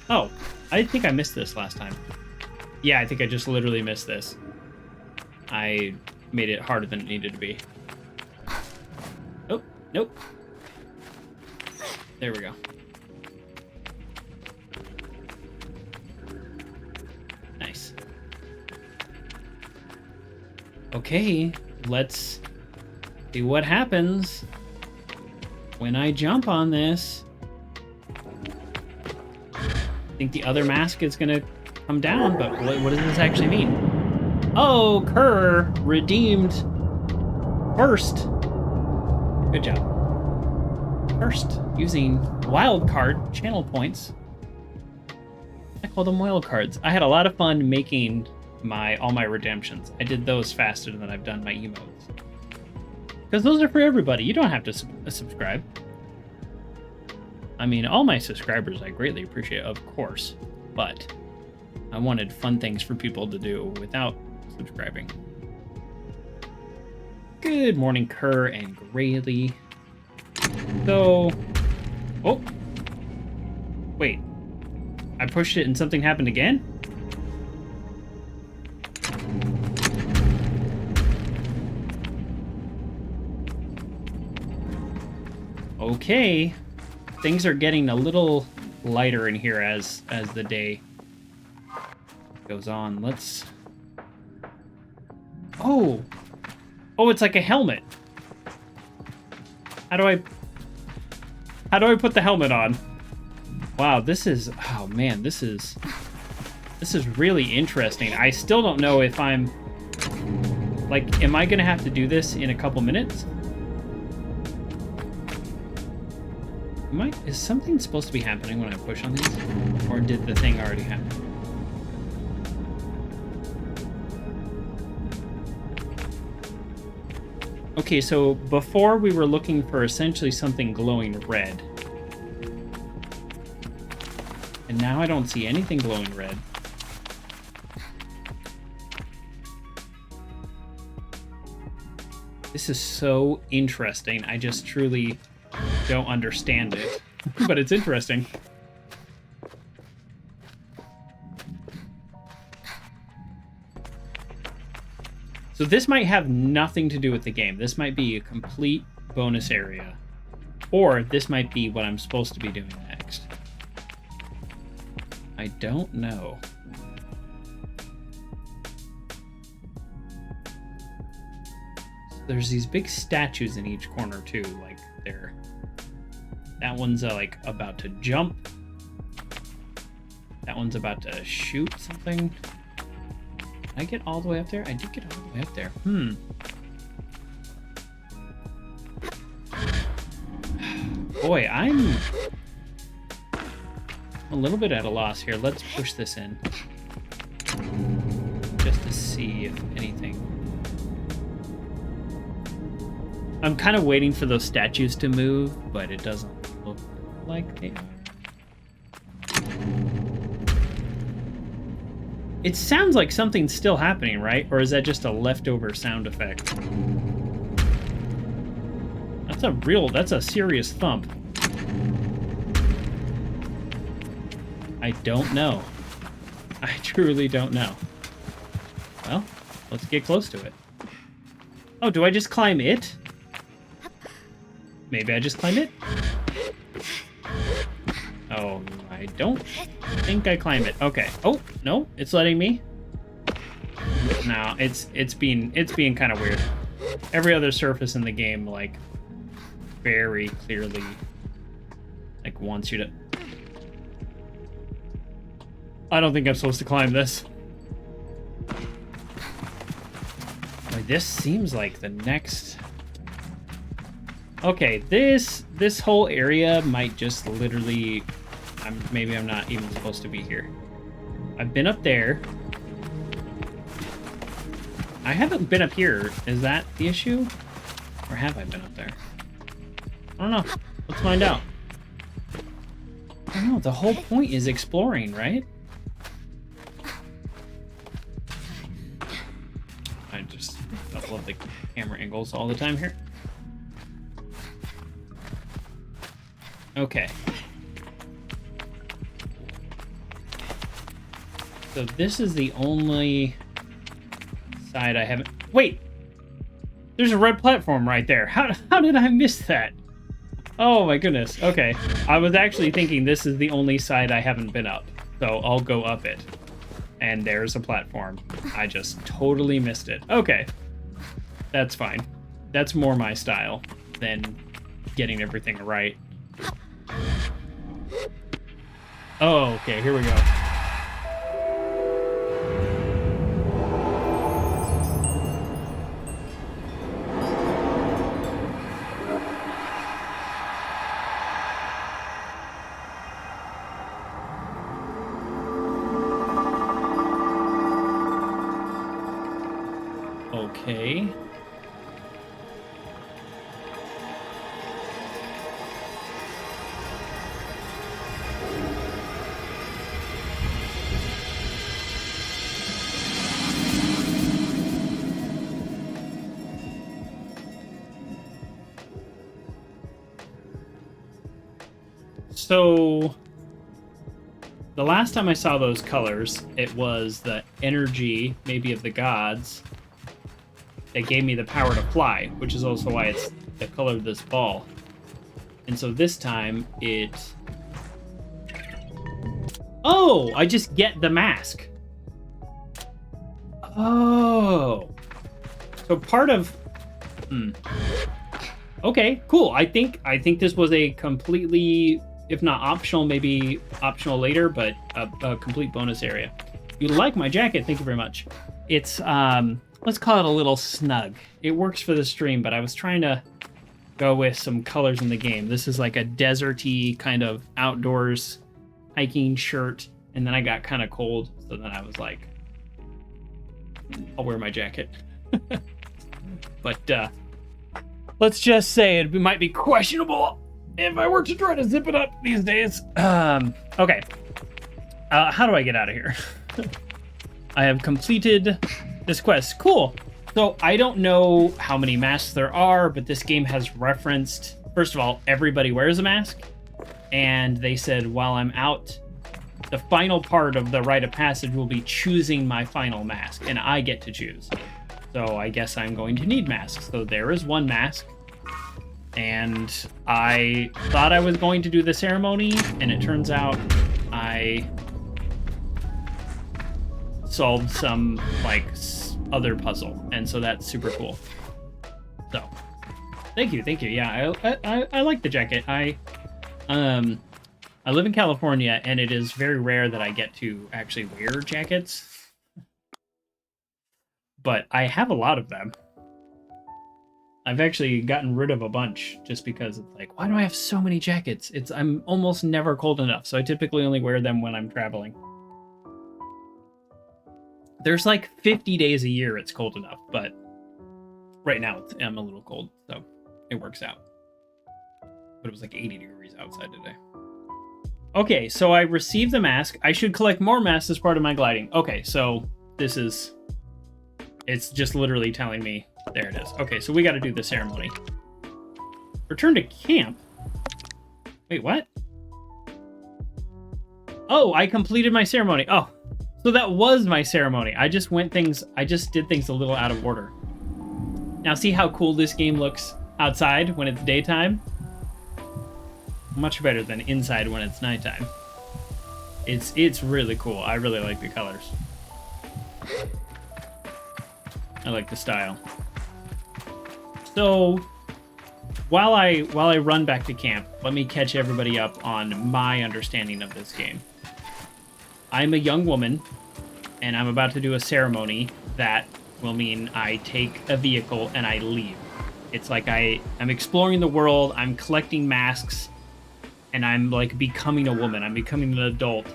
Oh, I think I missed this last time. Yeah, I think I just literally missed this. I made it harder than it needed to be. Oh, nope. There we go. Nice. Okay, let's see what happens when I jump on this. I think the other mask is gonna come down, but what does this actually mean? Oh, Kerr redeemed first. Good job. First, using wildcard channel points. I call them wild cards. I had a lot of fun making all my redemptions. I did those faster than I've done my emotes. Because those are for everybody. You don't have to subscribe. I mean, all my subscribers I greatly appreciate, of course. But I wanted fun things for people to do without subscribing. Good morning, Kerr and Graylee. So, oh, wait, I pushed it and something happened again? Okay, things are getting a little lighter in here as the day goes on. Let's, oh, it's like a helmet. How do How do I put the helmet on? Wow, this is... Oh, man, this is really interesting. I still don't know if I'm... Like, am I going to have to do this in a couple minutes? Is something supposed to be happening when I push on these? Or did the thing already happen? Okay, so before we were looking for essentially something glowing red. And now I don't see anything glowing red. This is so interesting. I just truly don't understand it. But it's interesting. So this might have nothing to do with the game. This might be a complete bonus area. Or this might be what I'm supposed to be doing next. I don't know. So there's these big statues in each corner too, like they're... That one's like about to jump. That one's about to shoot something. Did I get all the way up there? I did get all the way up there. Boy, I'm a little bit at a loss here. Let's push this in. Just to see if anything... I'm kind of waiting for those statues to move, but it doesn't look like they are. It sounds like something's still happening, right? Or is that just a leftover sound effect? That's a serious thump. I don't know. I truly don't know. Well, let's get close to it. Oh, do I just climb it? Maybe I just climb it? Oh, I don't think I climb it. Okay. Oh, no, it's letting me. No, it's being kind of weird. Every other surface in the game, like, very clearly, like, wants you to... I don't think I'm supposed to climb this. Like, this seems like the next... Okay, this whole area might just literally... maybe I'm not even supposed to be here. I've been up there. I haven't been up here. Is that the issue? Or have I been up there? I don't know. Let's find out. I don't know. The whole point is exploring, right? I love the camera angles all the time here. Okay. So this is the only side I haven't... Wait! There's a red platform right there. How did I miss that? Oh my goodness. Okay. I was actually thinking this is the only side I haven't been up. So I'll go up it. And there's a platform. I just totally missed it. Okay. That's fine. That's more my style than getting everything right. Oh, okay. Here we go. Okay. So, the last time I saw those colors, it was the energy, maybe of the gods, that gave me the power to fly, which is also why it's the color of this ball. And so this time, it... Oh! I just get the mask. Oh! So part of... Okay, cool. I think this was a completely, if not optional, maybe optional later, but a complete bonus area. You like my jacket? Thank you very much. It's let's call it a little snug. It works for the stream, but I was trying to go with some colors in the game. This is like a deserty kind of outdoors hiking shirt, and then I got kind of cold, so then I was like, I'll wear my jacket. But let's just say it might be questionable if I were to try to zip it up these days. Okay. How do I get out of here? I have completed this quest. Cool. So I don't know how many masks there are, but this game has referenced, first of all, everybody wears a mask. And they said while I'm out, the final part of the rite of passage will be choosing my final mask, and I get to choose. So I guess I'm going to need masks. So there is one mask. And I thought I was going to do the ceremony, and it turns out I solved some, like, other puzzle. And so that's super cool. So, thank you. Yeah, I like the jacket. I live in California, and it is very rare that I get to actually wear jackets. But I have a lot of them. I've actually gotten rid of a bunch just because it's like, why do I have so many jackets? I'm almost never cold enough, so I typically only wear them when I'm traveling. There's like 50 days a year it's cold enough, but right now I'm a little cold, so it works out. But it was like 80 degrees outside today. Okay, so I received the mask. I should collect more masks as part of my gliding. Okay, so this is... It's just literally telling me, there it is. Okay, so we got to do the ceremony. Return to camp? Wait, what? Oh, I completed my ceremony. Oh, so that was my ceremony. I just did things a little out of order. Now see how cool this game looks outside when it's daytime? Much better than inside when it's nighttime. It's really cool. I really like the colors. I like the style. So, while I run back to camp, let me catch everybody up on my understanding of this game. I'm a young woman, and I'm about to do a ceremony that will mean I take a vehicle and I leave. It's like I'm exploring the world, I'm collecting masks, and I'm like becoming a woman. I'm becoming an adult,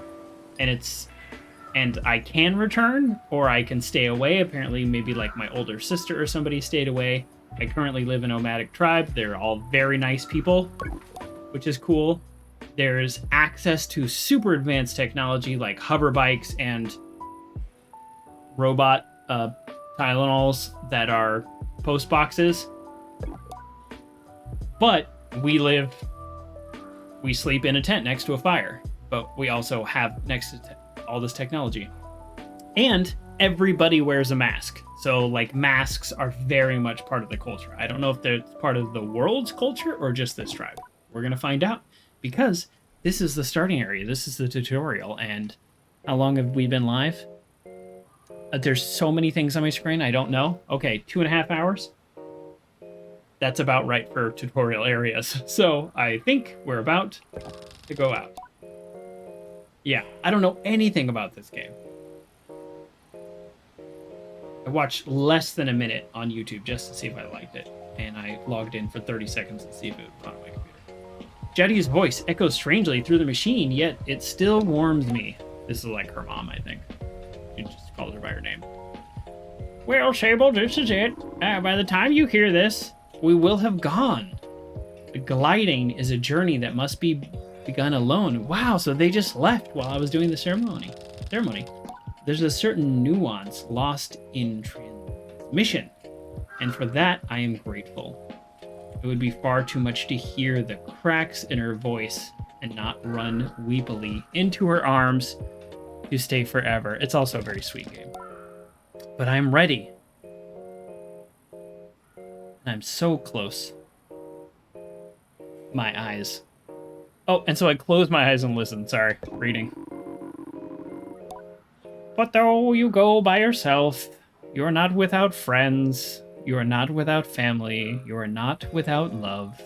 and I can return, or I can stay away. Apparently, maybe like my older sister or somebody stayed away. I currently live in a nomadic tribe. They're all very nice people, which is cool. There's access to super advanced technology like hover bikes and robot Tylenols that are post boxes. But we sleep in a tent next to a fire. But we also have next to all this technology. And everybody wears a mask. So, like, masks are very much part of the culture. I don't know if they're part of the world's culture or just this tribe. We're going to find out, because this is the starting area. This is the tutorial. And how long have we been live? There's so many things on my screen, I don't know. Okay, 2.5 hours? That's about right for tutorial areas. So, I think we're about to go out. Yeah, I don't know anything about this game. I watched less than a minute on YouTube just to see if I liked it, and I logged in for 30 seconds to see if it was on my computer. Jetty's voice echoes strangely through the machine, yet it still warms me. This is like her mom, I think. You just called her by her name. Well, Sable, this is it. By the time you hear this, we will have gone. Gliding is a journey that must be begun alone. Wow, so they just left while I was doing the ceremony. There's a certain nuance lost in transmission, and for that I am grateful. It would be far too much to hear the cracks in her voice and not run weepily into her arms to stay forever. It's also a very sweet game. But I'm ready. I'm so close. My eyes. Oh, and so I closed my eyes and listened. Sorry, reading. But though you go by yourself, you're not without friends. You are not without family. You are not without love.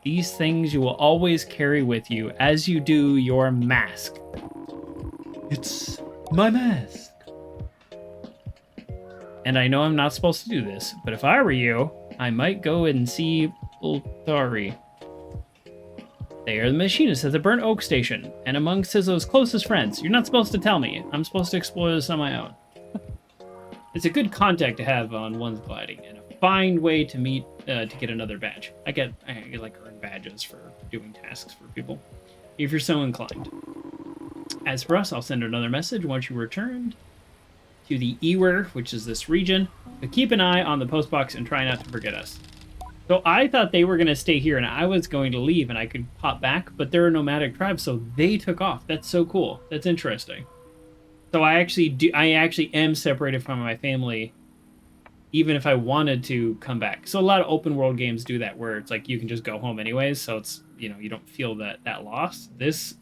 These things you will always carry with you as you do your mask. It's my mask. And I know I'm not supposed to do this, but if I were you, I might go and see Ulthari. They are the machinists at the Burnt Oak Station, and among Sizzle's closest friends. You're not supposed to tell me. I'm supposed to explore this on my own. It's a good contact to have on one's gliding, and a fine way to meet to get another badge. I get like earn badges for doing tasks for people, if you're so inclined. As for us, I'll send another message once you returned to the Ewer, which is this region. But keep an eye on the postbox and try not to forget us. So I thought they were going to stay here, and I was going to leave, and I could pop back, but they're a nomadic tribe, so they took off. That's so cool. That's interesting. So I actually am separated from my family, even if I wanted to come back. So a lot of open world games do that, where it's like you can just go home anyways. So it's, you know, you don't feel that loss. This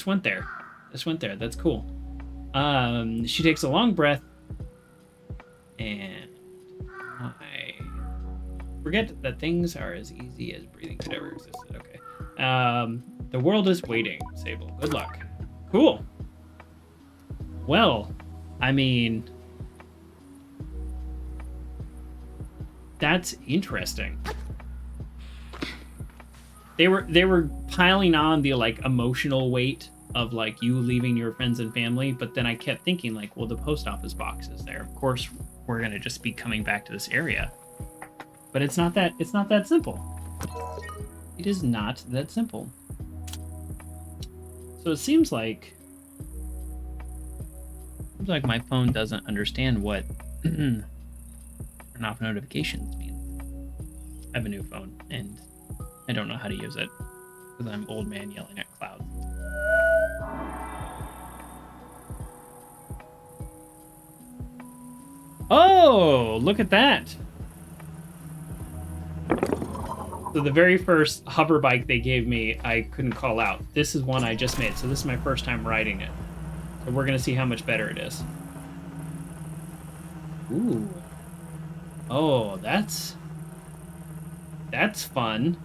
went there. This went there. That's cool. She takes a long breath, and I forget that things are as easy as breathing could ever existed. Okay. The world is waiting, Sable. Good luck. Cool. Well, I mean, that's interesting. They were piling on the like emotional weight of like you leaving your friends and family, but then I kept thinking like, well, the post office box is there. Of course, we're gonna just be coming back to this area. But it's not that simple. It is not that simple. So it seems like my phone doesn't understand what turn off notifications means. I have a new phone and I don't know how to use it because I'm old man yelling at clouds. Oh, look at that. So the very first hover bike they gave me, I couldn't call out. This is one I just made, so this is my first time riding it. So we're gonna see how much better it is. Ooh. Oh, that's fun.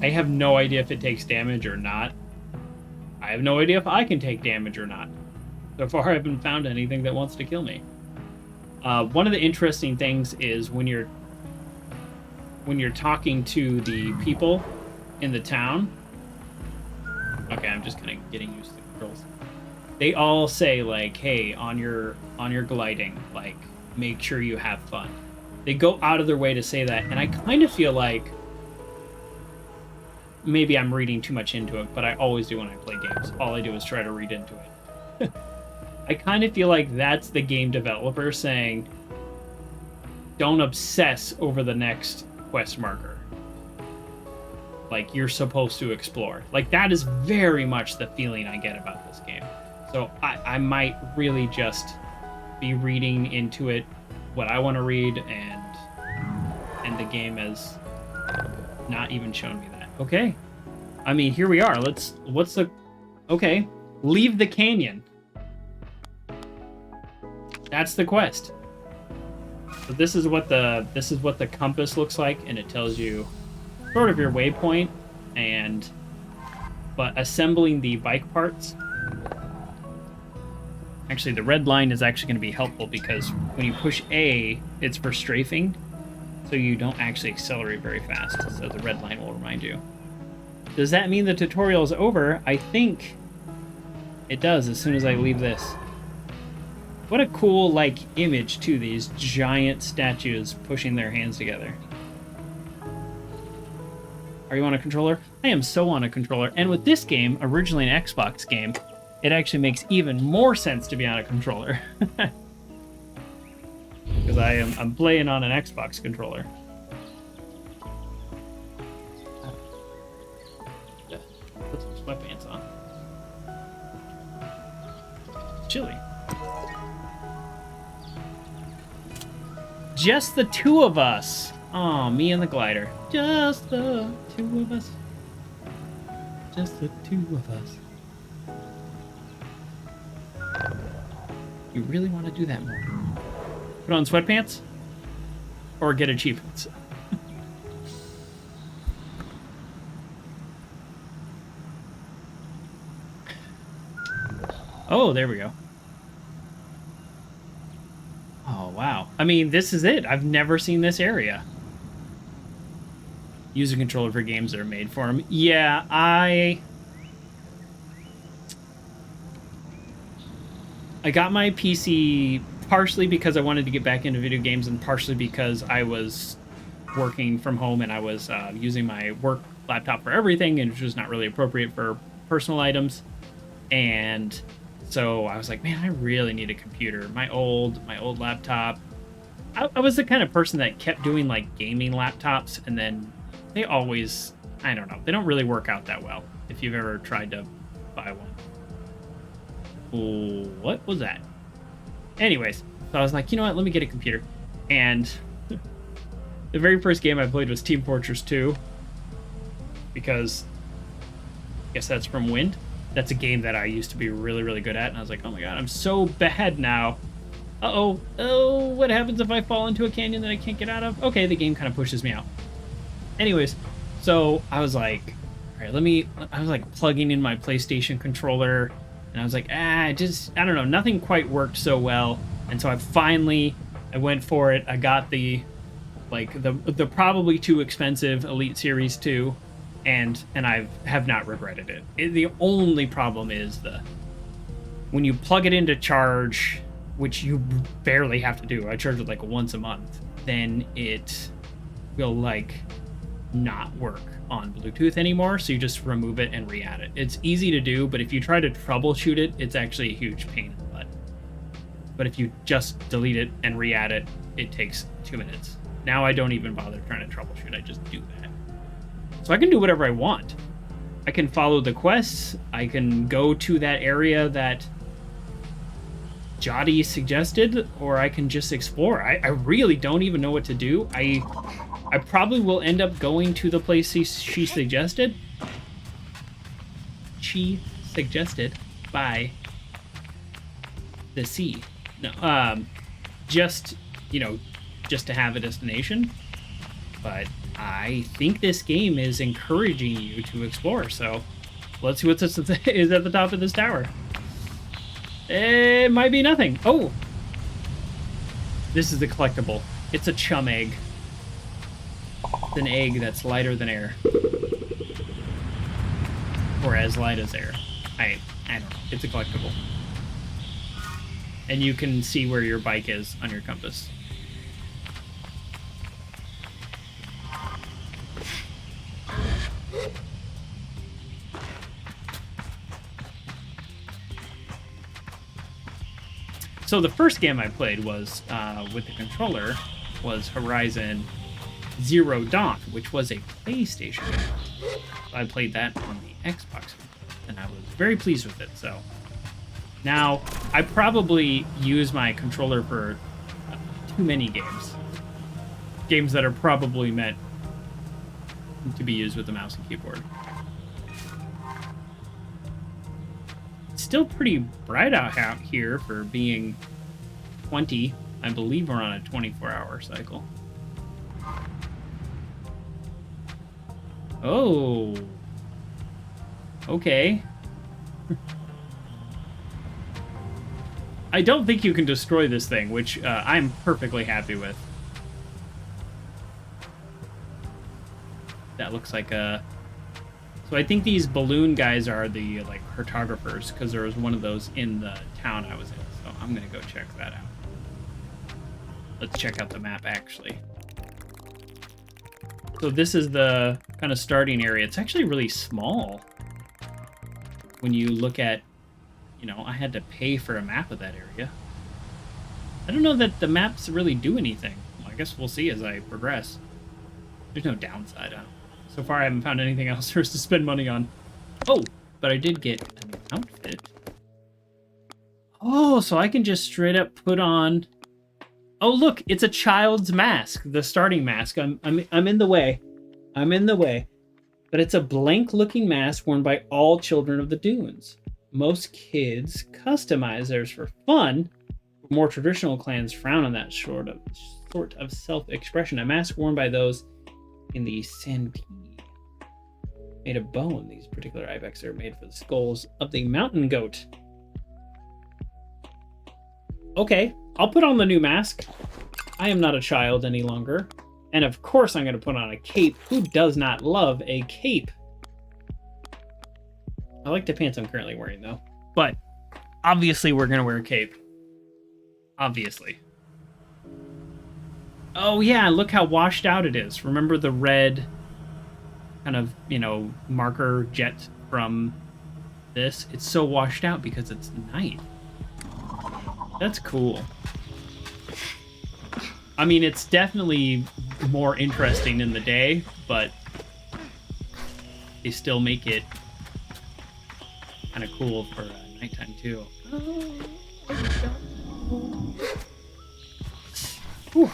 I have no idea if it takes damage or not. I have no idea if I can take damage or not. So far, I haven't found anything that wants to kill me. One of the interesting things is when you're talking to the people in the town. Okay, I'm just kind of getting used to the controls. They all say like, "Hey, on your gliding, like, make sure you have fun." They go out of their way to say that, and I kind of feel like maybe I'm reading too much into it, but I always do when I play games. All I do is try to read into it. I kind of feel like that's the game developer saying, don't obsess over the next quest marker. Like, you're supposed to explore. Like, that is very much the feeling I get about this game. So I might really just be reading into it what I want to read, and the game has not even shown me that. Okay. I mean, here we are. Okay. Leave the canyon. That's the quest. So this is what the compass looks like, and it tells you sort of your waypoint, but assembling the bike parts. Actually, the red line is actually going to be helpful because when you push A, it's for strafing, so you don't actually accelerate very fast. So the red line will remind you. Does that mean the tutorial is over? I think it does as soon as I leave this. What a cool, like, image, too, these giant statues pushing their hands together. Are you on a controller? I am so on a controller. And with this game, originally an Xbox game, it actually makes even more sense to be on a controller. Because I'm playing on an Xbox controller. Put some sweatpants on. It's chilly. Just the two of us. Oh, me and the glider. Just the two of us. Just the two of us. You really want to do that more. Put on sweatpants? Or get achievements? Oh, there we go. Oh, wow. I mean, this is it. I've never seen this area. Use a controller for games that are made for them. Yeah, I got my PC partially because I wanted to get back into video games and partially because I was working from home and I was using my work laptop for everything, and it was not really appropriate for personal items. And so I was like, man, I really need a computer. My old laptop. I was the kind of person that kept doing like gaming laptops, and then they always, I don't know, they don't really work out that well if you've ever tried to buy one. Oh, what was that? Anyways, so I was like, you know what, let me get a computer. And the very first game I played was Team Fortress 2, because I guess that's from Wind. That's a game that I used to be really, really good at, and I was like, oh my god, I'm so bad now. Uh-oh. Oh, what happens if I fall into a canyon that I can't get out of? Okay, the game kind of pushes me out. Anyways, so I was like, all right, I was like plugging in my PlayStation controller, and I was like, I don't know, nothing quite worked so well. And so I went for it. I got the probably too expensive Elite Series 2, and I have not regretted it. The only problem is when you plug it into charge, which you barely have to do. I charge it like once a month. Then it will like not work on Bluetooth anymore, so you just remove it and re-add it. It's easy to do, but if you try to troubleshoot it, it's actually a huge pain in the butt. But if you just delete it and re-add it, it takes 2 minutes. Now I don't even bother trying to troubleshoot, I just do that. So I can do whatever I want. I can follow the quests, I can go to that area that Jotty suggested, or I can just explore. I really don't even know what to do. I probably will end up going to the place she suggested. She suggested by the sea. No, just to have a destination. But I think this game is encouraging you to explore. So let's see what is at the top of this tower. It might be nothing. Oh, this is the collectible. It's a chum egg. It's an egg that's lighter than air. Or as light as air. I don't know. It's a collectible. And you can see where your bike is on your compass. So the first game I played was with the controller was Horizon Zero Dawn, which was a PlayStation game. I played that on the Xbox, and I was very pleased with it. So now I probably use my controller for too many games that are probably meant to be used with the mouse and keyboard. It's still pretty bright out here for being 20. I believe we're on a 24-hour cycle. Oh. Okay. I don't think you can destroy this thing, which I'm perfectly happy with. That looks like a... So I think these balloon guys are the like cartographers, because there was one of those in the town I was in. So I'm gonna go check that out. Let's check out the map, actually. So this is the kind of starting area. It's actually really small. When you look at, I had to pay for a map of that area. I don't know that the maps really do anything. Well, I guess we'll see as I progress. There's no downside. So far, I haven't found anything else for us to spend money on. Oh, but I did get an outfit. Oh, so I can just straight up put on... Oh, look, it's a child's mask, the starting mask. I'm in the way. I'm in the way. But it's a blank-looking mask worn by all children of the dunes. Most kids customize theirs for fun, More traditional clans frown on that sort of self-expression. A mask worn by those in the Santee made of bone. These particular ibex are made for the skulls of the mountain goat. Okay, I'll put on the new mask. I am not a child any longer. And of course I'm going to put on a cape. Who does not love a cape? I like the pants I'm currently wearing, though. But obviously we're going to wear a cape. Obviously. Oh, yeah, look how washed out it is. Remember the red kind of, you know, marker jet from this? It's so washed out because it's night. That's cool. I mean, it's definitely more interesting in the day, but they still make it kind of cool for nighttime, too. Whew.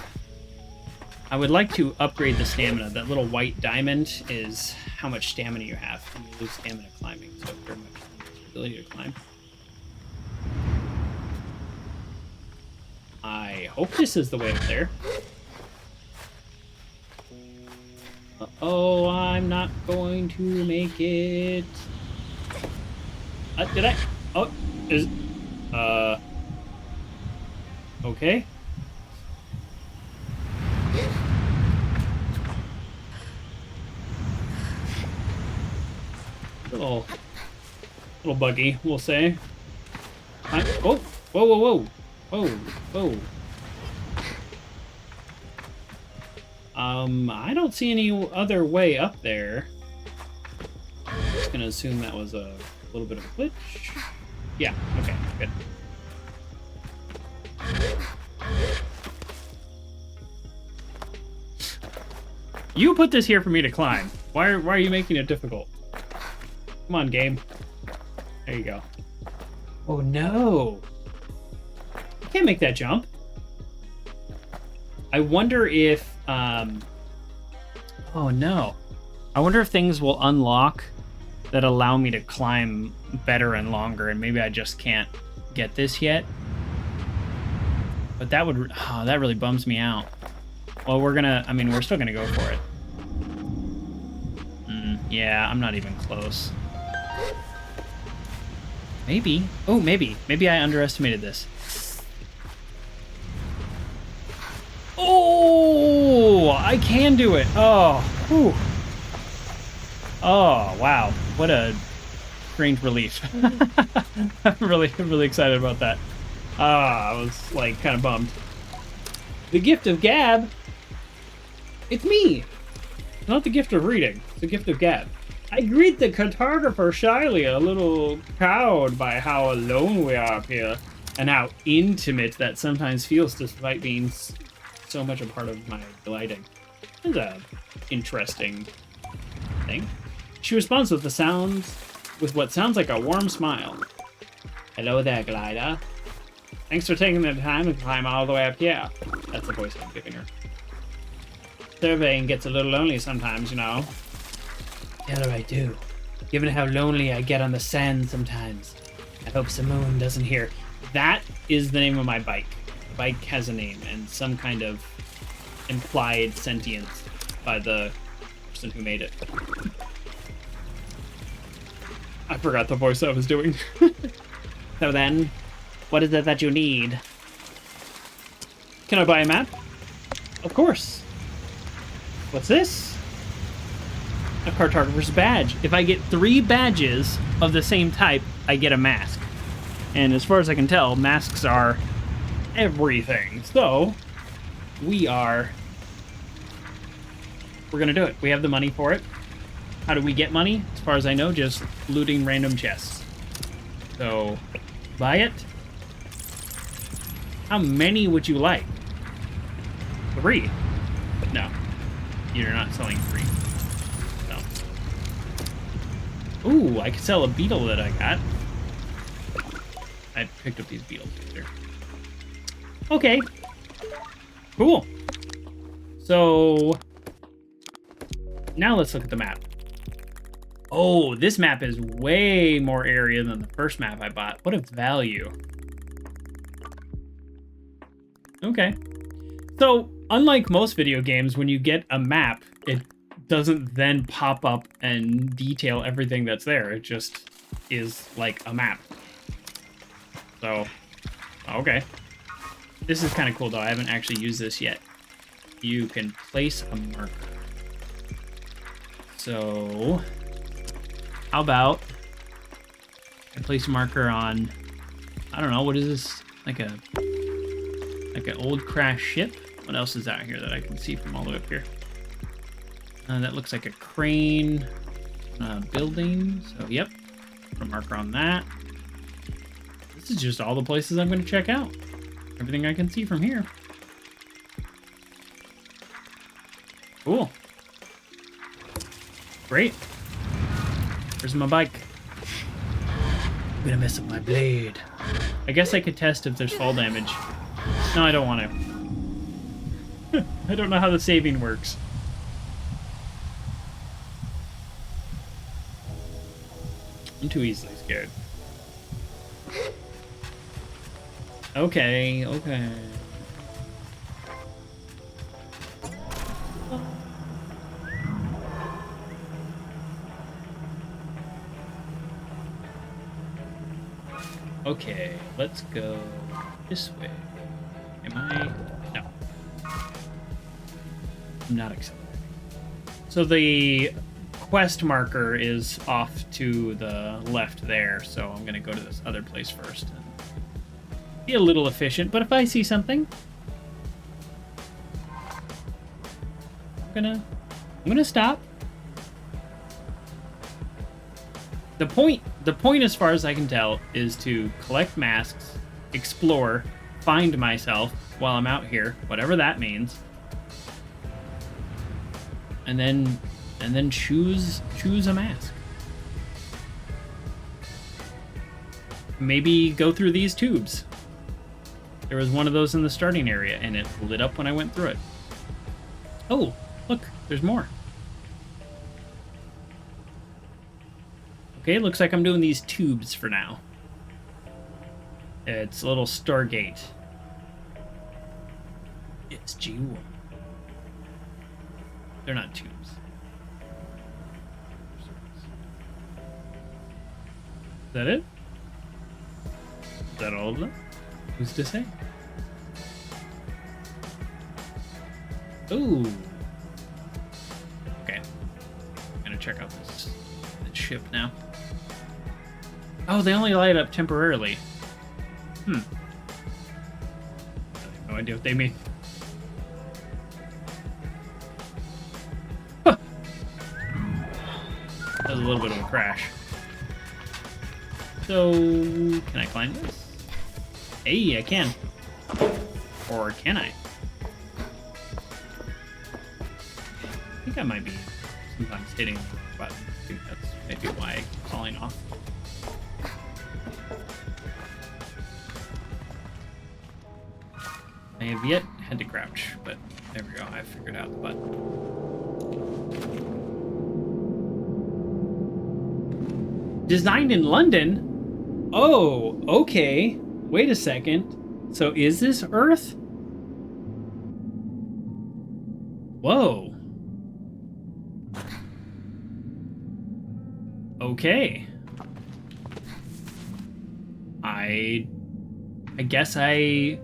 I would like to upgrade the stamina. That little white diamond is how much stamina you have. And you lose stamina climbing, so very much ability to climb. I hope this is the way up there. Uh-oh, I'm not going to make it. Did I? Oh, is... Okay. Little buggy, we'll say. Oh, whoa, whoa, whoa. Whoa, whoa. I don't see any other way up there. I'm just gonna assume that was a little bit of a glitch. Yeah, okay, good. You put this here for me to climb. Why are you making it difficult? Come on, game. There you go. Oh no. I can't make that jump. I wonder if oh no. I wonder if things will unlock that allow me to climb better and longer, and maybe I just can't get this yet. But that would that really bums me out. Well, we're still gonna go for it. Yeah, I'm not even close. Maybe. Oh, maybe. Maybe I underestimated this. Oh, I can do it. Oh, whew. Oh, wow. What a strange relief. I'm really excited about that. I was, like, kind of bummed. The gift of gab. It's me. Not the gift of reading. It's the gift of gab. I greet the cartographer shyly, a little cowed by how alone we are up here, and how intimate that sometimes feels despite being so much a part of my gliding. It's an interesting thing. She responds with what sounds like a warm smile. Hello there, glider. Thanks for taking the time to climb all the way up here. That's the voice I'm giving her. Surveying gets a little lonely sometimes, you know. Yeah, I do. Given how lonely I get on the sand sometimes. I hope Simone doesn't hear. That is the name of my bike. The bike has a name and some kind of implied sentience by the person who made it. I forgot the voice I was doing. So then, what is it that you need? Can I buy a map? Of course. What's this? A cartographer's badge. If I get 3 badges of the same type, I get a mask. And as far as I can tell, masks are everything. So, we're gonna do it. We have the money for it. How do we get money? As far as I know, just looting random chests. So, buy it. How many would you like? 3. No. You're not selling 3. Ooh, I could sell a beetle that I got. I picked up these beetles here. Okay. Cool. So, now let's look at the map. Oh, this map is way more area than the first map I bought. What a value. Okay. So, unlike most video games, when you get a map, it doesn't then pop up and detail everything that's there. It just is like a map. So, okay. This is kind of cool, though. I haven't actually used this yet. You can place a marker. So, how about I place a marker on, I don't know, what is this? Like an old crashed ship? What else is out here that I can see from all the way up here? That looks like a crane building. So, yep. Put a marker on that. This is just all the places I'm going to check out. Everything I can see from here. Cool. Great. Where's my bike? I'm gonna mess up my blade. I guess I could test if there's fall damage. No, I don't want to. I don't know how the saving works. I'm too easily scared. Okay, okay. Okay, let's go this way. Am I? No. I'm not accelerating. So the quest marker is off to the left there, so I'm gonna go to this other place first and be a little efficient, but if I see something, I'm gonna stop. The point as far as I can tell is to collect masks, explore, find myself while I'm out here, whatever that means. And then choose a mask. Maybe go through these tubes. There was one of those in the starting area and it lit up when I went through it. Oh, look, there's more. Okay, looks like I'm doing these tubes for now. It's a little Stargate. It's G1. They're not tubes. Is that it? Is that all of them? Who's to say? Ooh. Okay. I'm gonna check out this ship now. Oh, they only light up temporarily. I have no idea what they mean. Huh. That was a little bit of a crash. So, can I climb this? Hey, I can. Or can I? I think I might be sometimes hitting the button. I think that's maybe why I'm falling off. I have yet had to crouch, but there we go. I figured out the button. Designed in London? Oh, okay. Wait a second. So is this Earth? Whoa. Okay. I guess I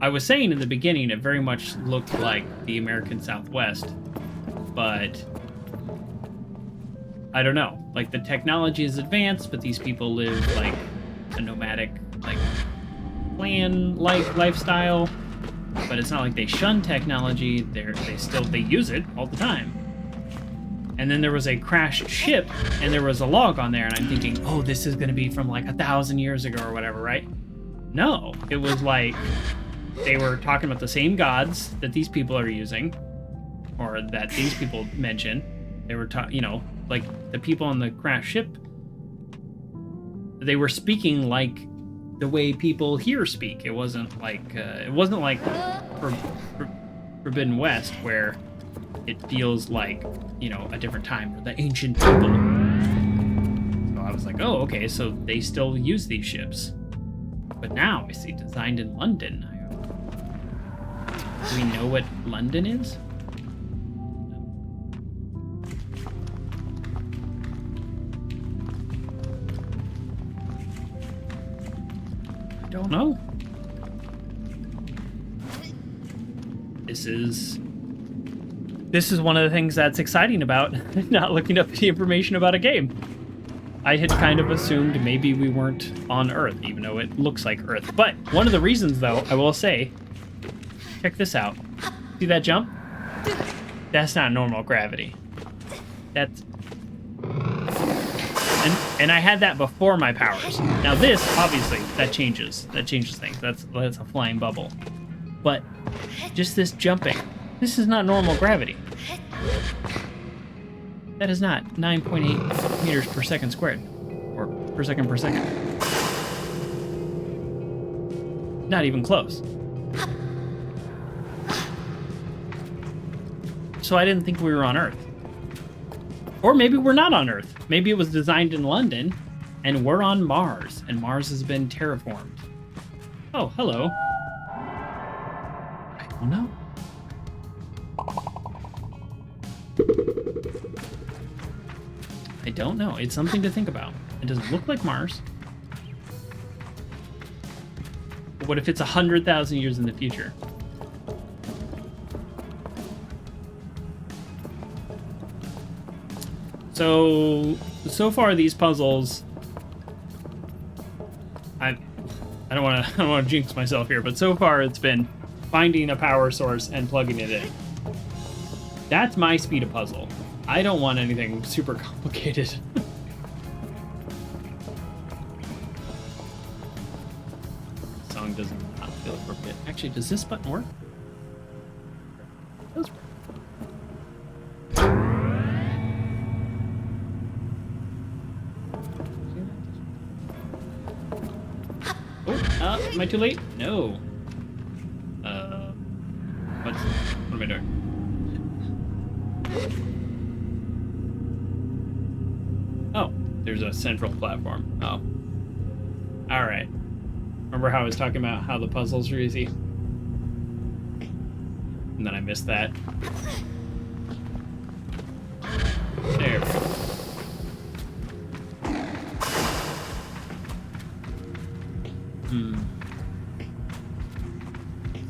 was saying in the beginning it very much looked like the American Southwest, but I don't know. Like, the technology is advanced, but these people live like a nomadic, like, clan-like lifestyle. But it's not like they shun technology. They use it all the time. And then there was a crashed ship, and there was a log on there, and I'm thinking, oh, this is going to be from like 1,000 years ago or whatever, right? No, it was like they were talking about the same gods that these people are using, or that these people mention. They were like the people on the crashed ship, they were speaking like the way people here speak. It wasn't like Forbidden West, where it feels like, a different time, or the ancient people. So I was like, oh, okay, so they still use these ships. But now I see designed in London. Do we know what London is? I don't know. This is one of the things that's exciting about not looking up the information about a game. I had kind of assumed maybe we weren't on Earth, even though it looks like Earth. But one of the reasons, though, I will say, check this out. See that jump? That's not normal gravity. That's... And I had that before my powers. Now this, obviously, that changes. That changes things. That's a flying bubble. But just this jumping, this is not normal gravity. That is not 9.8 meters per second squared. Or per second. Not even close. So I didn't think we were on Earth. Or maybe we're not on Earth. Maybe it was designed in London, and we're on Mars, and Mars has been terraformed. Oh, hello. I don't know. I don't know. It's something to think about. It doesn't look like Mars. But what if it's 100,000 years in the future? So far these puzzles, I don't want to jinx myself here, but so far it's been finding a power source and plugging it in. That's my speed of puzzle. I don't want anything super complicated. The song does not feel appropriate. Actually, does this button work? It does work. Oh, am I too late? No. What am I doing? Oh, there's a central platform. Oh. Alright. Remember how I was talking about how the puzzles are easy? And then I missed that. There we go.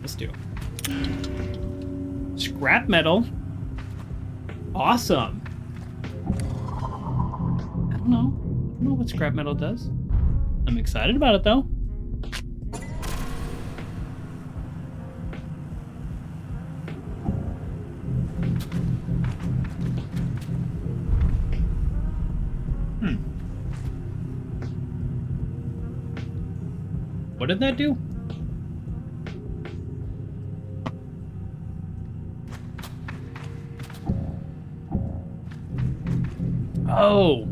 Let's do. Scrap metal. Awesome. I don't know what scrap metal does. I'm excited about it though. What did that do? Oh,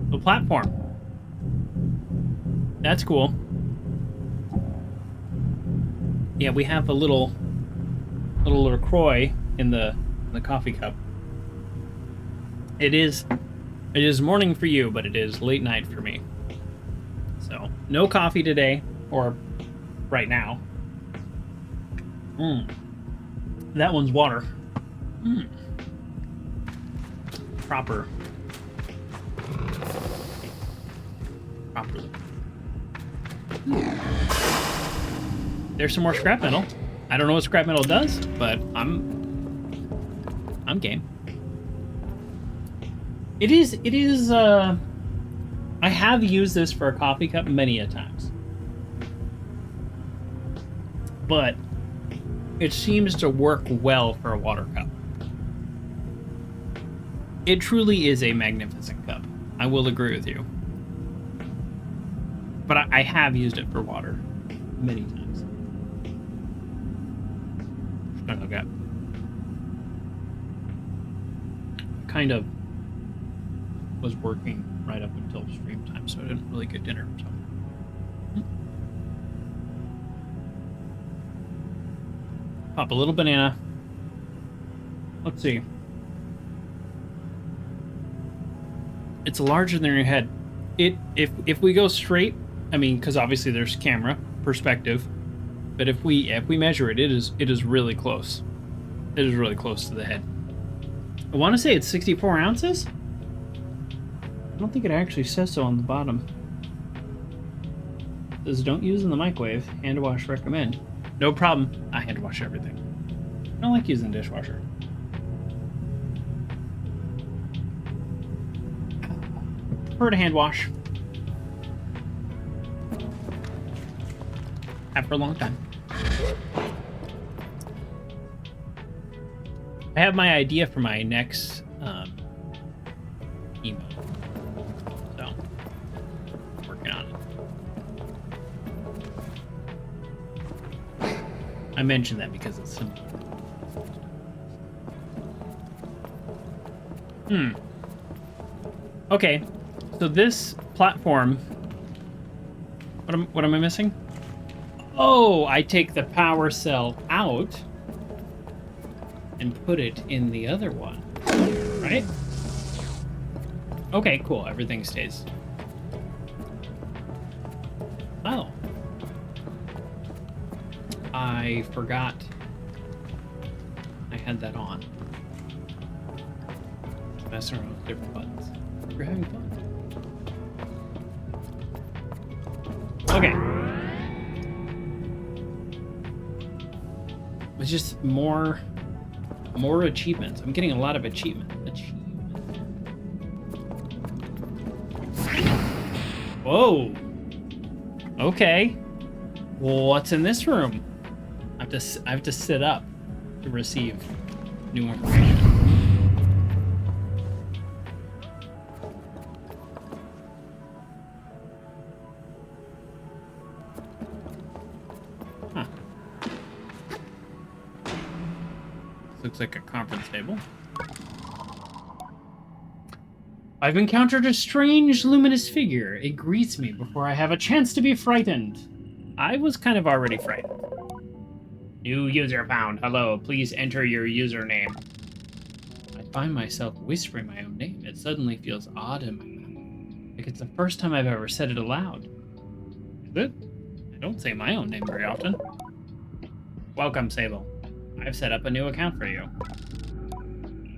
the platform. That's cool. Yeah, we have a little LaCroix in the coffee cup. It is morning for you, but it is late night for me. So no coffee today, or right now. That one's water. Proper. Properly. There's some more scrap metal. I don't know what scrap metal does, but I'm game. It is I have used this for a coffee cup many a times. But it seems to work well for a water cup. It truly is a magnificent cup. I will agree with you. But I have used it for water many times. Okay. Kind of was working right up until stream time, so I didn't really get dinner. So. Pop a little banana. Let's see. It's larger than your head. If we go straight, I mean, because obviously there's camera perspective. But if we measure it, it is really close. It is really close to the head. I want to say it's 64 ounces. I don't think it actually says so on the bottom. It says don't use in the microwave. Hand wash recommend. No problem. I hand wash everything. I don't like using the dishwasher. I prefer to hand wash. Have for a long time. I have my idea for my next emote, so working on it. I mentioned that because it's similar. Okay, so this platform. What am I missing? Oh, I take the power cell out and put it in the other one, right? Okay, cool. Everything stays. Oh. I forgot I had that on. Messing around with different buttons. You're having fun. Okay. It's just more achievements. I'm getting a lot of achievement. Whoa. Okay. What's in this room? I have to sit up to receive new information. Huh. Looks like a conference table. I've encountered a strange, luminous figure. It greets me before I have a chance to be frightened. I was kind of already frightened. New user found. Hello, please enter your username. I find myself whispering my own name. It suddenly feels odd in my mouth. Like it's the first time I've ever said it aloud. Is it? I don't say my own name very often. Welcome, Sable. I've set up a new account for you.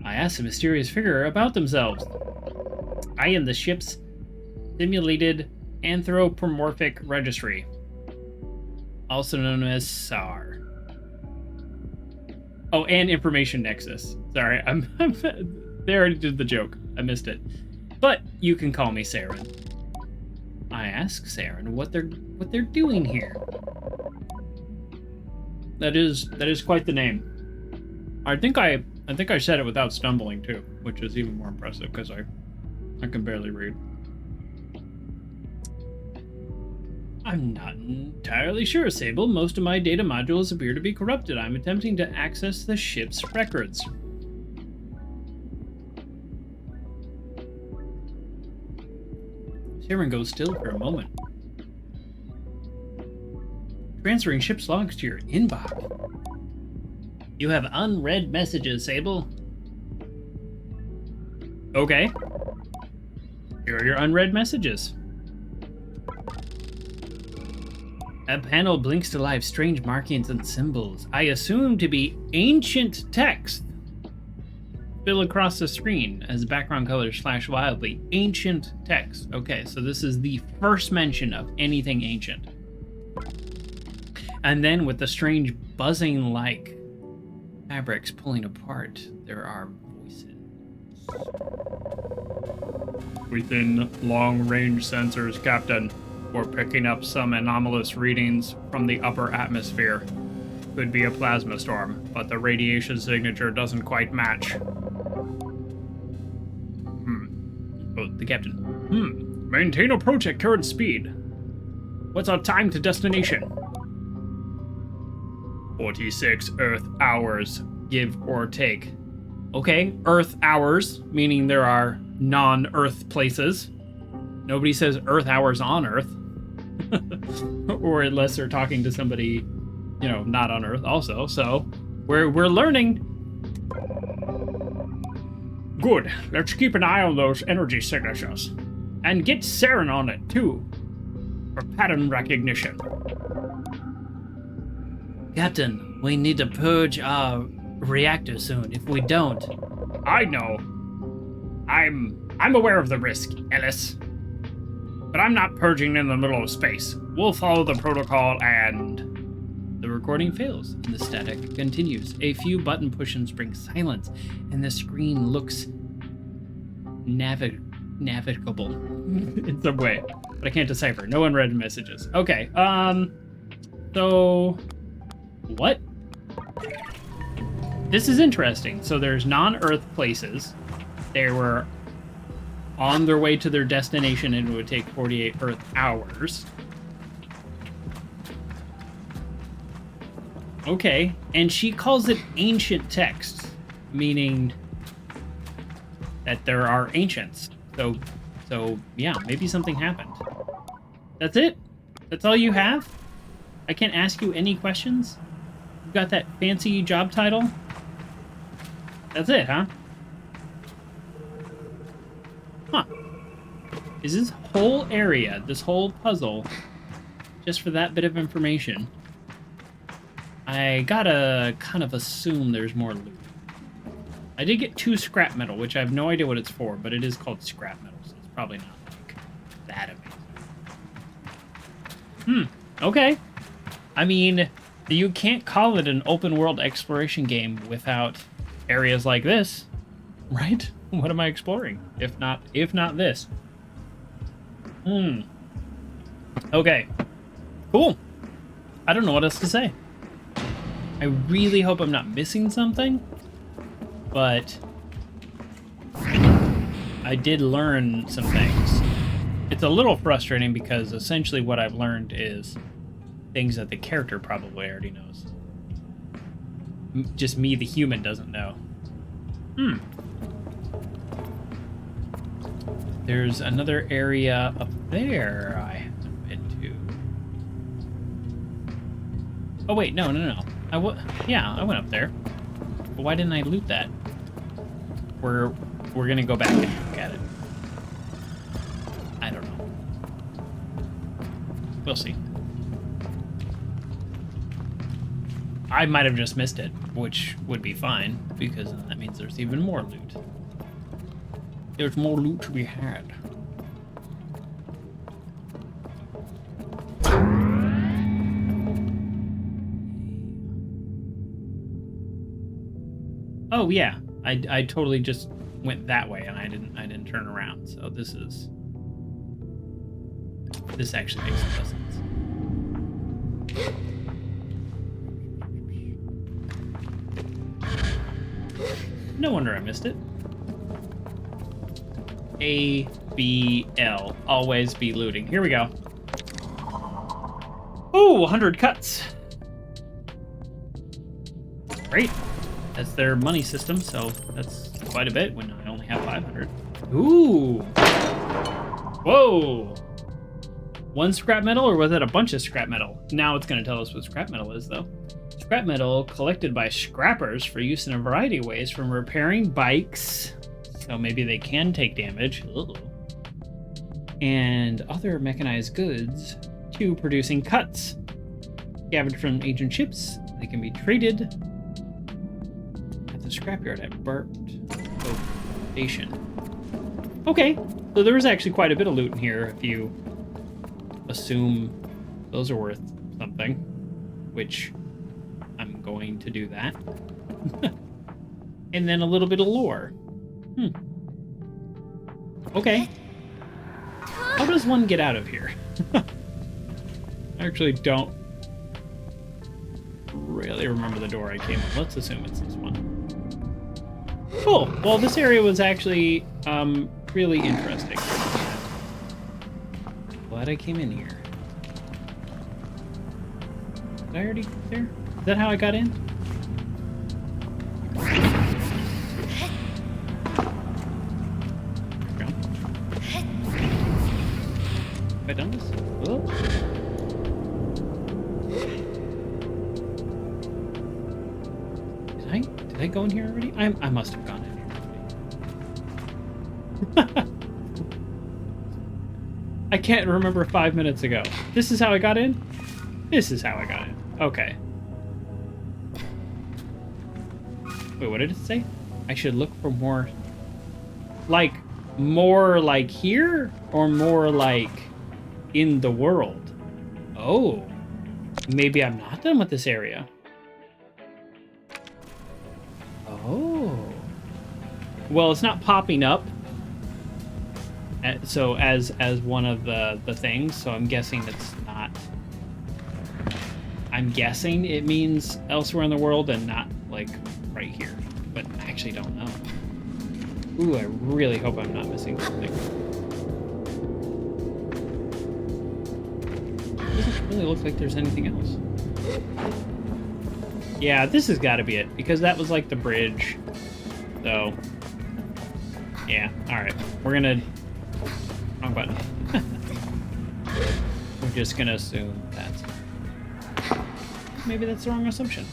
I asked a mysterious figure about themselves. I am the ship's simulated anthropomorphic registry, also known as SAR. Oh, and Information Nexus. Sorry, they already did the joke. I missed it. But you can call me Saren. I ask Saren what they're doing here. That is quite the name. I think I said it without stumbling too, which is even more impressive because I can barely read. I'm not entirely sure, Sable. Most of my data modules appear to be corrupted. I'm attempting to access the ship's records. Saren goes still for a moment. Transferring ship's logs to your inbox. You have unread messages, Sable. Okay. Here are your unread messages. A panel blinks to life strange markings and symbols. I assume to be ancient text. Fill across the screen as background colors flash wildly. Ancient text. Okay, so this is the first mention of anything ancient. And then with the strange buzzing like fabrics pulling apart, there are voices. Within long-range sensors, Captain. We're picking up some anomalous readings from the upper atmosphere. Could be a plasma storm, but the radiation signature doesn't quite match. Oh, the captain. Maintain approach at current speed. What's our time to destination? 46 Earth hours, give or take. Okay, Earth hours, meaning there are non-Earth places. Nobody says Earth hours on Earth. Or unless they're talking to somebody, you know, not on Earth also. So, we're learning. Good. Let's keep an eye on those energy signatures. And get Saren on it, too. For pattern recognition. Captain, we need to purge our reactor soon. If we don't... I know. I'm aware of the risk, Ellis. But I'm not purging in the middle of space. We'll follow the protocol and... The recording fails, and the static continues. A few button pushes bring silence, and the screen looks navigable in some way. But I can't decipher. No unread messages. Okay, so... What? This is interesting. So there's non-Earth places. They were on their way to their destination, and it would take 48 Earth hours. Okay, and she calls it ancient text, meaning that there are ancients. So yeah, maybe something happened. That's it? That's all you have? I can't ask you any questions? You got that fancy job title? That's it, huh? Huh. Is this whole area, this whole puzzle, just for that bit of information? I gotta kind of assume there's more loot. I did get 2 scrap metal, which I have no idea what it's for, but it is called scrap metal, so it's probably not like that amazing. Okay. I mean, you can't call it an open world exploration game without areas like this, right? What am I exploring? If not this. Okay. Cool. I don't know what else to say. I really hope I'm not missing something, but I did learn some things. It's a little frustrating because essentially what I've learned is things that the character probably already knows. Just me, the human, doesn't know. There's another area up there I haven't been to. Oh wait, no. Yeah, I went up there. But why didn't I loot that? We're gonna go back and look at it. I don't know. We'll see. I might have just missed it, which would be fine, because that means there's even more loot. There's more loot to be had. Oh yeah, I totally just went that way and I didn't turn around. So this actually makes some sense. No wonder I missed it. A, B, L. Always be looting. Here we go. Oh, 100 cuts. Great. That's their money system, so that's quite a bit when I only have 500. Ooh. Whoa. 1 scrap metal, or was it a bunch of scrap metal? Now it's going to tell us what scrap metal is, though. Scrap metal collected by scrappers for use in a variety of ways, from repairing bikes, so maybe they can take damage, and other mechanized goods, to producing cuts. Scavenged from ancient ships, they can be traded at the scrapyard at Burnt Station. Okay, so there is actually quite a bit of loot in here if you assume those are worth something, which I'm going to do that. And then a little bit of lore. Okay. How does one get out of here? I actually don't really remember the door I came in. Let's assume it's this one. Cool. Well, this area was actually really interesting. Glad I came in here. Did I already get there? Is that how I got in? Have I done this? Oh. Did I go in here already? I must have gone in here already. I can't remember 5 minutes ago. This is how I got in? This is how I got in. Okay. Wait, what did it say? I should look for more... Like, more like here? Or more like in the world? Oh. Maybe I'm not done with this area. Oh. Well, it's not popping up. So as one of the things, so I'm guessing it's not... I'm guessing it means elsewhere in the world and not, like, right here. But I actually don't know. Ooh, I really hope I'm not missing something. Doesn't really look like there's anything else. Yeah, this has got to be it, because that was, like, the bridge. So, yeah, alright. We're gonna... Wrong button. We're just gonna assume that's... Maybe that's the wrong assumption.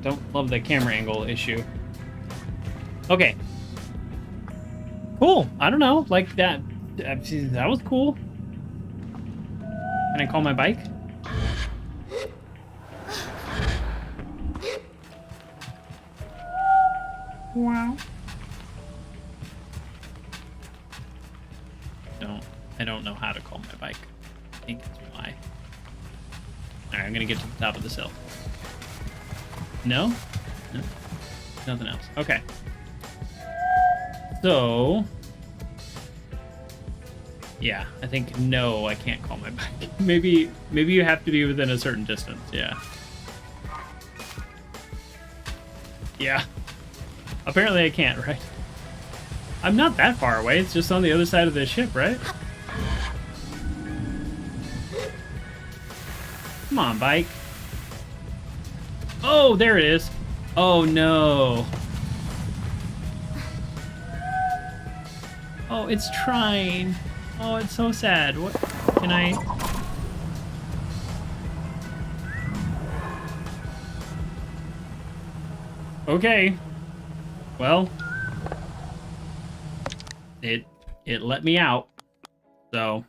Don't love the camera angle issue. Okay. Cool. I don't know. Like, that was cool. Can I call my bike? Wow. I don't know how to call my bike. I think that's why. Alright, I'm gonna get to the top of this hill. No? No? Nothing else. Okay. So... Yeah, I think no, I can't call my bike. Maybe you have to be within a certain distance, yeah. Yeah. Apparently I can't, right? I'm not that far away, it's just on the other side of the ship, right? Come on, bike. Oh, there it is. Oh, no. Oh, it's trying. Oh, it's so sad. What can I... Okay. Well, it let me out. So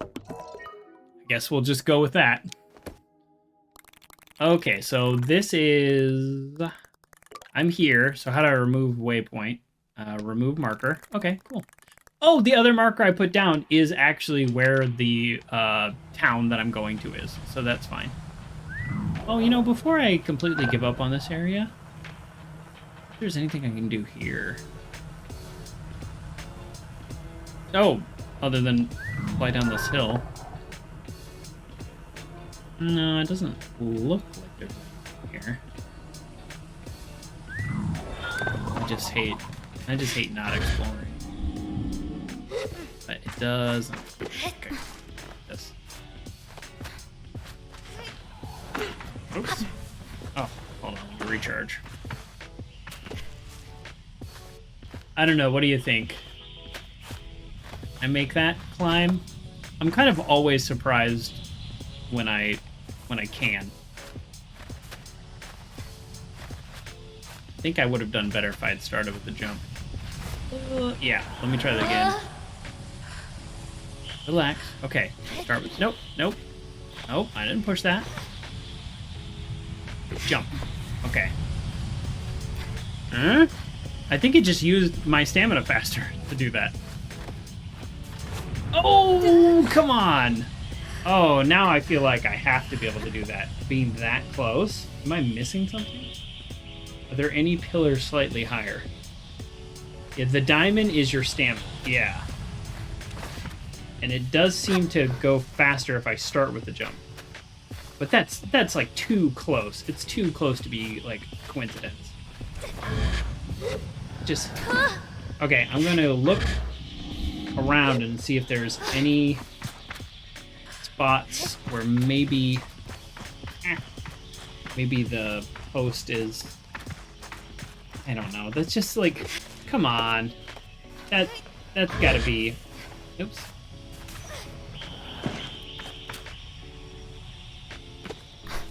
I guess we'll just go with that. Okay, so this is... I'm here, so how do I remove waypoint? Remove marker. Okay, cool. Oh, the other marker I put down is actually where the town that I'm going to is, so that's fine. Oh, you know, before I completely give up on this area, if there's anything I can do here. Oh, other than fly down this hill. No, it doesn't look like there's anything here. I just hate not exploring. But it doesn't. Okay. Yes. Oops. Oh, hold on. Let me recharge. I don't know. What do you think? I make that climb? I'm kind of always surprised when I can. I think I would have done better if I had started with the jump. Yeah, let me try that again. Relax. Okay, start with... Nope, nope. Nope, I didn't push that. Jump. Okay. Huh? I think it just used my stamina faster to do that. Oh, come on! Oh, now I feel like I have to be able to do that. Being that close. Am I missing something? Are there any pillars slightly higher? Yeah, the diamond is your stamina. Yeah. And it does seem to go faster if I start with the jump. But that's like too close. It's too close to be like coincidence. Just... Okay, I'm going to look around and see if there's any spots where maybe the post is... I don't know. That's just like... Come on. That's gotta be... Oops.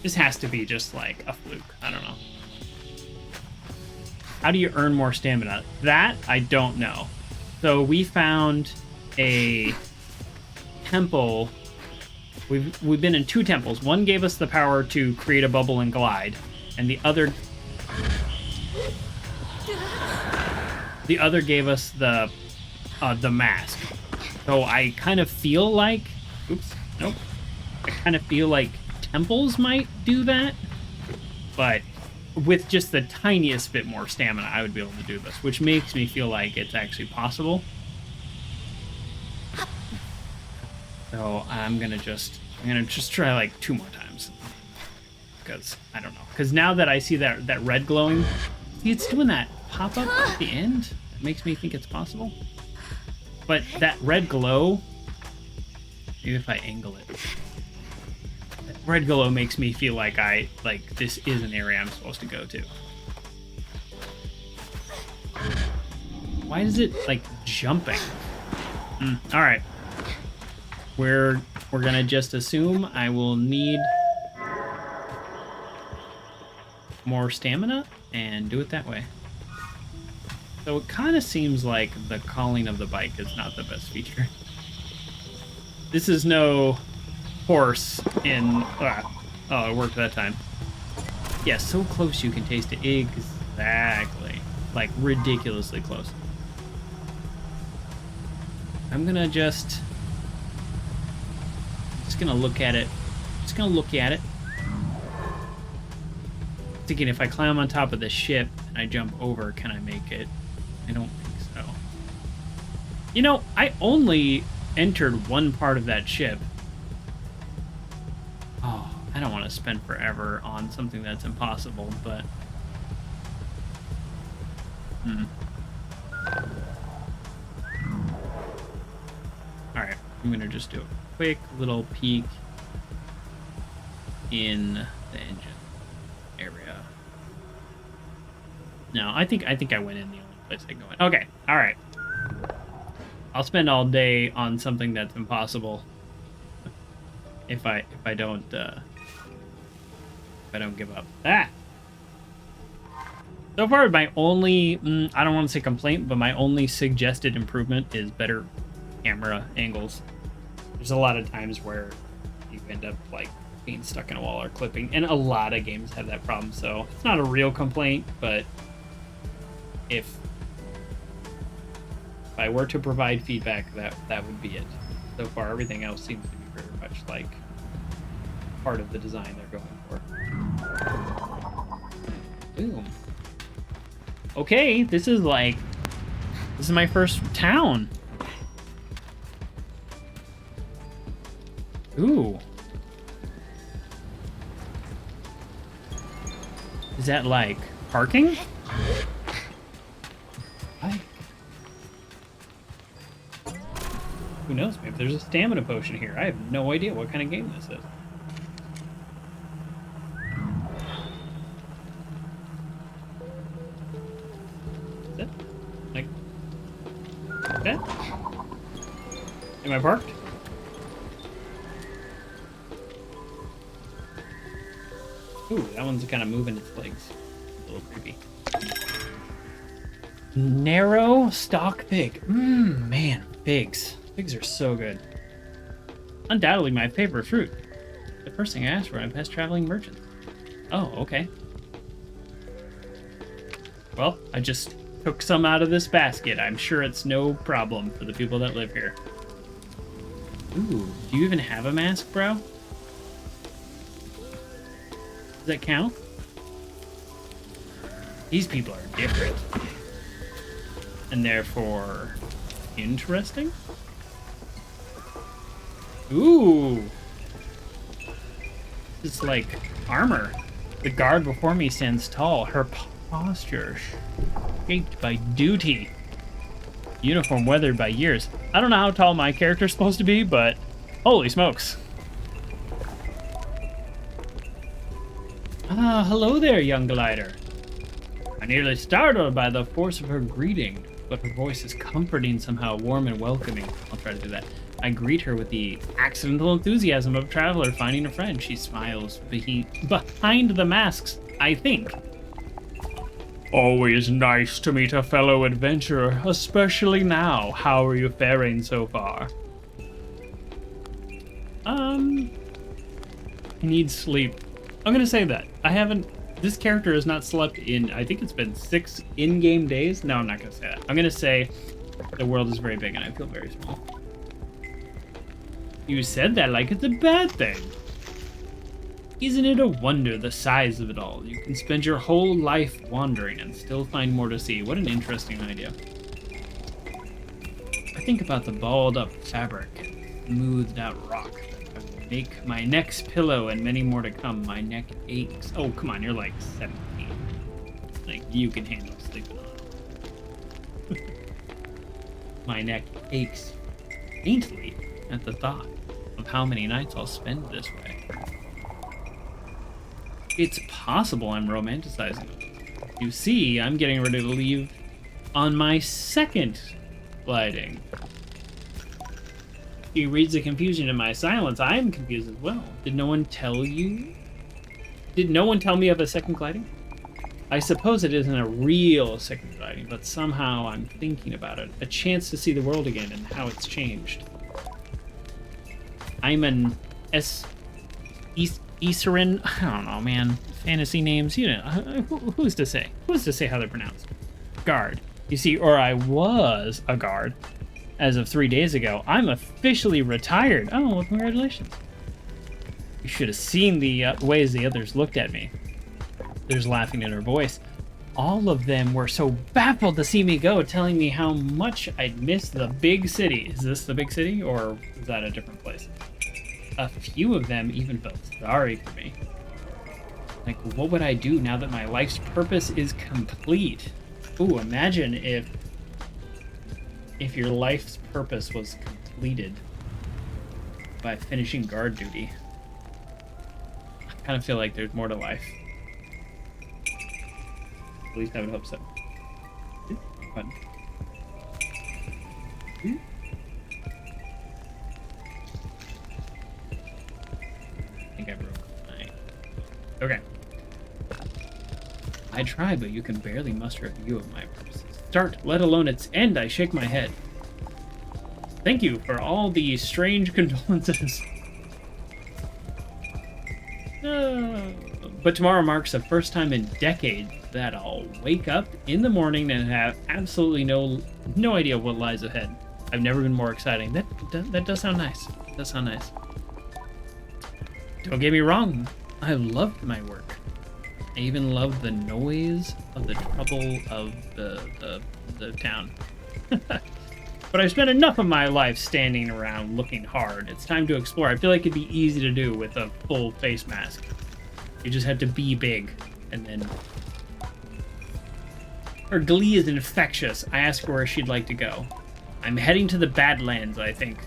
This has to be just like a fluke. I don't know. How do you earn more stamina? That, I don't know. So we found a temple We've been in 2 temples. One gave us the power to create a bubble and glide, and the other gave us the mask. So I kind of feel like, oops, nope. I kind of feel like temples might do that, but with just the tiniest bit more stamina, I would be able to do this, which makes me feel like it's actually possible. So I'm gonna just try like 2 more times, because I don't know. Because now that I see that red glowing, see, it's doing that pop up at the end. It makes me think it's possible. But that red glow, maybe if I angle it, that red glow makes me feel like this is an area I'm supposed to go to. Why is it like jumping? All right. We're gonna just assume I will need more stamina and do it that way. So it kind of seems like the calling of the bike is not the best feature. This is no horse in... oh, it worked that time. Yeah, so close you can taste it. Exactly. Like, ridiculously close. I'm gonna just gonna look at it. Just gonna look at it. Thinking if I climb on top of the ship and I jump over, can I make it? I don't think so. You know, I only entered one part of that ship. Oh, I don't want to spend forever on something that's impossible, but... Alright, I'm gonna just do a quick little peek in the engine area. No, I think I went in the only place I can go in. Okay, alright. I'll spend all day on something that's impossible if I don't give up. So far, my only I don't want to say complaint, but my only suggested improvement is better camera angles. There's a lot of times where you end up like being stuck in a wall or clipping, and a lot of games have that problem. So it's not a real complaint, but if I were to provide feedback, that would be it. So far, everything else seems to be very much like part of the design they're going for. Boom. Okay, this is my first town. Ooh. Is that like parking? Who knows? Maybe there's a stamina potion here. I have no idea what kind of game this is. Is it? Like that? Am I parked? Ooh, that one's kind of moving its legs. A little creepy. Narrow stock pig. Man, figs. Figs are so good. Undoubtedly my favorite fruit. The first thing I asked for when I passed traveling merchants. Oh, okay. Well, I just took some out of this basket. I'm sure it's no problem for the people that live here. Ooh, do you even have a mask, bro? Does that count? These people are different. And therefore, interesting? Ooh! It's like armor. The guard before me stands tall. Her posture shaped by duty. Uniform weathered by years. I don't know how tall my character's supposed to be, but holy smokes. Ah, hello there, young glider. I'm nearly startled by the force of her greeting, but her voice is comforting, somehow warm and welcoming. I'll try to do that. I greet her with the accidental enthusiasm of a traveler finding a friend. She smiles behind the masks, I think. Always nice to meet a fellow adventurer, especially now. How are you faring so far? I need sleep. I'm gonna say that. This character has not slept in, I think it's been 6 in-game days. No, I'm not gonna say that. I'm gonna say the world is very big and I feel very small. You said that like it's a bad thing. Isn't it a wonder the size of it all? You can spend your whole life wandering and still find more to see. What an interesting idea. I think about the balled up fabric, smoothed out rock. Make my neck's pillow and many more to come. My neck aches. Oh, come on, you're like 17. Like, you can handle sleeping on it. My neck aches faintly at the thought of how many nights I'll spend this way. It's possible I'm romanticizing it. You see, I'm getting ready to leave on my second gliding. He reads the confusion in my silence. I am confused as well. Did no one tell you? Did no one tell me of a second gliding? I suppose it isn't a real second gliding, but somehow I'm thinking about it. A chance to see the world again and how it's changed. I'm an Easerin. I don't know, man. Fantasy names, you know. Who's to say? Who's to say how they're pronounced? Guard. You see, or I was a guard. As of 3 days ago, I'm officially retired. Oh, well, congratulations. You should have seen the ways the others looked at me. There's laughing in her voice. All of them were so baffled to see me go, telling me how much I'd miss the big city. Is this the big city, or is that a different place? A few of them even felt sorry for me. Like, what would I do now that my life's purpose is complete? Ooh, imagine if your life's purpose was completed by finishing guard duty. I kind of feel like there's more to life. At least I would hope so. Fun. I think I broke my... Okay. I try, but you can barely muster a view of my purposes. Start, let alone its end. I shake my head. Thank you for all the strange condolences. But tomorrow marks the first time in decades that I'll wake up in the morning and have absolutely no idea what lies ahead. I've never been more exciting. That does sound nice. That does sound nice. Don't get me wrong. I loved my work. I even love the noise of the trouble of the town. But I've spent enough of my life standing around looking hard. It's time to explore. I feel like it'd be easy to do with a full face mask. You just have to be big, and then... Her glee is infectious. I ask her where she'd like to go. I'm heading to the Badlands, I think.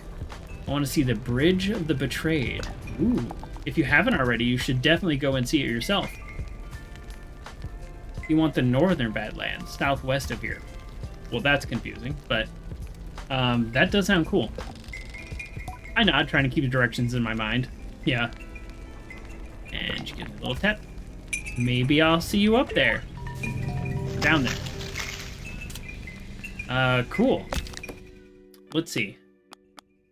I want to see the Bridge of the Betrayed. Ooh. If you haven't already, you should definitely go and see it yourself. You want the northern Badlands, southwest of here. Well, that's confusing, but that does sound cool. I nod, trying to keep the directions in my mind. Yeah. And she gives me a little tap. Maybe I'll see you up there. Down there. Cool. Let's see.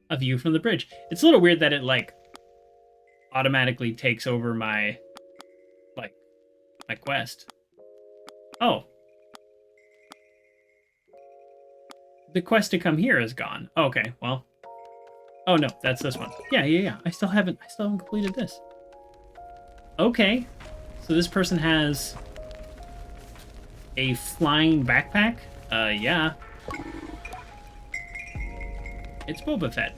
A view from the bridge. It's a little weird that it, like, automatically takes over my quest. Oh. The quest to come here is gone. Okay, well. Oh no, that's this one. Yeah. I still haven't completed this. Okay. So this person has a flying backpack? Yeah. It's Boba Fett.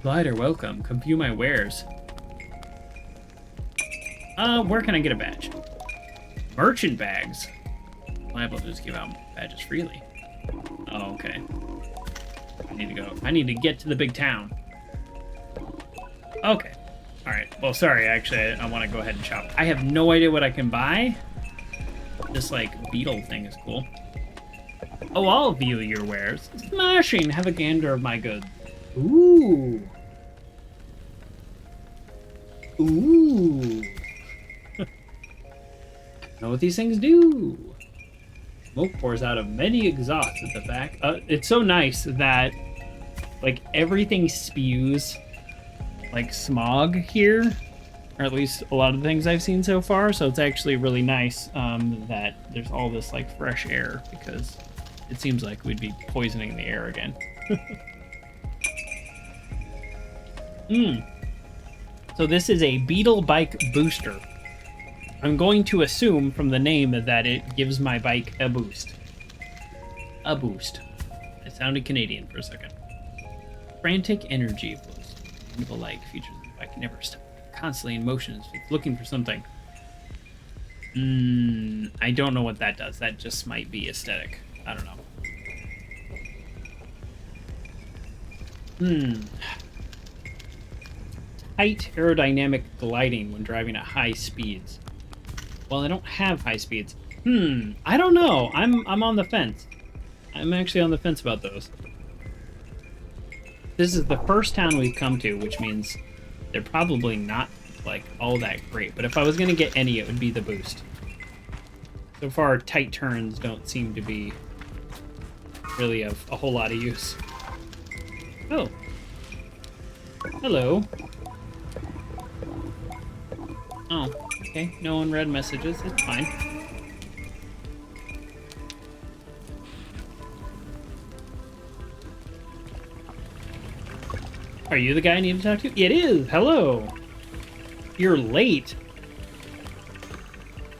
Glider, welcome. Come view my wares. Where can I get a badge? Merchant bags. Liable to just give out badges freely. Oh, okay. I need to go. I need to get to the big town. Okay. Alright. Well, sorry, actually, I want to go ahead and shop. I have no idea what I can buy. This, like, beetle thing is cool. Oh, I'll view your wares. Smashing! Have a gander of my goods. Ooh. Ooh. Know what these things do. Smoke pours out of many exhausts at the back. It's so nice that, like, everything spews like smog here, or at least a lot of the things I've seen so far. So it's actually really nice that there's all this like fresh air, because it seems like we'd be poisoning the air again. So this is a beetle bike booster. I'm going to assume from the name that it gives my bike a boost. A boost. It sounded Canadian for a second. Frantic energy boost. Beetle-like features of the bike never stop. Constantly in motion. It's looking for something. I don't know what that does. That just might be aesthetic. I don't know. Tight aerodynamic gliding when driving at high speeds. Well, I don't have high speeds. I don't know. I'm on the fence. I'm actually on the fence about those. This is the first town we've come to, which means they're probably not like all that great. But if I was gonna get any, it would be the boost. So far, tight turns don't seem to be really of a whole lot of use. Oh. Hello. Oh, okay. No one read messages. It's fine. Are you the guy I need to talk to? It is. Hello. You're late.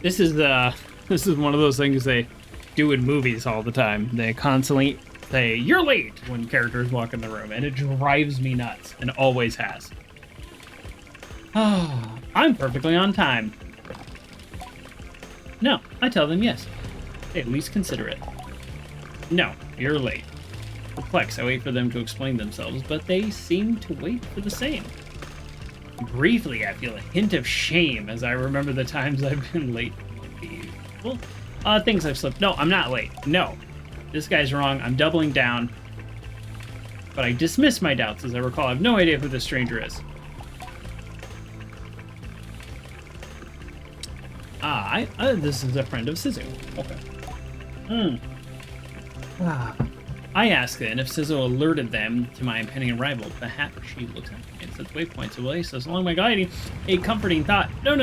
This is one of those things they do in movies all the time. They constantly say, "You're late," when characters walk in the room, and it drives me nuts, and always has. Ah, I'm perfectly on time. No, I tell them yes. They at least consider it. No, you're late. Perplexed, I wait for them to explain themselves, but they seem to wait for the same. Briefly, I feel a hint of shame as I remember the times I've been late. Well, things I've slipped. No, I'm not late. No. This guy's wrong. I'm doubling down. But I dismiss my doubts, as I recall. I have no idea who this stranger is. This is a friend of Sizzle. Okay. I ask then if Sizzle alerted them to my impending arrival. Perhaps she looks at me and sets waypoints away, says, along my gliding, a comforting thought. No.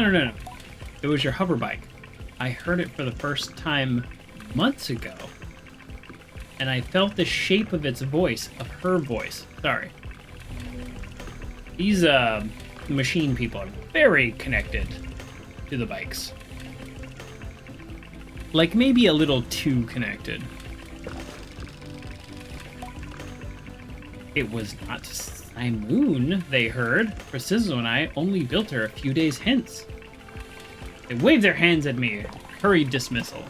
It was your hover bike. I heard it for the first time months ago. And I felt the shape of its voice, of her voice. Sorry. These, machine people are very connected to the bikes. Like, maybe a little too connected. It was not Simoon, they heard, for Sizzle and I only built her a few days hence. They waved their hands at me, hurried dismissal.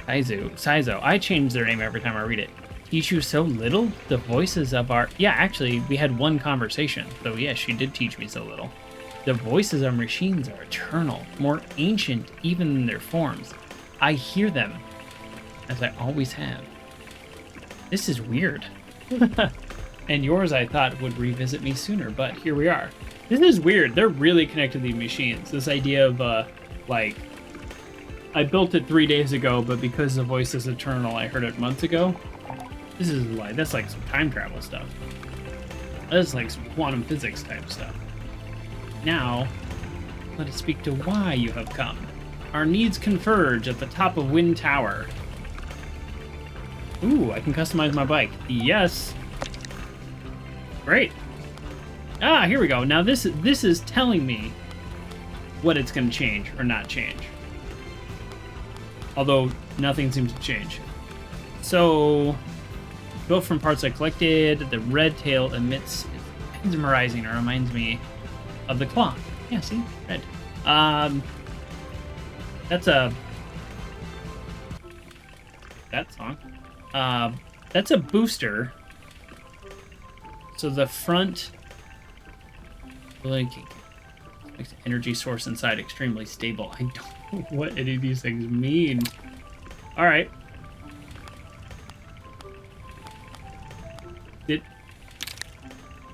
Saizo. I change their name every time I read it. Teach you so little? The voices of our... Yeah, actually, we had one conversation. So yeah, she did teach me so little. The voices of machines are eternal, more ancient even in their forms. I hear them, as I always have. This is weird. And yours, I thought, would revisit me sooner, but here we are. This is weird. They're really connected to these machines. This idea of, like, I built it 3 days ago, but because the voice is eternal, I heard it months ago. This is like, that's like some time travel stuff. That's like some quantum physics type stuff. Now, let us speak to why you have come. Our needs converge at the top of Wind Tower. Ooh, I can customize my bike. Yes. Great. Ah, here we go. Now this is telling me what it's going to change or not change. Although nothing seems to change. So, built from parts I collected, the red tail emits mesmerizing. It reminds me of the claw. Yeah, see? Red. That's a... That song. That's a booster. So the front... Like, makes the energy source inside extremely stable. I don't know what any of these things mean. Alright.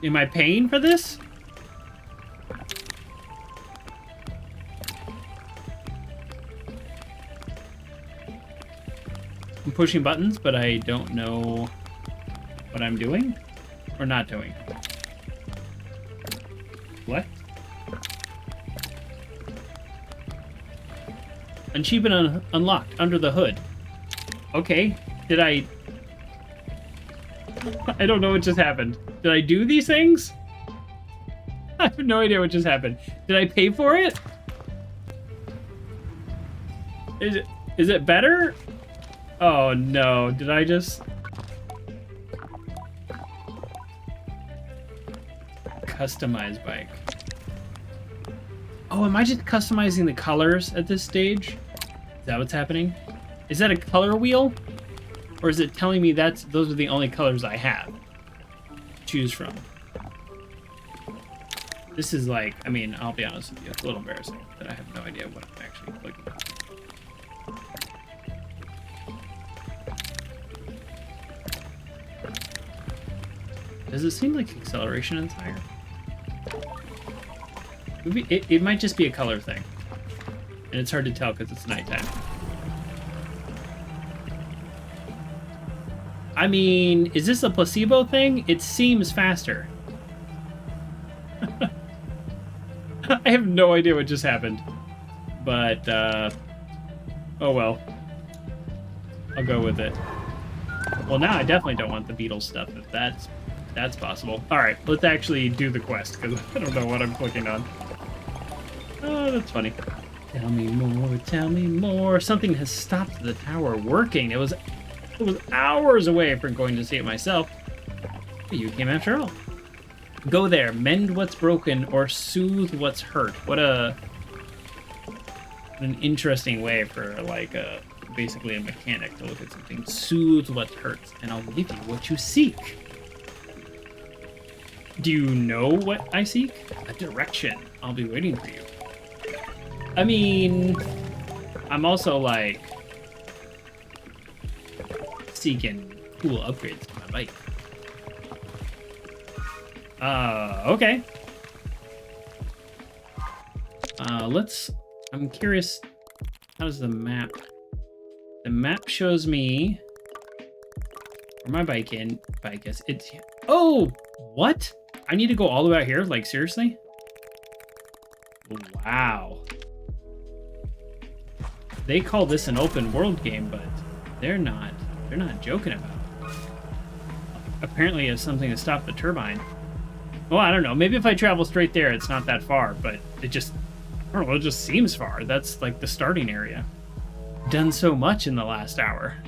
Am I paying for this? I'm pushing buttons, but I don't know what I'm doing or not doing. Achievement unlocked under the hood. Okay, did I don't know what just happened. Did I do these things? I have no idea what just happened. Did I pay for it? Is it better? Oh no, did I just... Customize bike. Oh, am I just customizing the colors at this stage? Is that what's happening? Is that a color wheel? Or is it telling me those are the only colors I have to choose from? This is like, I mean, I'll be honest with you, it's a little embarrassing that I have no idea what I'm actually clicking on. Does it seem like acceleration is higher? It might just be a color thing. And it's hard to tell because it's nighttime. I mean, is this a placebo thing? It seems faster. I have no idea what just happened. But, oh well. I'll go with it. Well, now I definitely don't want the Beatles stuff, if that's possible. Alright, let's actually do the quest, because I don't know what I'm clicking on. Oh, that's funny. Tell me more, tell me more. Something has stopped the tower working. It was hours away from going to see it myself. But you came after all. Go there, mend what's broken, or soothe what's hurt. What an interesting way for, like, basically a mechanic to look at something. Soothe what hurts, and I'll give you what you seek. Do you know what I seek? A direction. I'll be waiting for you. I mean, I'm also, like, seeking cool upgrades to my bike. Okay. I'm curious, how does the map... The map shows me where my bike is. It's... Oh! What? I need to go all the way out here? Like, seriously? Wow. They call this an open world game, but they're not joking about it. Apparently it's something to stop the turbine. Well, I don't know. Maybe if I travel straight there, it's not that far, but it just, I don't know, it just seems far. That's like the starting area. Done so much in the last hour.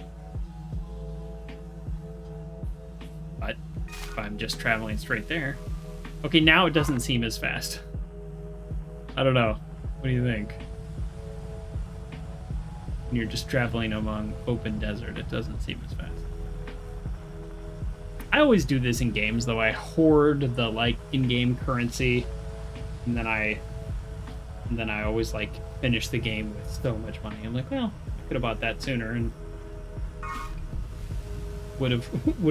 But if I'm just traveling straight there. Okay, now it doesn't seem as fast. I don't know. What do you think? When you're just traveling among open desert, it doesn't seem as fast. I always do this in games, though. I hoard the, like, in-game currency, and then I always, like, finish the game with so much money. I'm like, well, I could have bought that sooner and would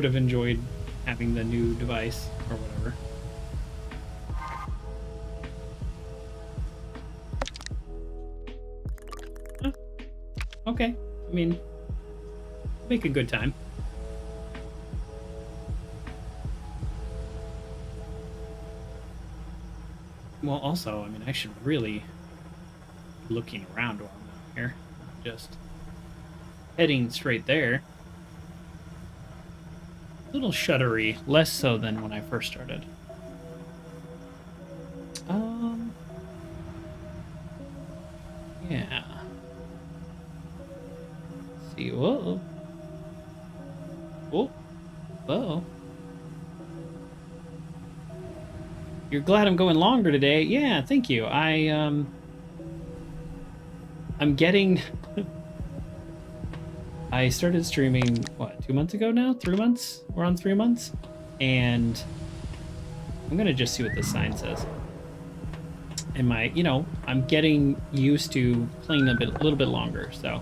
have enjoyed having the new device or whatever. Okay, I mean, make a good time. Well, also, I mean, I should really be looking around while I'm out here, not just heading straight there. A little shuddery, less so than when I first started. Yeah. See, whoa. Oh, whoa. You're glad I'm going longer today? Yeah, thank you. I'm getting... I started streaming, what, 2 months ago now? 3 months? We're on 3 months? And I'm gonna just see what this sign says. And I'm getting used to playing a little bit longer, so...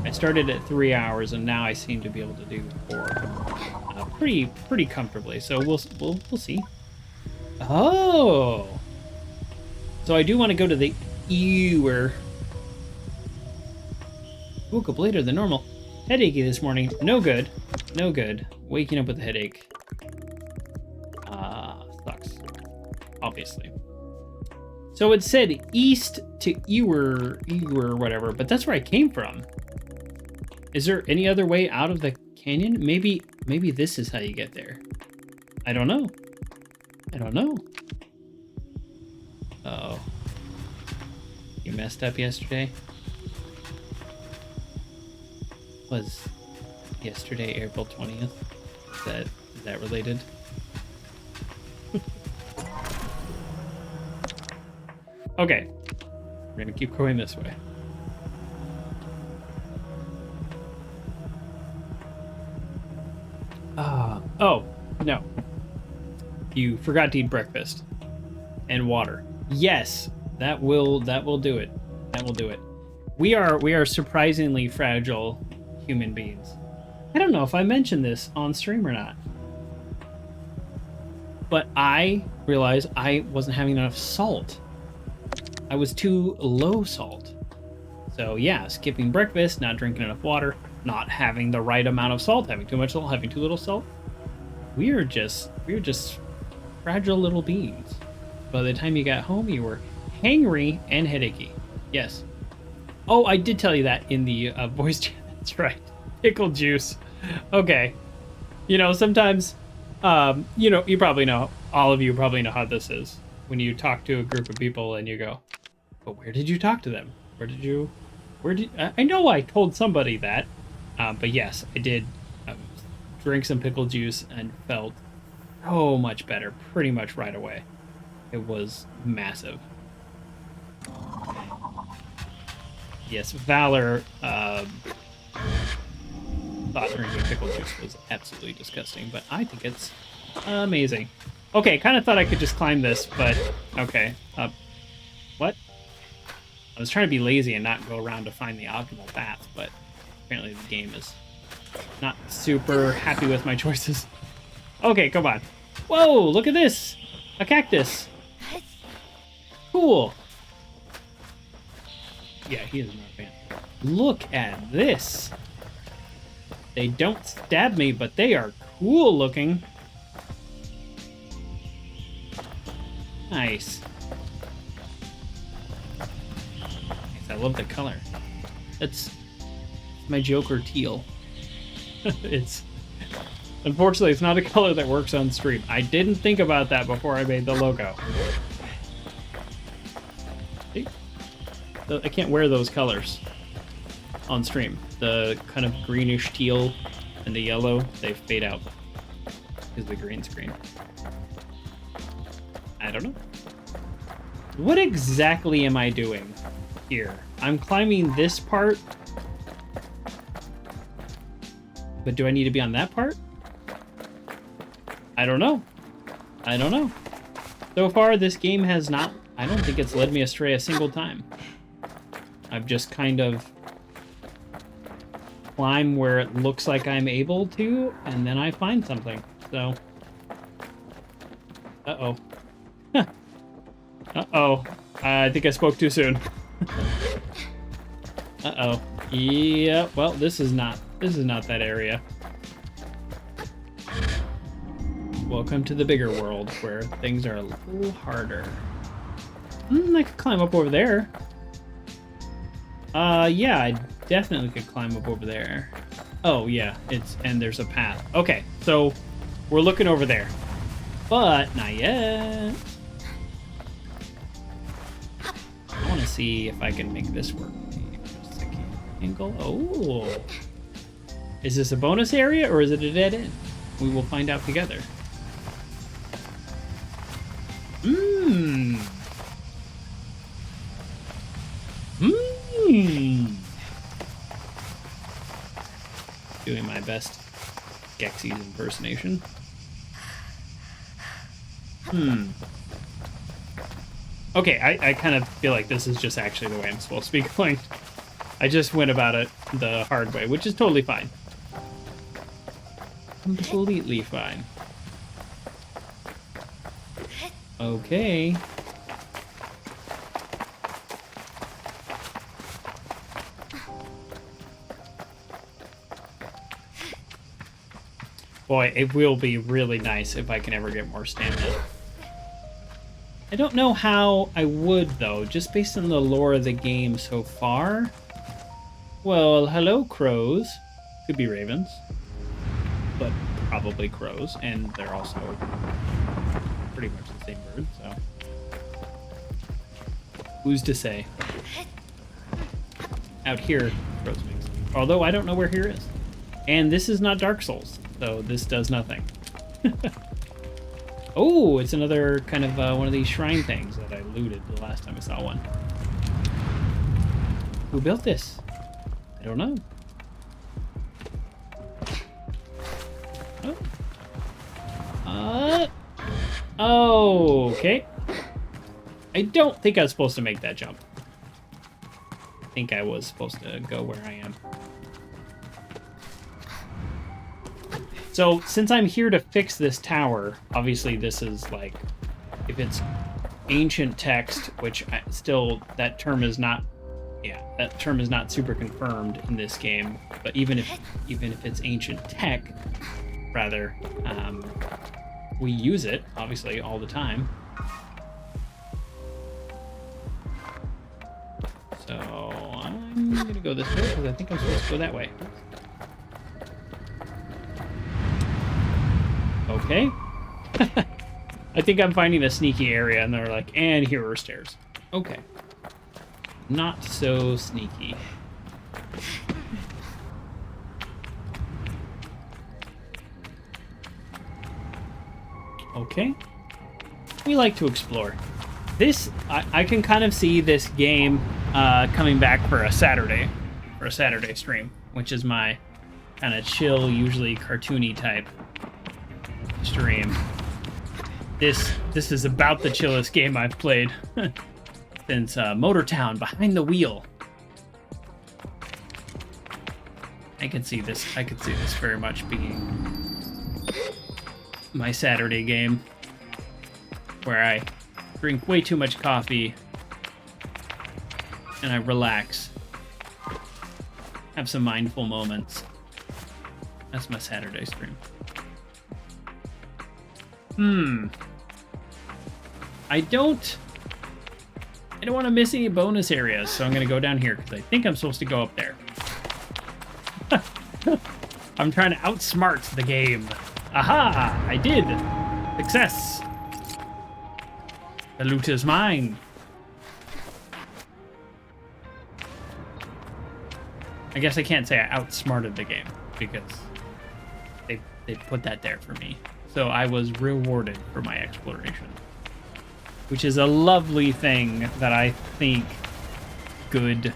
I started at 3 hours, and now I seem to be able to do 4, pretty comfortably. So we'll see. Oh, so I do want to go to the ewer. Woke up later than normal. Headachy this morning. No good. No good. Waking up with a headache. Sucks. Obviously. So it said east to Ewer, whatever, but that's where I came from. Is there any other way out of the canyon? Maybe this is how you get there. I don't know. I don't know. Uh-oh. You messed up yesterday? Was yesterday April 20th? Is that related? Okay. We're gonna keep going this way. Oh, no. You forgot to eat breakfast. And water. Yes, that will do it. That will do it. We are surprisingly fragile human beings. I don't know if I mentioned this on stream or not. But I realized I wasn't having enough salt. I was too low salt. So yeah, skipping breakfast, not drinking enough water, not having the right amount of salt, having too much salt, having too little salt. We are just fragile little beings. By the time you got home, you were hangry and headachy. Yes. Oh, I did tell you that in the voice chat. That's right. Pickle juice. Okay. You know, sometimes, you know, you probably know, all of you probably know how this is. When you talk to a group of people and you go, but where did you talk to them? I know I told somebody that, but yes, I did drink some pickle juice and felt so much better pretty much right away. It was massive. Yes, Valor thought drinking pickle juice was absolutely disgusting, but I think it's amazing. Okay, kind of thought I could just climb this, but okay. What? I was trying to be lazy and not go around to find the optimal path, but apparently the game is not super happy with my choices. Okay, come on. Whoa, look at this! A cactus! Cool! Yeah, he is not a fan. Look at this! They don't stab me, but they are cool looking. Nice. I love the color. That's my Joker teal. Unfortunately, it's not a color that works on stream. I didn't think about that before I made the logo. See? I can't wear those colors on stream. The kind of greenish teal and the yellow, they fade out because the green screen. I don't know. What exactly am I doing here? I'm climbing this part. But do I need to be on that part? I don't know. I don't know. So far, this game has not... I don't think it's led me astray a single time. I've just kind of climb where it looks like I'm able to, and then I find something. So... Uh-oh. Uh-oh. I think I spoke too soon. Uh-oh. Yeah, well, this is not that area. Welcome to the bigger world, where things are a little harder. I could climb up over there. Yeah, I definitely could climb up over there. Oh, yeah, and there's a path. Okay, so we're looking over there. But not yet. I want to see if I can make this work. Angle. Oh. Is this a bonus area or is it a dead end? We will find out together. Mmm. Mmm. Doing my best Gexy's impersonation. Okay, I kind of feel like this is just actually the way I'm supposed to be going. I just went about it the hard way, which is totally fine. Completely fine. Okay. Boy, it will be really nice if I can ever get more stamina. I don't know how I would, though, just based on the lore of the game so far. Well, hello, crows. Could be ravens, but probably crows, and they're also pretty much the same bird, so who's to say? Out here, crows make sense. Although I don't know where here is. And this is not Dark Souls, so this does nothing. Oh, it's another kind of one of these shrine things that I looted the last time I saw one. Who built this? I don't know. Oh. Okay. I don't think I was supposed to make that jump. I think I was supposed to go where I am. So, since I'm here to fix this tower, obviously this is like, if it's ancient text, which that term is not super confirmed in this game, but even if it's ancient tech, rather, we use it, obviously, all the time. So, I'm gonna go this way, because I think I'm supposed to go that way. Okay. I think I'm finding a sneaky area, and they're like, and here are stairs. Okay. Not so sneaky. Okay. We like to explore. This, I can kind of see this game coming back for a Saturday stream, which is my kind of chill, usually cartoony type stream. This is about the chillest game I've played since Motortown Behind the Wheel. I could see this very much being my Saturday game, where I drink way too much coffee and I relax, have some mindful moments. That's my Saturday stream. I don't want to miss any bonus areas, so I'm going to go down here because I think I'm supposed to go up there. I'm trying to outsmart the game. Aha! I did! Success! The loot is mine. I guess I can't say I outsmarted the game because they put that there for me. So I was rewarded for my exploration, which is a lovely thing that I think good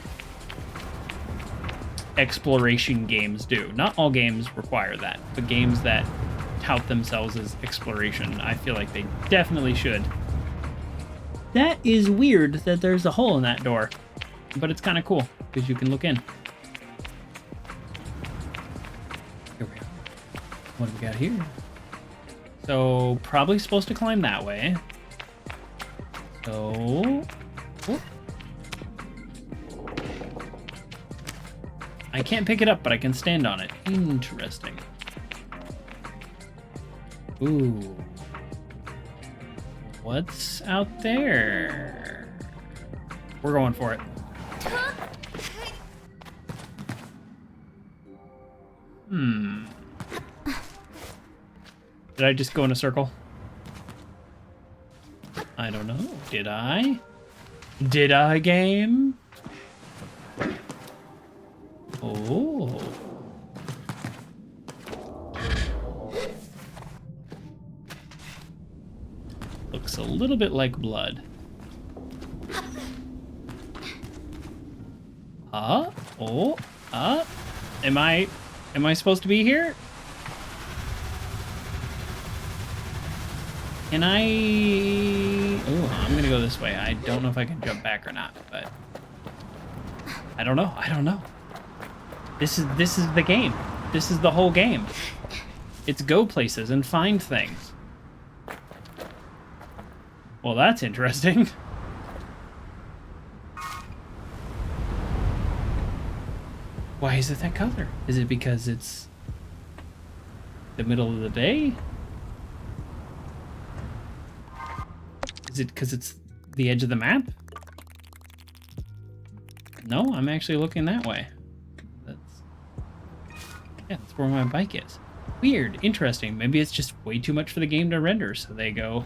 exploration games do. Not all games require that, but games that tout themselves as exploration, I feel like they definitely should. That is weird that there's a hole in that door, but it's kind of cool because you can look in. Here we go. What do we got here? So, probably supposed to climb that way. So... Oh. I can't pick it up, but I can stand on it. Interesting. Ooh. What's out there? We're going for it. Did I just go in a circle? I don't know. Did I? Did I, game? Oh. Looks a little bit like blood. Oh. Am I supposed to be here? Can I... Oh, I'm gonna go this way. I don't know if I can jump back or not, but... I don't know. This is the game. This is the whole game. It's go places and find things. Well, that's interesting. Why is it that color? Is it because it's the middle of the day? Is it because it's the edge of the map? No, I'm actually looking that way. That's where my bike is. Weird, interesting. Maybe it's just way too much for the game to render, so they go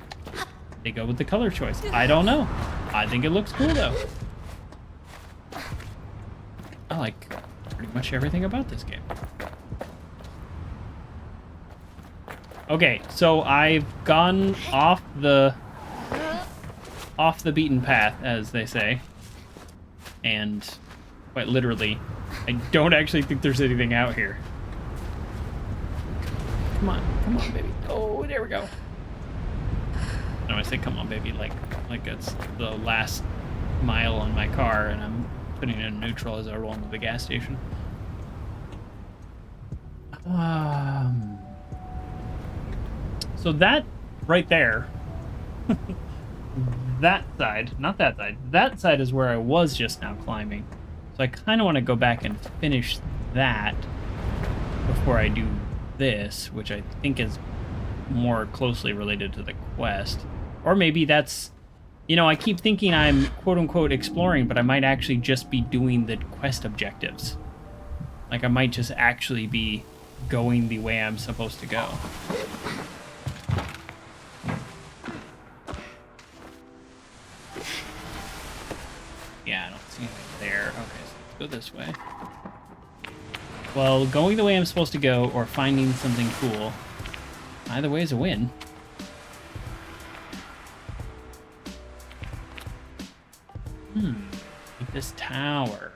with the color choice. I don't know. I think it looks cool though. I like pretty much everything about this game. Okay, so I've gone off the beaten path, as they say. And quite literally, I don't actually think there's anything out here. Come on, baby. Oh, there we go. No, I say come on, baby, like it's the last mile on my car, and I'm putting it in neutral as I roll into the gas station. So that right there, that side, not that side, that side is where I was just now climbing. So I kind of want to go back and finish that before I do this, which I think is more closely related to the quest. Or maybe that's, you know, I keep thinking I'm quote-unquote exploring, but I might actually just be doing the quest objectives. Like, I might just actually be going the way I'm supposed to go. Yeah, I don't see anything there. Okay, so let's go this way. Well, going the way I'm supposed to go or finding something cool, either way is a win. Like this tower.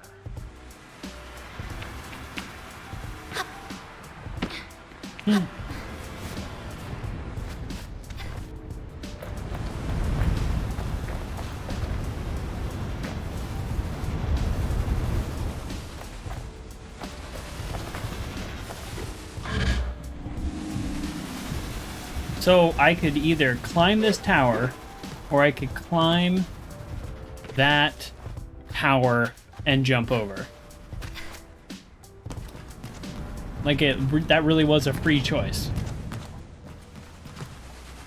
So I could either climb this tower, or I could climb that tower and jump over. Like, that really was a free choice.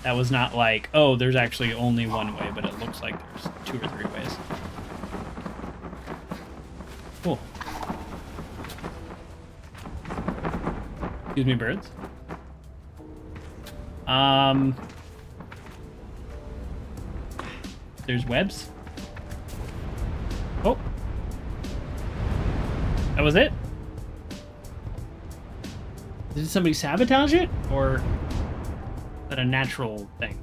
That was not like, oh, there's actually only one way, but it looks like there's 2 or 3 ways. Cool. Excuse me, birds. There's webs. Oh. That was it? Did somebody sabotage it? Or is that a natural thing?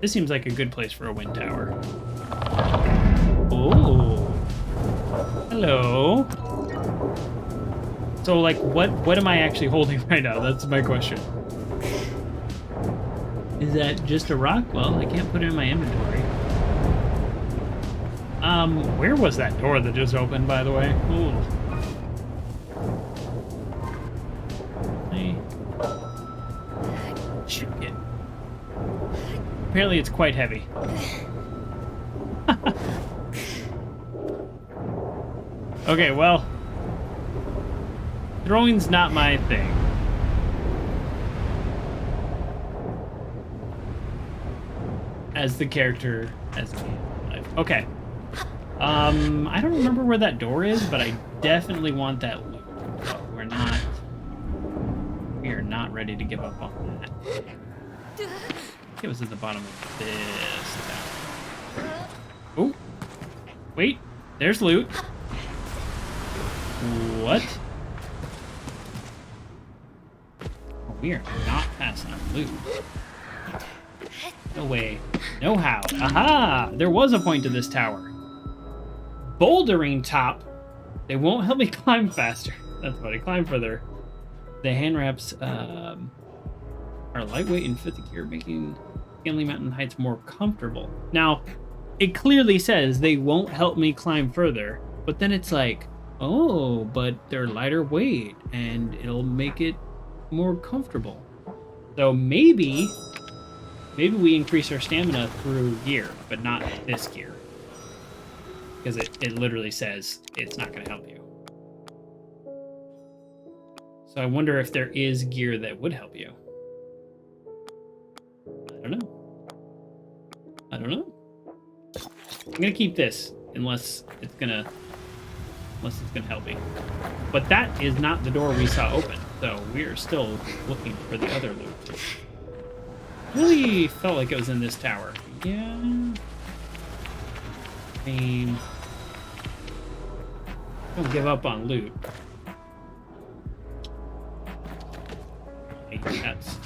This seems like a good place for a wind tower. Oh. Hello. So, like, what am I actually holding right now? That's my question. Is that just a rock? Well, I can't put it in my inventory. Where was that door that just opened, by the way? Ooh. Shit. Apparently it's quite heavy. Okay, well, throwing's not my thing. As the character as me in life. Okay. I don't remember where that door is, but I definitely want that loot. So we are not ready to give up on that. It was at the bottom of this tower. Oh, wait, there's loot. What? Oh, we are not passing up loot. No way. No how. Aha! There was a point to this tower. Bouldering top. They won't help me climb faster. That's funny. Climb further. The hand wraps are lightweight and fit the gear, making scaling mountain heights more comfortable. Now, it clearly says they won't help me climb further, but then it's like, oh, but they're lighter weight and it'll make it more comfortable. So maybe we increase our stamina through gear, but not this gear. Because it literally says it's not going to help you. So I wonder if there is gear that would help you. I don't know. I don't know. I'm gonna keep this unless it's gonna help me. But that is not the door we saw open, so we are still looking for the other loot. Really felt like it was in this tower. Yeah. I mean, don't give up on loot. Hate cats.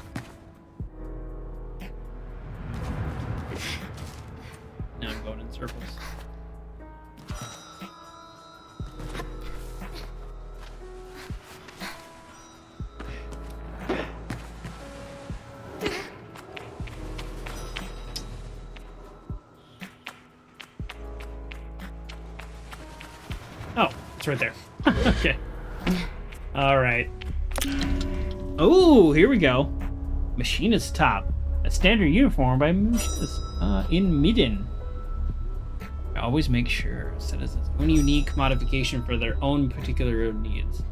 Now I'm going in circles. Oh, it's right there. Okay. All right. Oh, here we go. Machinist top. A standard uniform by machinists in Midden. I always make sure that it's its own unique modification for their own particular needs.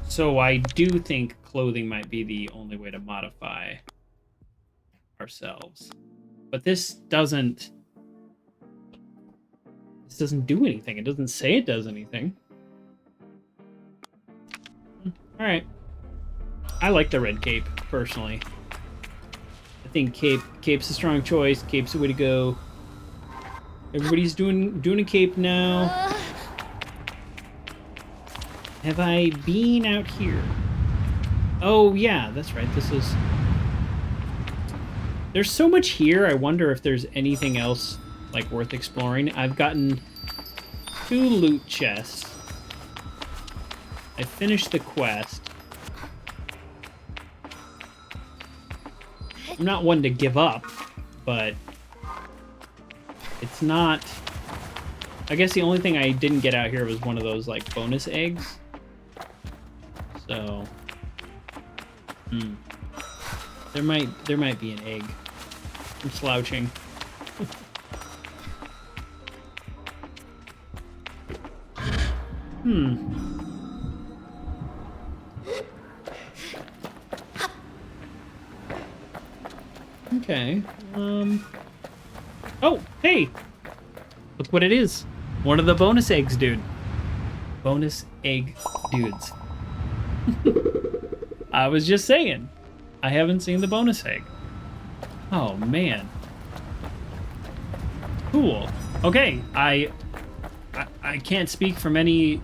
So I do think clothing might be the only way to modify ourselves. But this doesn't do anything. It doesn't say it does anything. All right. I like the red cape personally. I think cape's a strong choice. Cape's the way to go. Everybody's doing a cape now. Have I been out here? Oh yeah, that's right. This is. There's so much here. I wonder if there's anything else like worth exploring. I've gotten 2 loot chests. I finished the quest. I'm not one to give up, but it's not. I guess the only thing I didn't get out here was one of those like bonus eggs. So, there might be an egg. I'm slouching. Okay. Oh, hey! Look what it is. One of the bonus eggs, dude. Bonus egg dudes. I was just saying. I haven't seen the bonus egg. Oh, man. Cool. Okay, I can't speak from any,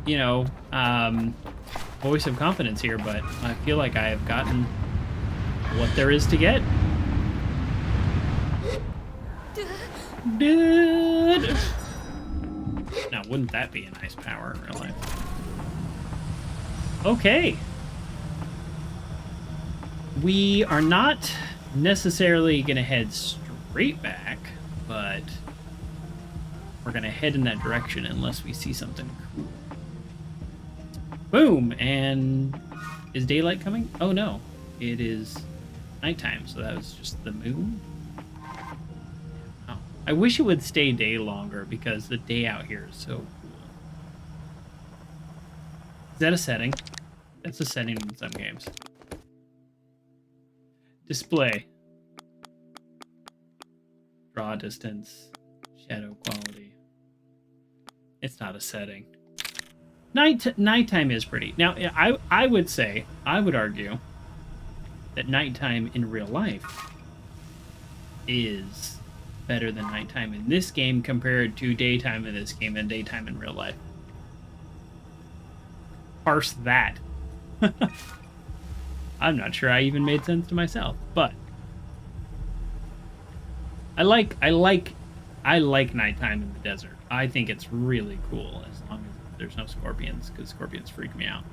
voice of confidence here, but I feel like I have gotten what there is to get. Dude! Now, wouldn't that be a nice power in real life? Okay. We are not necessarily going to head straight back, but we're going to head in that direction unless we see something cool. Boom! And is daylight coming? Oh no, it is nighttime, so that was just the moon. Oh, I wish it would stay day longer because the day out here is so cool. Is that a setting? That's a setting in some games. Display. Draw distance. Shadow quality. It's not a setting. Nighttime is pretty. Now, I would argue that nighttime in real life is better than nighttime in this game compared to daytime in this game and daytime in real life. Parse that. I'm not sure I even made sense to myself, but I like nighttime in the desert. I think it's really cool as long as there's no scorpions, because scorpions freak me out.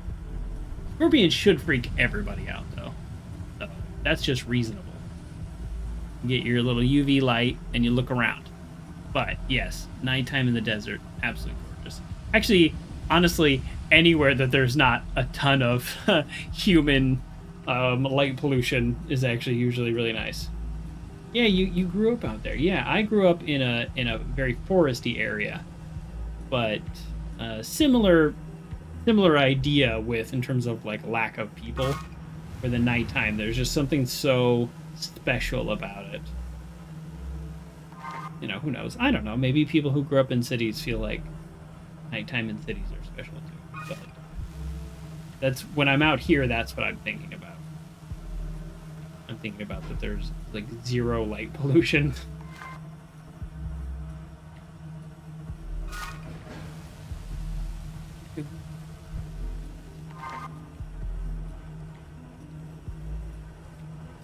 Scorpions should freak everybody out, though. So that's just reasonable. You get your little UV light and you look around. But yes, nighttime in the desert, absolutely gorgeous. Actually, honestly, anywhere that there's not a ton of human light pollution is actually usually really nice. Yeah, you grew up out there. Yeah, I grew up in a very foresty area, but similar idea with in terms of like lack of people. for the nighttime. There's just something so special about it. You know, who knows? I don't know. Maybe people who grew up in cities feel like nighttime in cities are special too. But that's when I'm out here, that's what I'm thinking about. I'm thinking about that there's like zero light pollution.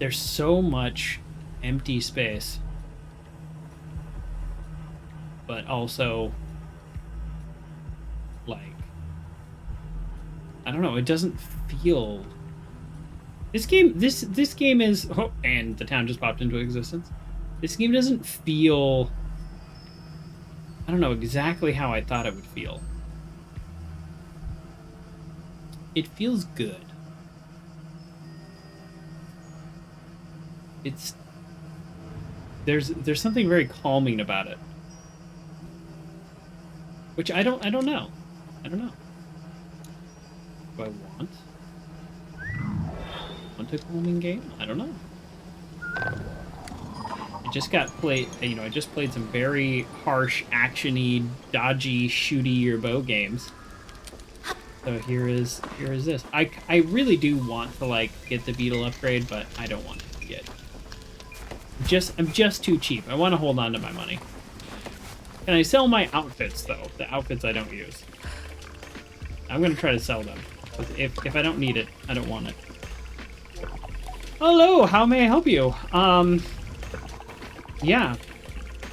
There's so much empty space, but also like, I don't know, it doesn't feel this game is, oh, and the town just popped into existence. This game doesn't feel, I don't know exactly how I thought it would feel. It feels good. It's there's something very calming about it, which I don't know. I don't know. Do I want a calming game? I don't know. I just I just played some very harsh, actiony, dodgy, shooty your bow games. So here is this. I really do want to like get the beetle upgrade, but I don't want to get. I'm just too cheap. I want to hold on to my money. Can I sell my outfits though? The outfits I don't use. I'm gonna try to sell them. If I don't need it, I don't want it. Hello, how may I help you? Yeah.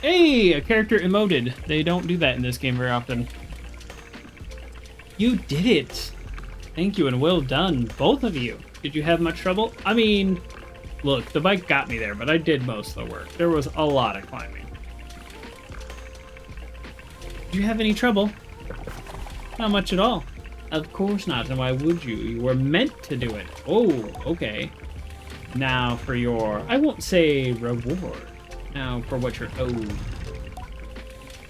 Hey, a character emoted. They don't do that in this game very often. You did it. Thank you and well done, both of you. Did you have much trouble? I mean, look, the bike got me there, but I did most of the work. There was a lot of climbing. Did you have any trouble? Not much at all. Of course not, and why would you? You were meant to do it. Oh, okay. Now for your, I won't say reward. Now for what you're owed.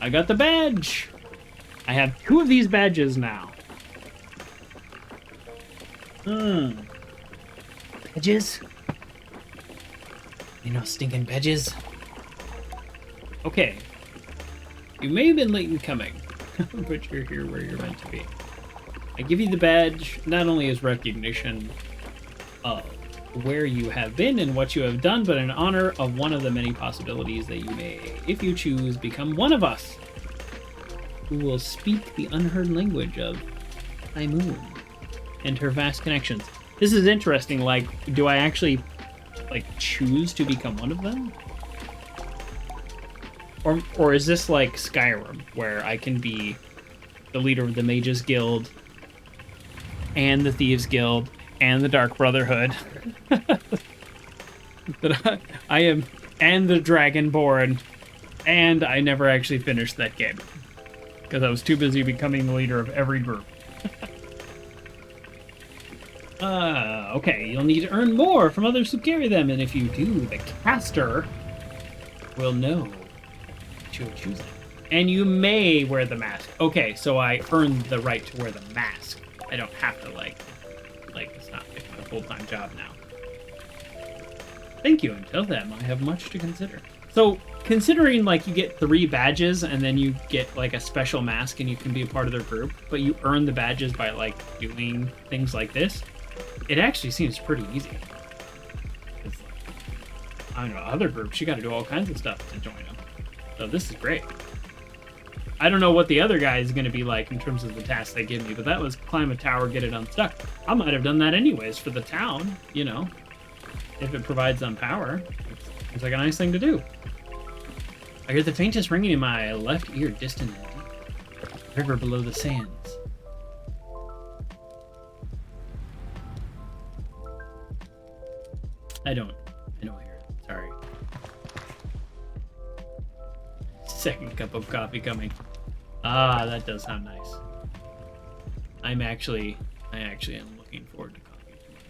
I got the badge. I have 2 of these badges now. Badges? You know, stinking badges. Okay. You may have been late in coming, but you're here where you're meant to be. I give you the badge not only as recognition of where you have been and what you have done, but in honor of one of the many possibilities that you may, if you choose, become one of us, who will speak the unheard language of High Moon and her vast connections. This is interesting. Like, do I actually like choose to become one of them? Or is this like Skyrim, where I can be the leader of the Mages Guild and the Thieves Guild and the Dark Brotherhood? That I am, and the Dragonborn, and I never actually finished that game because I was too busy becoming the leader of every group. Okay, you'll need to earn more from others who carry them, and if you do, the caster will know that you'll choose it. And you may wear the mask. Okay, so I earned the right to wear the mask. I don't have to, like it's not like my full-time job now. Thank you. Until then, I have much to consider. So, considering, like, you get 3 badges, and then you get, like, a special mask, and you can be a part of their group, but you earn the badges by, like, doing things like this, it actually seems pretty easy. It's like, I don't know, other groups, you gotta do all kinds of stuff to join them. So this is great. I don't know what the other guy is going to be like in terms of the tasks they give me, but that was climb a tower, get it unstuck. I might have done that anyways for the town, you know, if it provides them power. It's like a nice thing to do. I hear the faintest ringing in my left ear, distant river below the sands. I don't hear it. Sorry. Second cup of coffee coming. Ah, that does sound nice. I actually am looking forward to coffee tomorrow.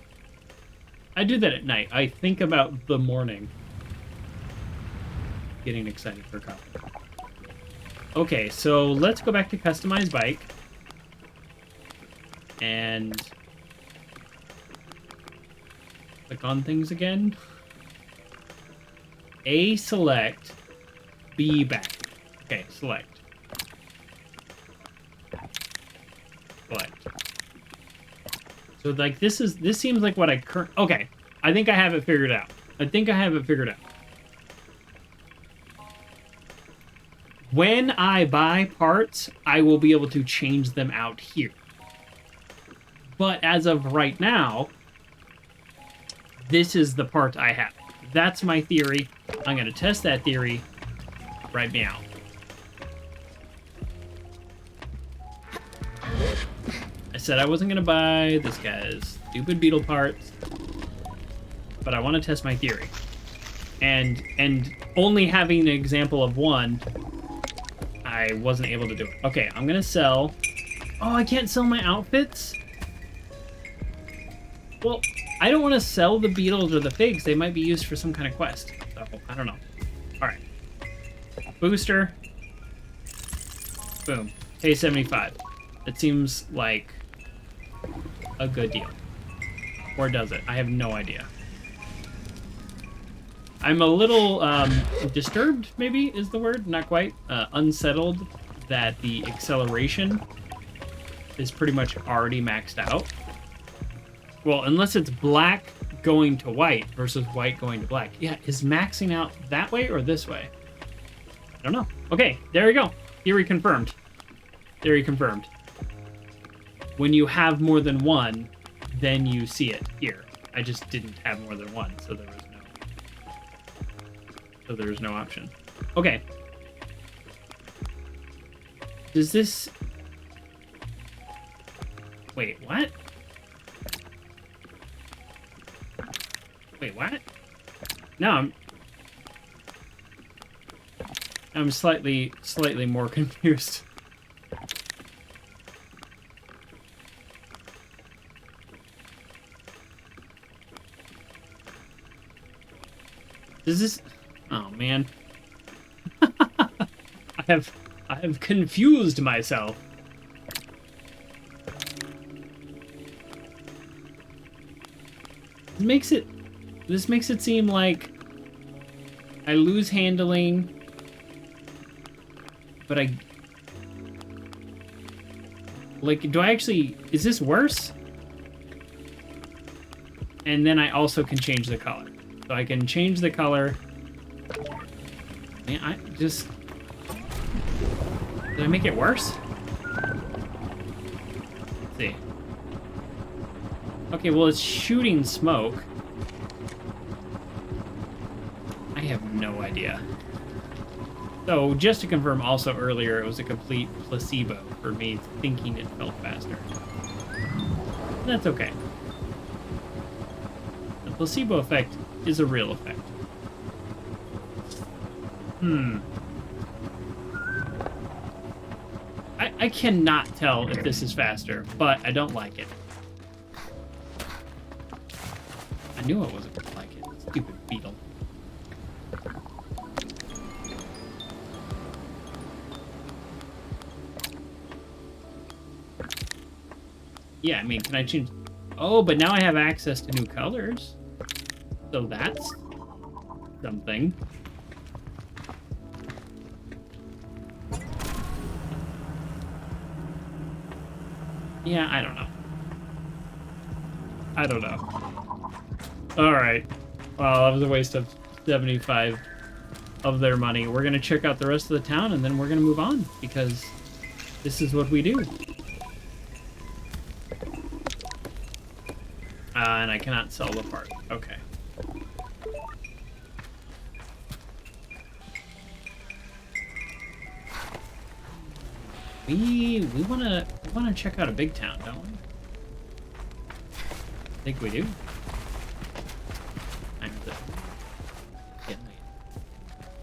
I do that at night. I think about the morning. Getting excited for coffee. Okay, so let's go back to customize bike. And Click on things again. A select, B back. Okay, select. Select. So like this seems like what I okay. I think I have it figured out. When I buy parts, I will be able to change them out here. But as of right now, this is the part I have. That's my theory. I'm going to test that theory right now. I said I wasn't going to buy this guy's stupid beetle parts, but I want to test my theory. And only having an example of one, I wasn't able to do it. Okay, I'm going to sell... Oh, I can't sell my outfits? Well, I don't want to sell the beetles or the figs. They might be used for some kind of quest. So, I don't know. All right. Booster. Boom. Pay 75. It seems like a good deal. Or does it? I have no idea. I'm a little disturbed, maybe is the word. Not quite. Unsettled that the acceleration is pretty much already maxed out. Well, unless it's black going to white versus white going to black. Yeah, is maxing out that way or this way? I don't know. Okay, there we go. Theory confirmed. Theory confirmed. When you have more than one, then you see it here. I just didn't have more than one, so there was no option. Okay. Does this... Wait, what? Wait, what? No, I'm slightly more confused. Does this... Oh, man. I have confused myself. This makes it seem like I lose handling, but do I actually... Is this worse? And then I also can change the color. So I can change the color. Man, I just... Did I make it worse? Let's see. Okay, well, it's shooting smoke. I have no idea. So, just to confirm also earlier, it was a complete placebo for me thinking it felt faster. That's okay. The placebo effect is a real effect. I cannot tell if this is faster, but I don't like it. I knew I wasn't gonna like it. Stupid beetle. Yeah, I mean, can I change... Oh, but now I have access to new colors. So that's something. Yeah, I don't know. I don't know. Alright. Well, that was a waste of 75 of their money. We're going to check out the rest of the town, and then we're going to move on, because this is what we do. And I cannot sell the part. Okay. We wanna check out a big town, don't we? I think we do.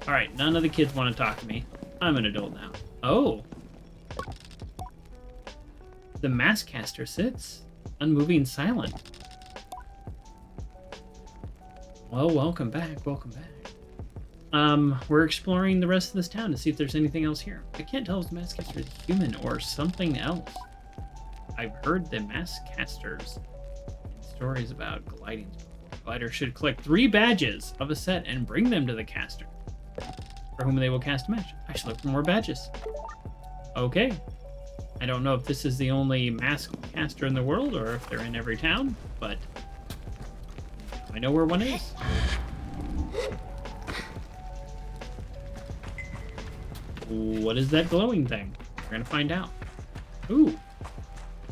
All right, none of the kids want to talk to me. I'm an adult now. Oh, the mask caster sits, unmoving, silent. Well, welcome back. Welcome back. We're exploring the rest of this town to see if there's anything else here. I can't tell if the mask caster is human or something else. I've heard the mask casters stories about gliding. Glider should collect 3 badges of a set and bring them to the caster, for whom they will cast a match. I should look for more badges. Okay. I don't know if this is the only masked caster in the world or if they're in every town, but I know where one is. What is that glowing thing? We're gonna find out. Ooh,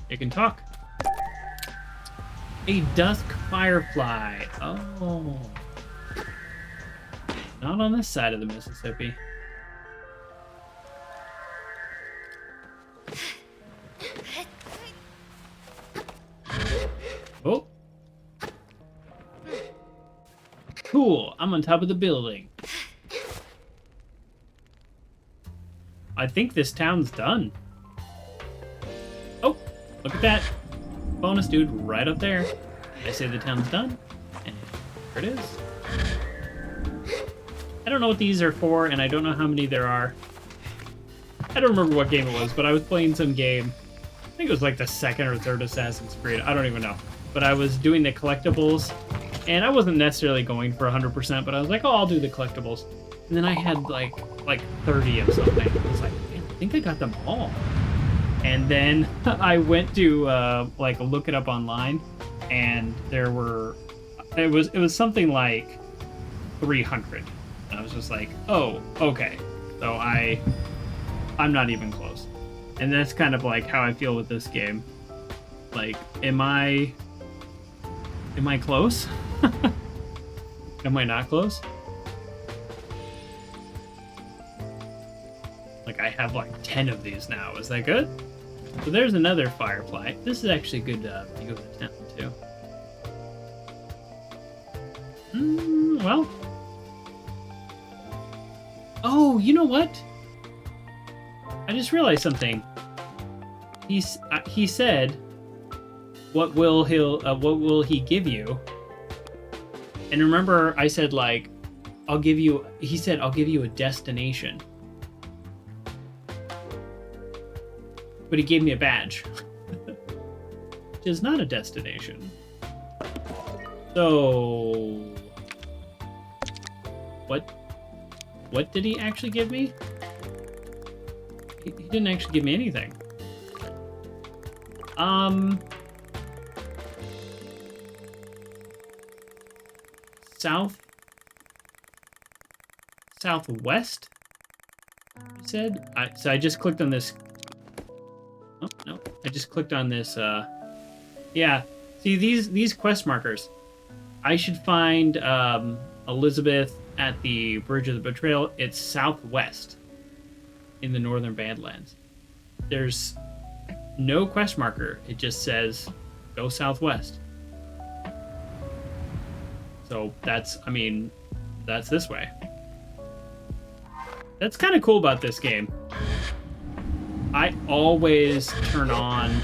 it can talk. A dusk firefly. Oh. Not on this side of the Mississippi. Oh. Cool, I'm on top of the building. I think this town's done. Oh, look at that. Bonus dude right up there. I say the town's done, and here it is. I don't know what these are for, and I don't know how many there are. I don't remember what game it was, but I was playing some game. I think it was like the 2nd or 3rd Assassin's Creed. I don't even know. But I was doing the collectibles, and I wasn't necessarily going for 100%, but I was like, oh, I'll do the collectibles. And then I had like 30 of something. I was like, man, I think I got them all. And then I went to like look it up online, and there were, it was something like 300. And I was just like, oh, okay. So I'm not even close. And that's kind of like how I feel with this game. Like, am I close? Am I not close? Like, I have like 10 of these now. Is that good? So there's another firefly. This is actually a good view of the town, too. Well. Oh, you know what? I just realized something. He said, what will he give you? And remember, I said, like, he said, I'll give you a destination. But he gave me a badge. Which is not a destination. So... What did he actually give me? He didn't actually give me anything. Southwest? He said? So I just clicked on this. Oh, no. I just clicked on this, yeah. See, these quest markers. I should find, Elizabeth at the Bridge of the Betrayal. It's southwest in the Northern Badlands. There's no quest marker. It just says, go southwest. So that's this way. That's kind of cool about this game. I always turn on,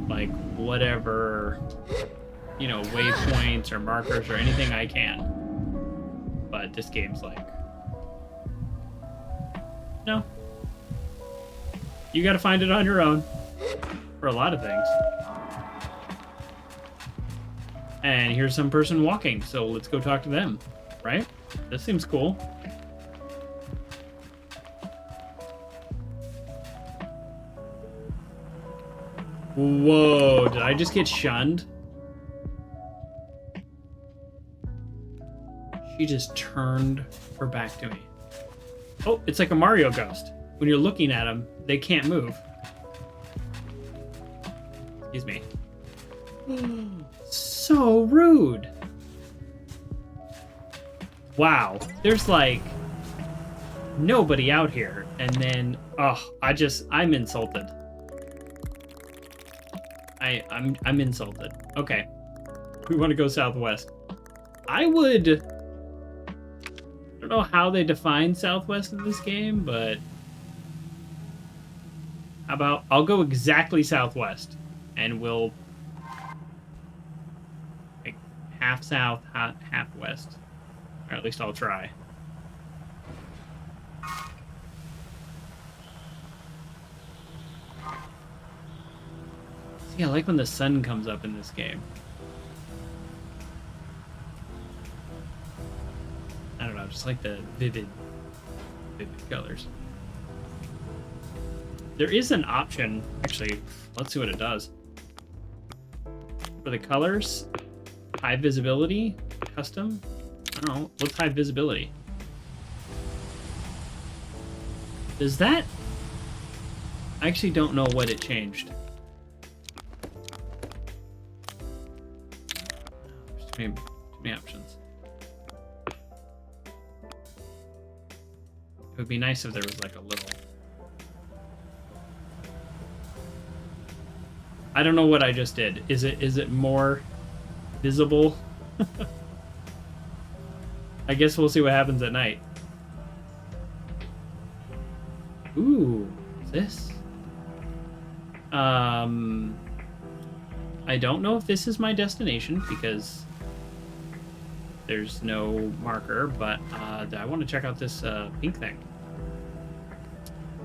like, whatever, waypoints or markers or anything I can. But this game's like, no. You gotta find it on your own. For a lot of things. And here's some person walking, so let's go talk to them, right? This seems cool. Whoa, did I just get shunned? She just turned her back to me. Oh, it's like a Mario ghost. When you're looking at them, they can't move. Excuse me. So rude. Wow, there's like nobody out here, and then I'm insulted. I'm insulted. Okay, we want to go southwest. I don't know how they define southwest in this game, but how about I'll go exactly southwest, and we'll like half south, half west, or at least I'll try. See, I like when the sun comes up in this game. I just like the vivid colors. There is an option, actually, let's see what it does. For the colors, high visibility, custom, I don't know, what's high visibility? Does that? I actually don't know what it changed. There's too many options. It would be nice if there was like a little... I don't know what I just did. Is it more visible? I guess we'll see what happens at night. Ooh, this? I don't know if this is my destination because there's no marker, but I want to check out this pink thing.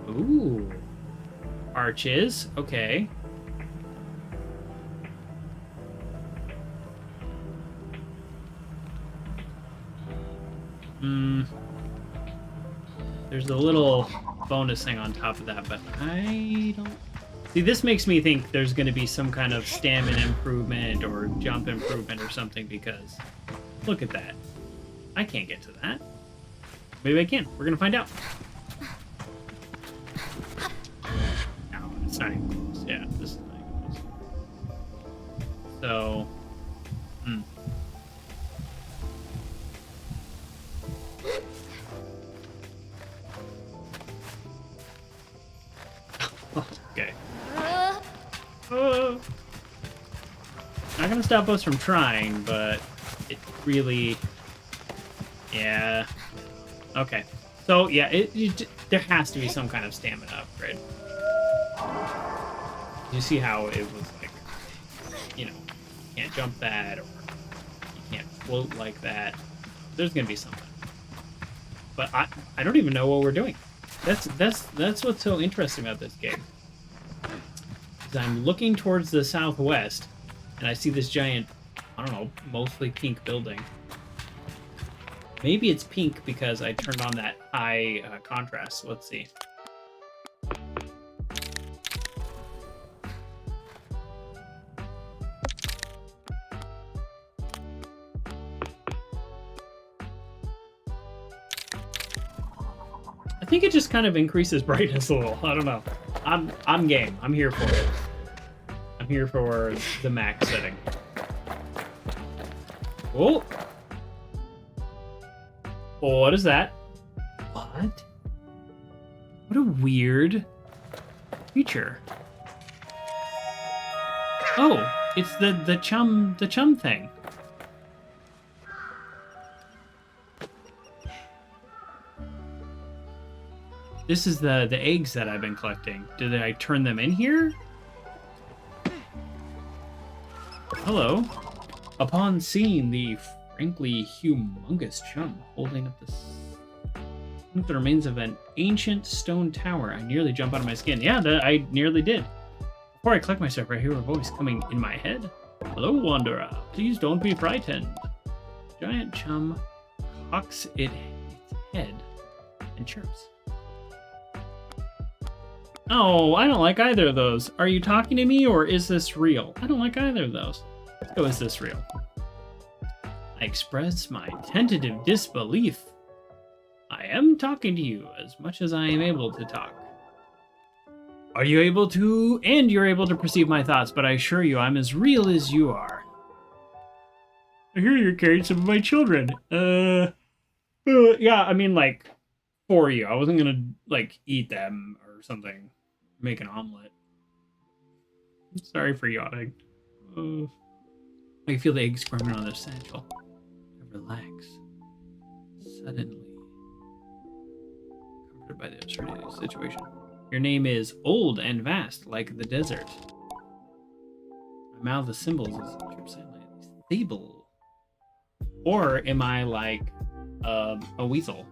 Ooh. Arches, okay. There's a little bonus thing on top of that, but I don't... See, this makes me think there's going to be some kind of stamina improvement or jump improvement or something, because look at that. I can't get to that. Maybe I can. We're going to find out. No, it's not even close. Yeah, this is not even close. So... Okay. Not gonna stop us from trying, but it really... Yeah. Okay. So, yeah, there has to be some kind of stamina upgrade. You see how it was like, you know, you can't jump that, or you can't float like that. There's gonna be something. But I don't even know what we're doing. That's what's so interesting about this game. Is I'm looking towards the southwest, and I see this giant, I don't know, mostly pink building. Maybe it's pink because I turned on that high contrast. Let's see. I think it just kind of increases brightness a little. I don't know. I'm game. I'm here for it. I'm here for the max setting. Oh. Oh, what is that? What? What a weird creature. Oh, it's the chum thing. This is the eggs that I've been collecting. Did I turn them in here? Hello. Upon seeing the frankly humongous chum holding up the remains of an ancient stone tower, I nearly jump out of my skin. Yeah, I nearly did. Before I collect myself, I hear a voice coming in my head. Hello, wanderer. Please don't be frightened. Giant chum cocks its head and chirps. Oh, I don't like either of those. Are you talking to me, or is this real? I don't like either of those. So is this real? I express my tentative disbelief. I am talking to you as much as I am able to talk. Are you able to? And you're able to perceive my thoughts, but I assure you I'm as real as you are. I hear you're carrying some of my children. Yeah, I mean, like, for you. I wasn't gonna, like, eat them or something. Make an omelet. I'm sorry for yawning. I can feel the eggs squirming on their satchel. I relax. Suddenly. Comforted by the absurdity of the situation. Your name is old and vast, like the desert. My mouth of symbols is Sable. Or am I like a weasel?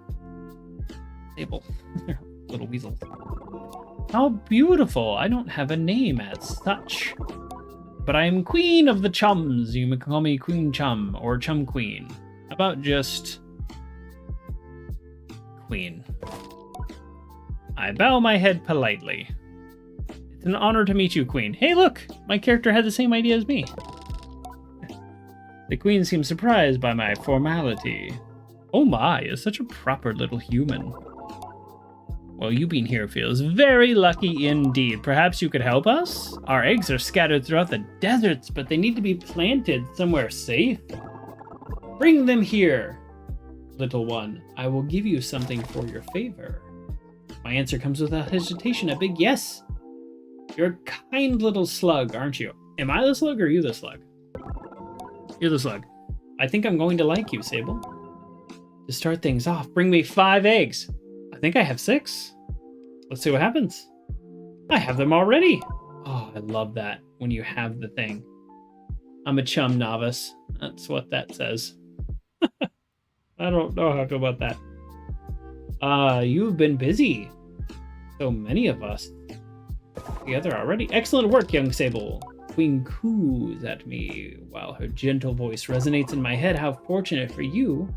Sable. Little weasel. How beautiful! I don't have a name as such. But I am Queen of the Chums. You may call me Queen Chum or Chum Queen. How about just Queen. I bow my head politely. It's an honor to meet you, Queen. Hey, look! My character had the same idea as me. The Queen seems surprised by my formality. Oh my, you're such a proper little human. Well, you being here feels very lucky indeed. Perhaps you could help us? Our eggs are scattered throughout the deserts, but they need to be planted somewhere safe. Bring them here, little one. I will give you something for your favor. My answer comes without hesitation, a big yes. You're a kind little slug, aren't you? Am I the slug or are you the slug? You're the slug. I think I'm going to like you, Sable. To start things off, bring me 5 eggs. I think I have 6. Let's see what happens. I have them already. Oh, I love that when you have the thing. I'm a chum novice. That's what that says. I don't know how to feel about that. You've been busy. So many of us together already. Excellent work, young Sable. Queen coos at me while her gentle voice resonates in my head. How fortunate for you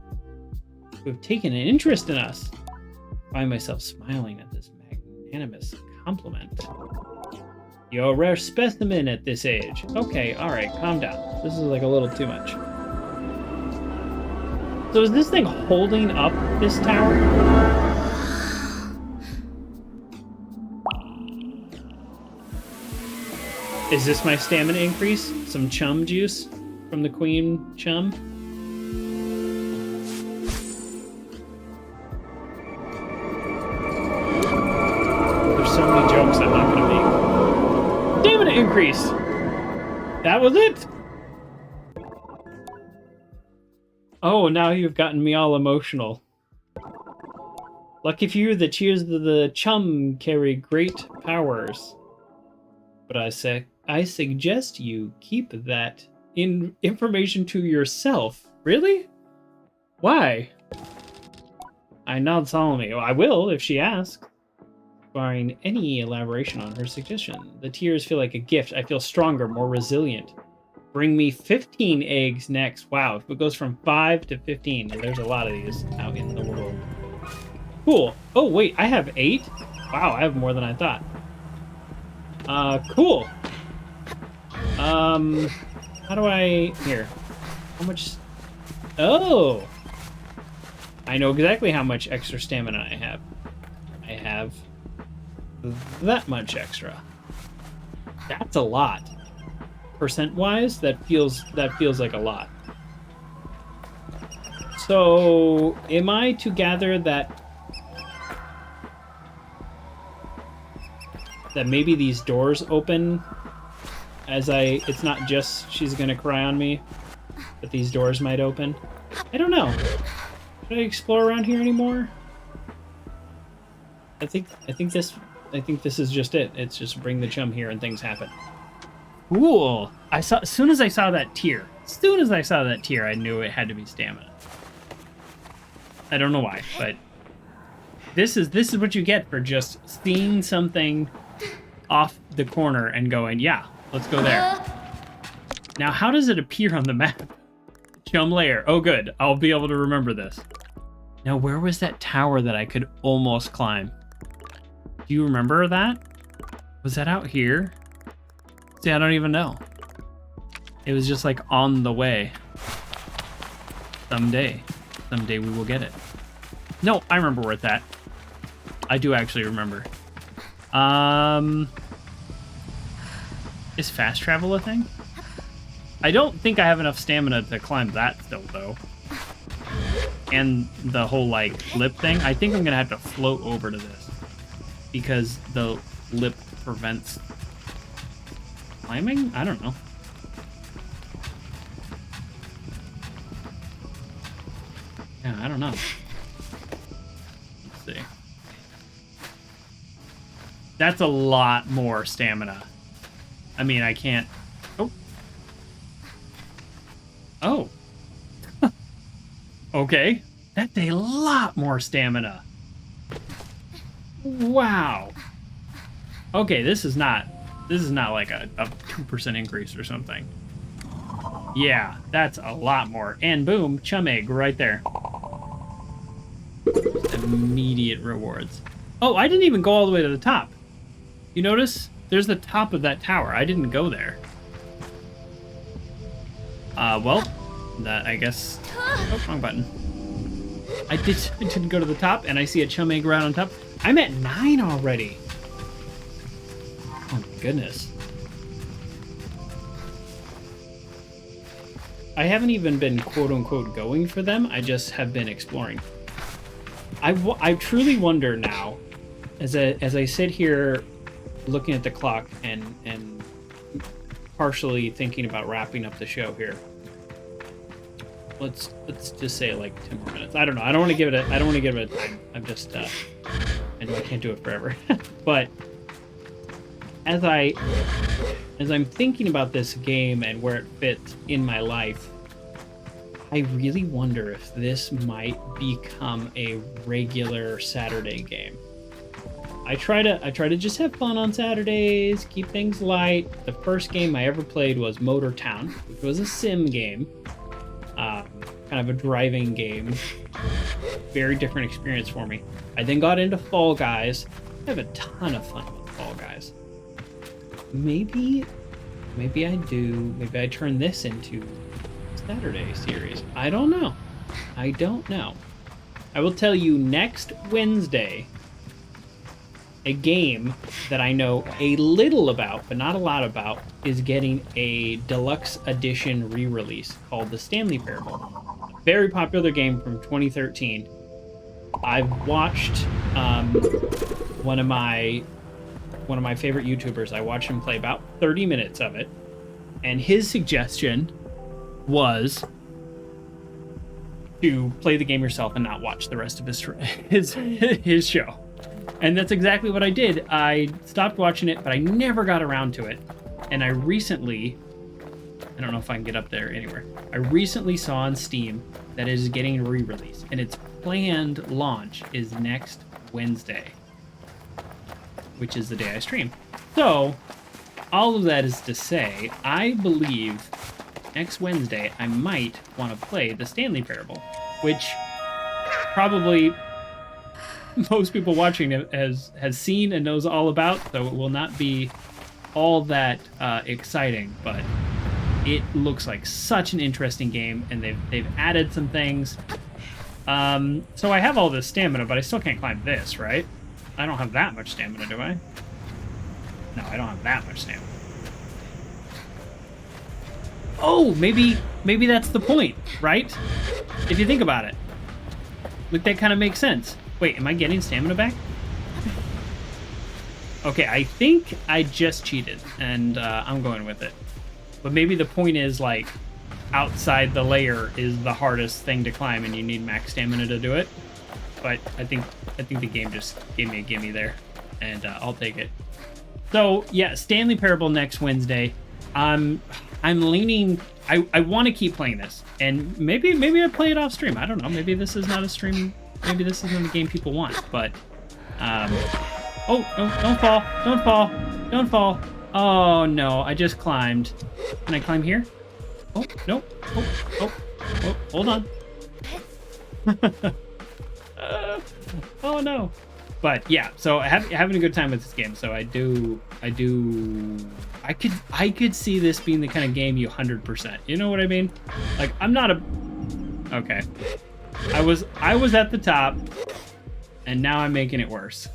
to have taken an interest in us. I find myself smiling at this magnanimous compliment. You're a rare specimen at this age. Okay, alright, calm down. This is like a little too much. So is this thing holding up this tower? Is this my stamina increase? Some chum juice from the Queen chum? There's so many jokes I'm not gonna make. Stamina increase! That was it! Oh, now you've gotten me all emotional. Lucky for you, the cheers of the chum carry great powers. But I suggest you keep that information to yourself. Really? Why? I nod solemnly. Well, I will if she asks. Barring any elaboration on her suggestion. The tears feel like a gift. I feel stronger, more resilient. Bring me 15 eggs next. Wow, it goes from 5 to 15. And there's a lot of these out in the world. Cool. Oh, wait, I have 8? Wow, I have more than I thought. Cool. How do I... Here. How much... Oh! I know exactly how much extra stamina I have. I have that much extra. That's a lot. Percent-wise, that feels like a lot. So, am I to gather that maybe these doors open it's not just she's gonna cry on me, but these doors might open? I don't know. Should I explore around here anymore? I think this is just it. It's just bring the chum here and things happen. Cool. As soon as I saw that tier, I knew it had to be stamina. I don't know why, but this is what you get for just seeing something off the corner and going, yeah, let's go there. Now, how does it appear on the map? Chum layer. Oh, good. I'll be able to remember this. Now, where was that tower that I could almost climb? Do you remember that? Was that out here? See, I don't even know. It was just like on the way. Someday we will get it. No, I remember where it's at. I do actually remember. Is fast travel a thing? I don't think I have enough stamina to climb that still, though. And the whole, like, lip thing. I think I'm gonna have to float over to this. Because the lip prevents climbing? I don't know. Yeah, I don't know. Let's see. That's a lot more stamina. I mean, I can't... Oh. Oh. Okay. That's a lot more stamina. Wow. Okay, this is not like a 2% increase or something. Yeah, that's a lot more. And boom, chum egg right there. immediate rewards. Oh, I didn't even go all the way to the top. You notice? There's the top of that tower. I didn't go there. Well, that, I guess... Oh, wrong button. I didn't go to the top, and I see a chum egg right on top. I'm at 9 already. Oh, my goodness. I haven't even been quote-unquote going for them. I just have been exploring. I truly wonder now, as I sit here looking at the clock and partially thinking about wrapping up the show here. Let's just say like 10 more minutes. I don't know. I don't want to give it a time. I'm just I know I can't do it forever. But as I'm thinking about this game and where it fits in my life, I really wonder if this might become a regular Saturday game. I try to just have fun on Saturdays, keep things light. The first game I ever played was Motor Town, which was a sim game, kind of a driving game. Very different experience for me. I then got into Fall Guys. I have a ton of fun with Fall Guys. Maybe I do. Maybe I turn this into Saturday series. I don't know. I will tell you next Wednesday, a game that I know a little about, but not a lot about, is getting a deluxe edition re-release called The Stanley Parable. Very popular game from 2013. I've watched one of my favorite YouTubers. I watched him play about 30 minutes of it, and his suggestion was to play the game yourself and not watch the rest of his show. And that's exactly what I did. I stopped watching it, but I never got around to it. And I don't know if I can get up there anywhere. I recently saw on Steam that it is getting a re-release, and its planned launch is next Wednesday, which is the day I stream. So, all of that is to say, I believe next Wednesday I might want to play the Stanley Parable, which probably most people watching it has seen and knows all about, so it will not be all that exciting, but it looks like such an interesting game, and they've added some things. So I have all this stamina, but I still can't climb this, right? I don't have that much stamina, do I? No, I don't have that much stamina. Oh, maybe that's the point, right? If you think about it. Like, that kind of makes sense. Wait, am I getting stamina back? Okay, I think I just cheated, and I'm going with it. But maybe the point is, like, outside the layer is the hardest thing to climb, and you need max stamina to do it. But I think the game just gave me a gimme there, and I'll take it. So yeah, Stanley Parable next Wednesday. I'm leaning. I want to keep playing this, and maybe I play it off stream. I don't know. Maybe this is not a stream. Maybe this isn't the game people want. But oh no! Don't fall! Oh no! I just climbed. Can I climb here? Oh no! Oh! Hold on. Oh no! But yeah, so having a good time with this game. So I could see this being the kind of game you 100%. You know what I mean? Like, I'm not a... Okay. I was at the top, and now I'm making it worse.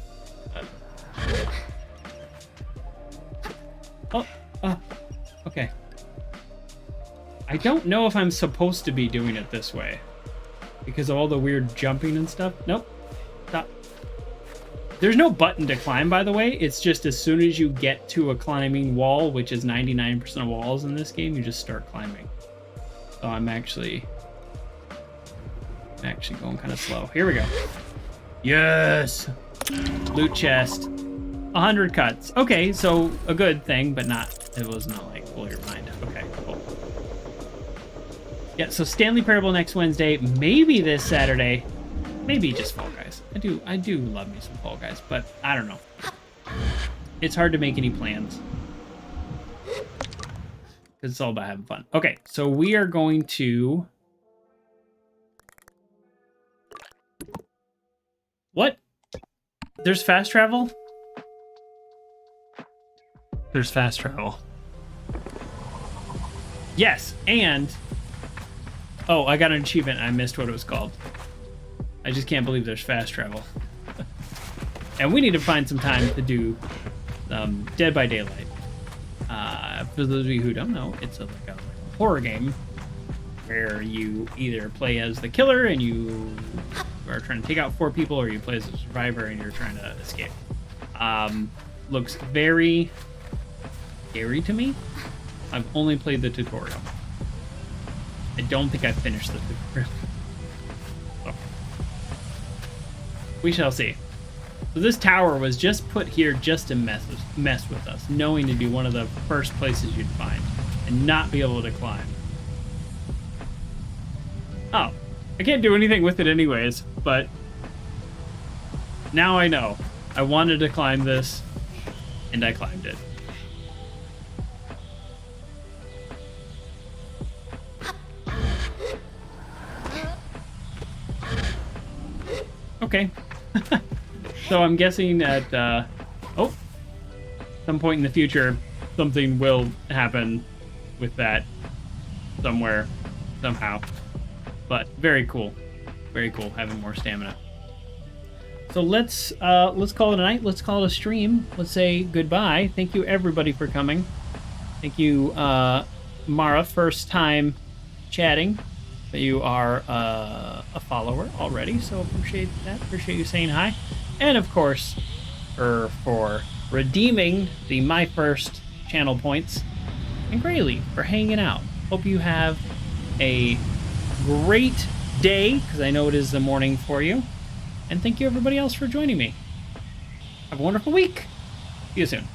Okay. I don't know if I'm supposed to be doing it this way because of all the weird jumping and stuff. Nope. Stop. There's no button to climb, by the way. It's just as soon as you get to a climbing wall, which is 99% of walls in this game, you just start climbing. So I'm actually going kind of slow. Here we go. Yes! Loot chest. 100 cuts. Okay, so a good thing, but it was not like blow your mind. Okay, cool. Yeah, so Stanley Parable next Wednesday, maybe this Saturday, maybe just Fall Guys. I do love me some Fall Guys, but I don't know. It's hard to make any plans because it's all about having fun. Okay, so we are going to What? There's fast travel? There's fast travel. Yes, and... Oh, I got an achievement. I missed what it was called. I just can't believe there's fast travel. And we need to find some time to do Dead by Daylight. For those of you who don't know, it's like a horror game where you either play as the killer and you are trying to take out 4 people, or you play as a survivor and you're trying to escape. Looks very scary to me. I've only played the tutorial. I don't think I've finished the tutorial. So, we shall see. So this tower was just put here just to mess with us, knowing to be one of the first places you'd find and not be able to climb. Oh, I can't do anything with it anyways, but now I know. I wanted to climb this, and I climbed it. Okay. So I'm guessing at, some point in the future, something will happen with that somewhere, somehow. But very cool. Very cool having more stamina. So let's call it a night. Let's call it a stream. Let's say goodbye. Thank you everybody for coming. Thank you, Mara, first time chatting. You are a follower already, so appreciate that. Appreciate you saying hi. And of course, for redeeming the My First channel points. And Graylee for hanging out. Hope you have a great day, because I know it is the morning for you. And thank you everybody else for joining me. Have a wonderful week. See you soon.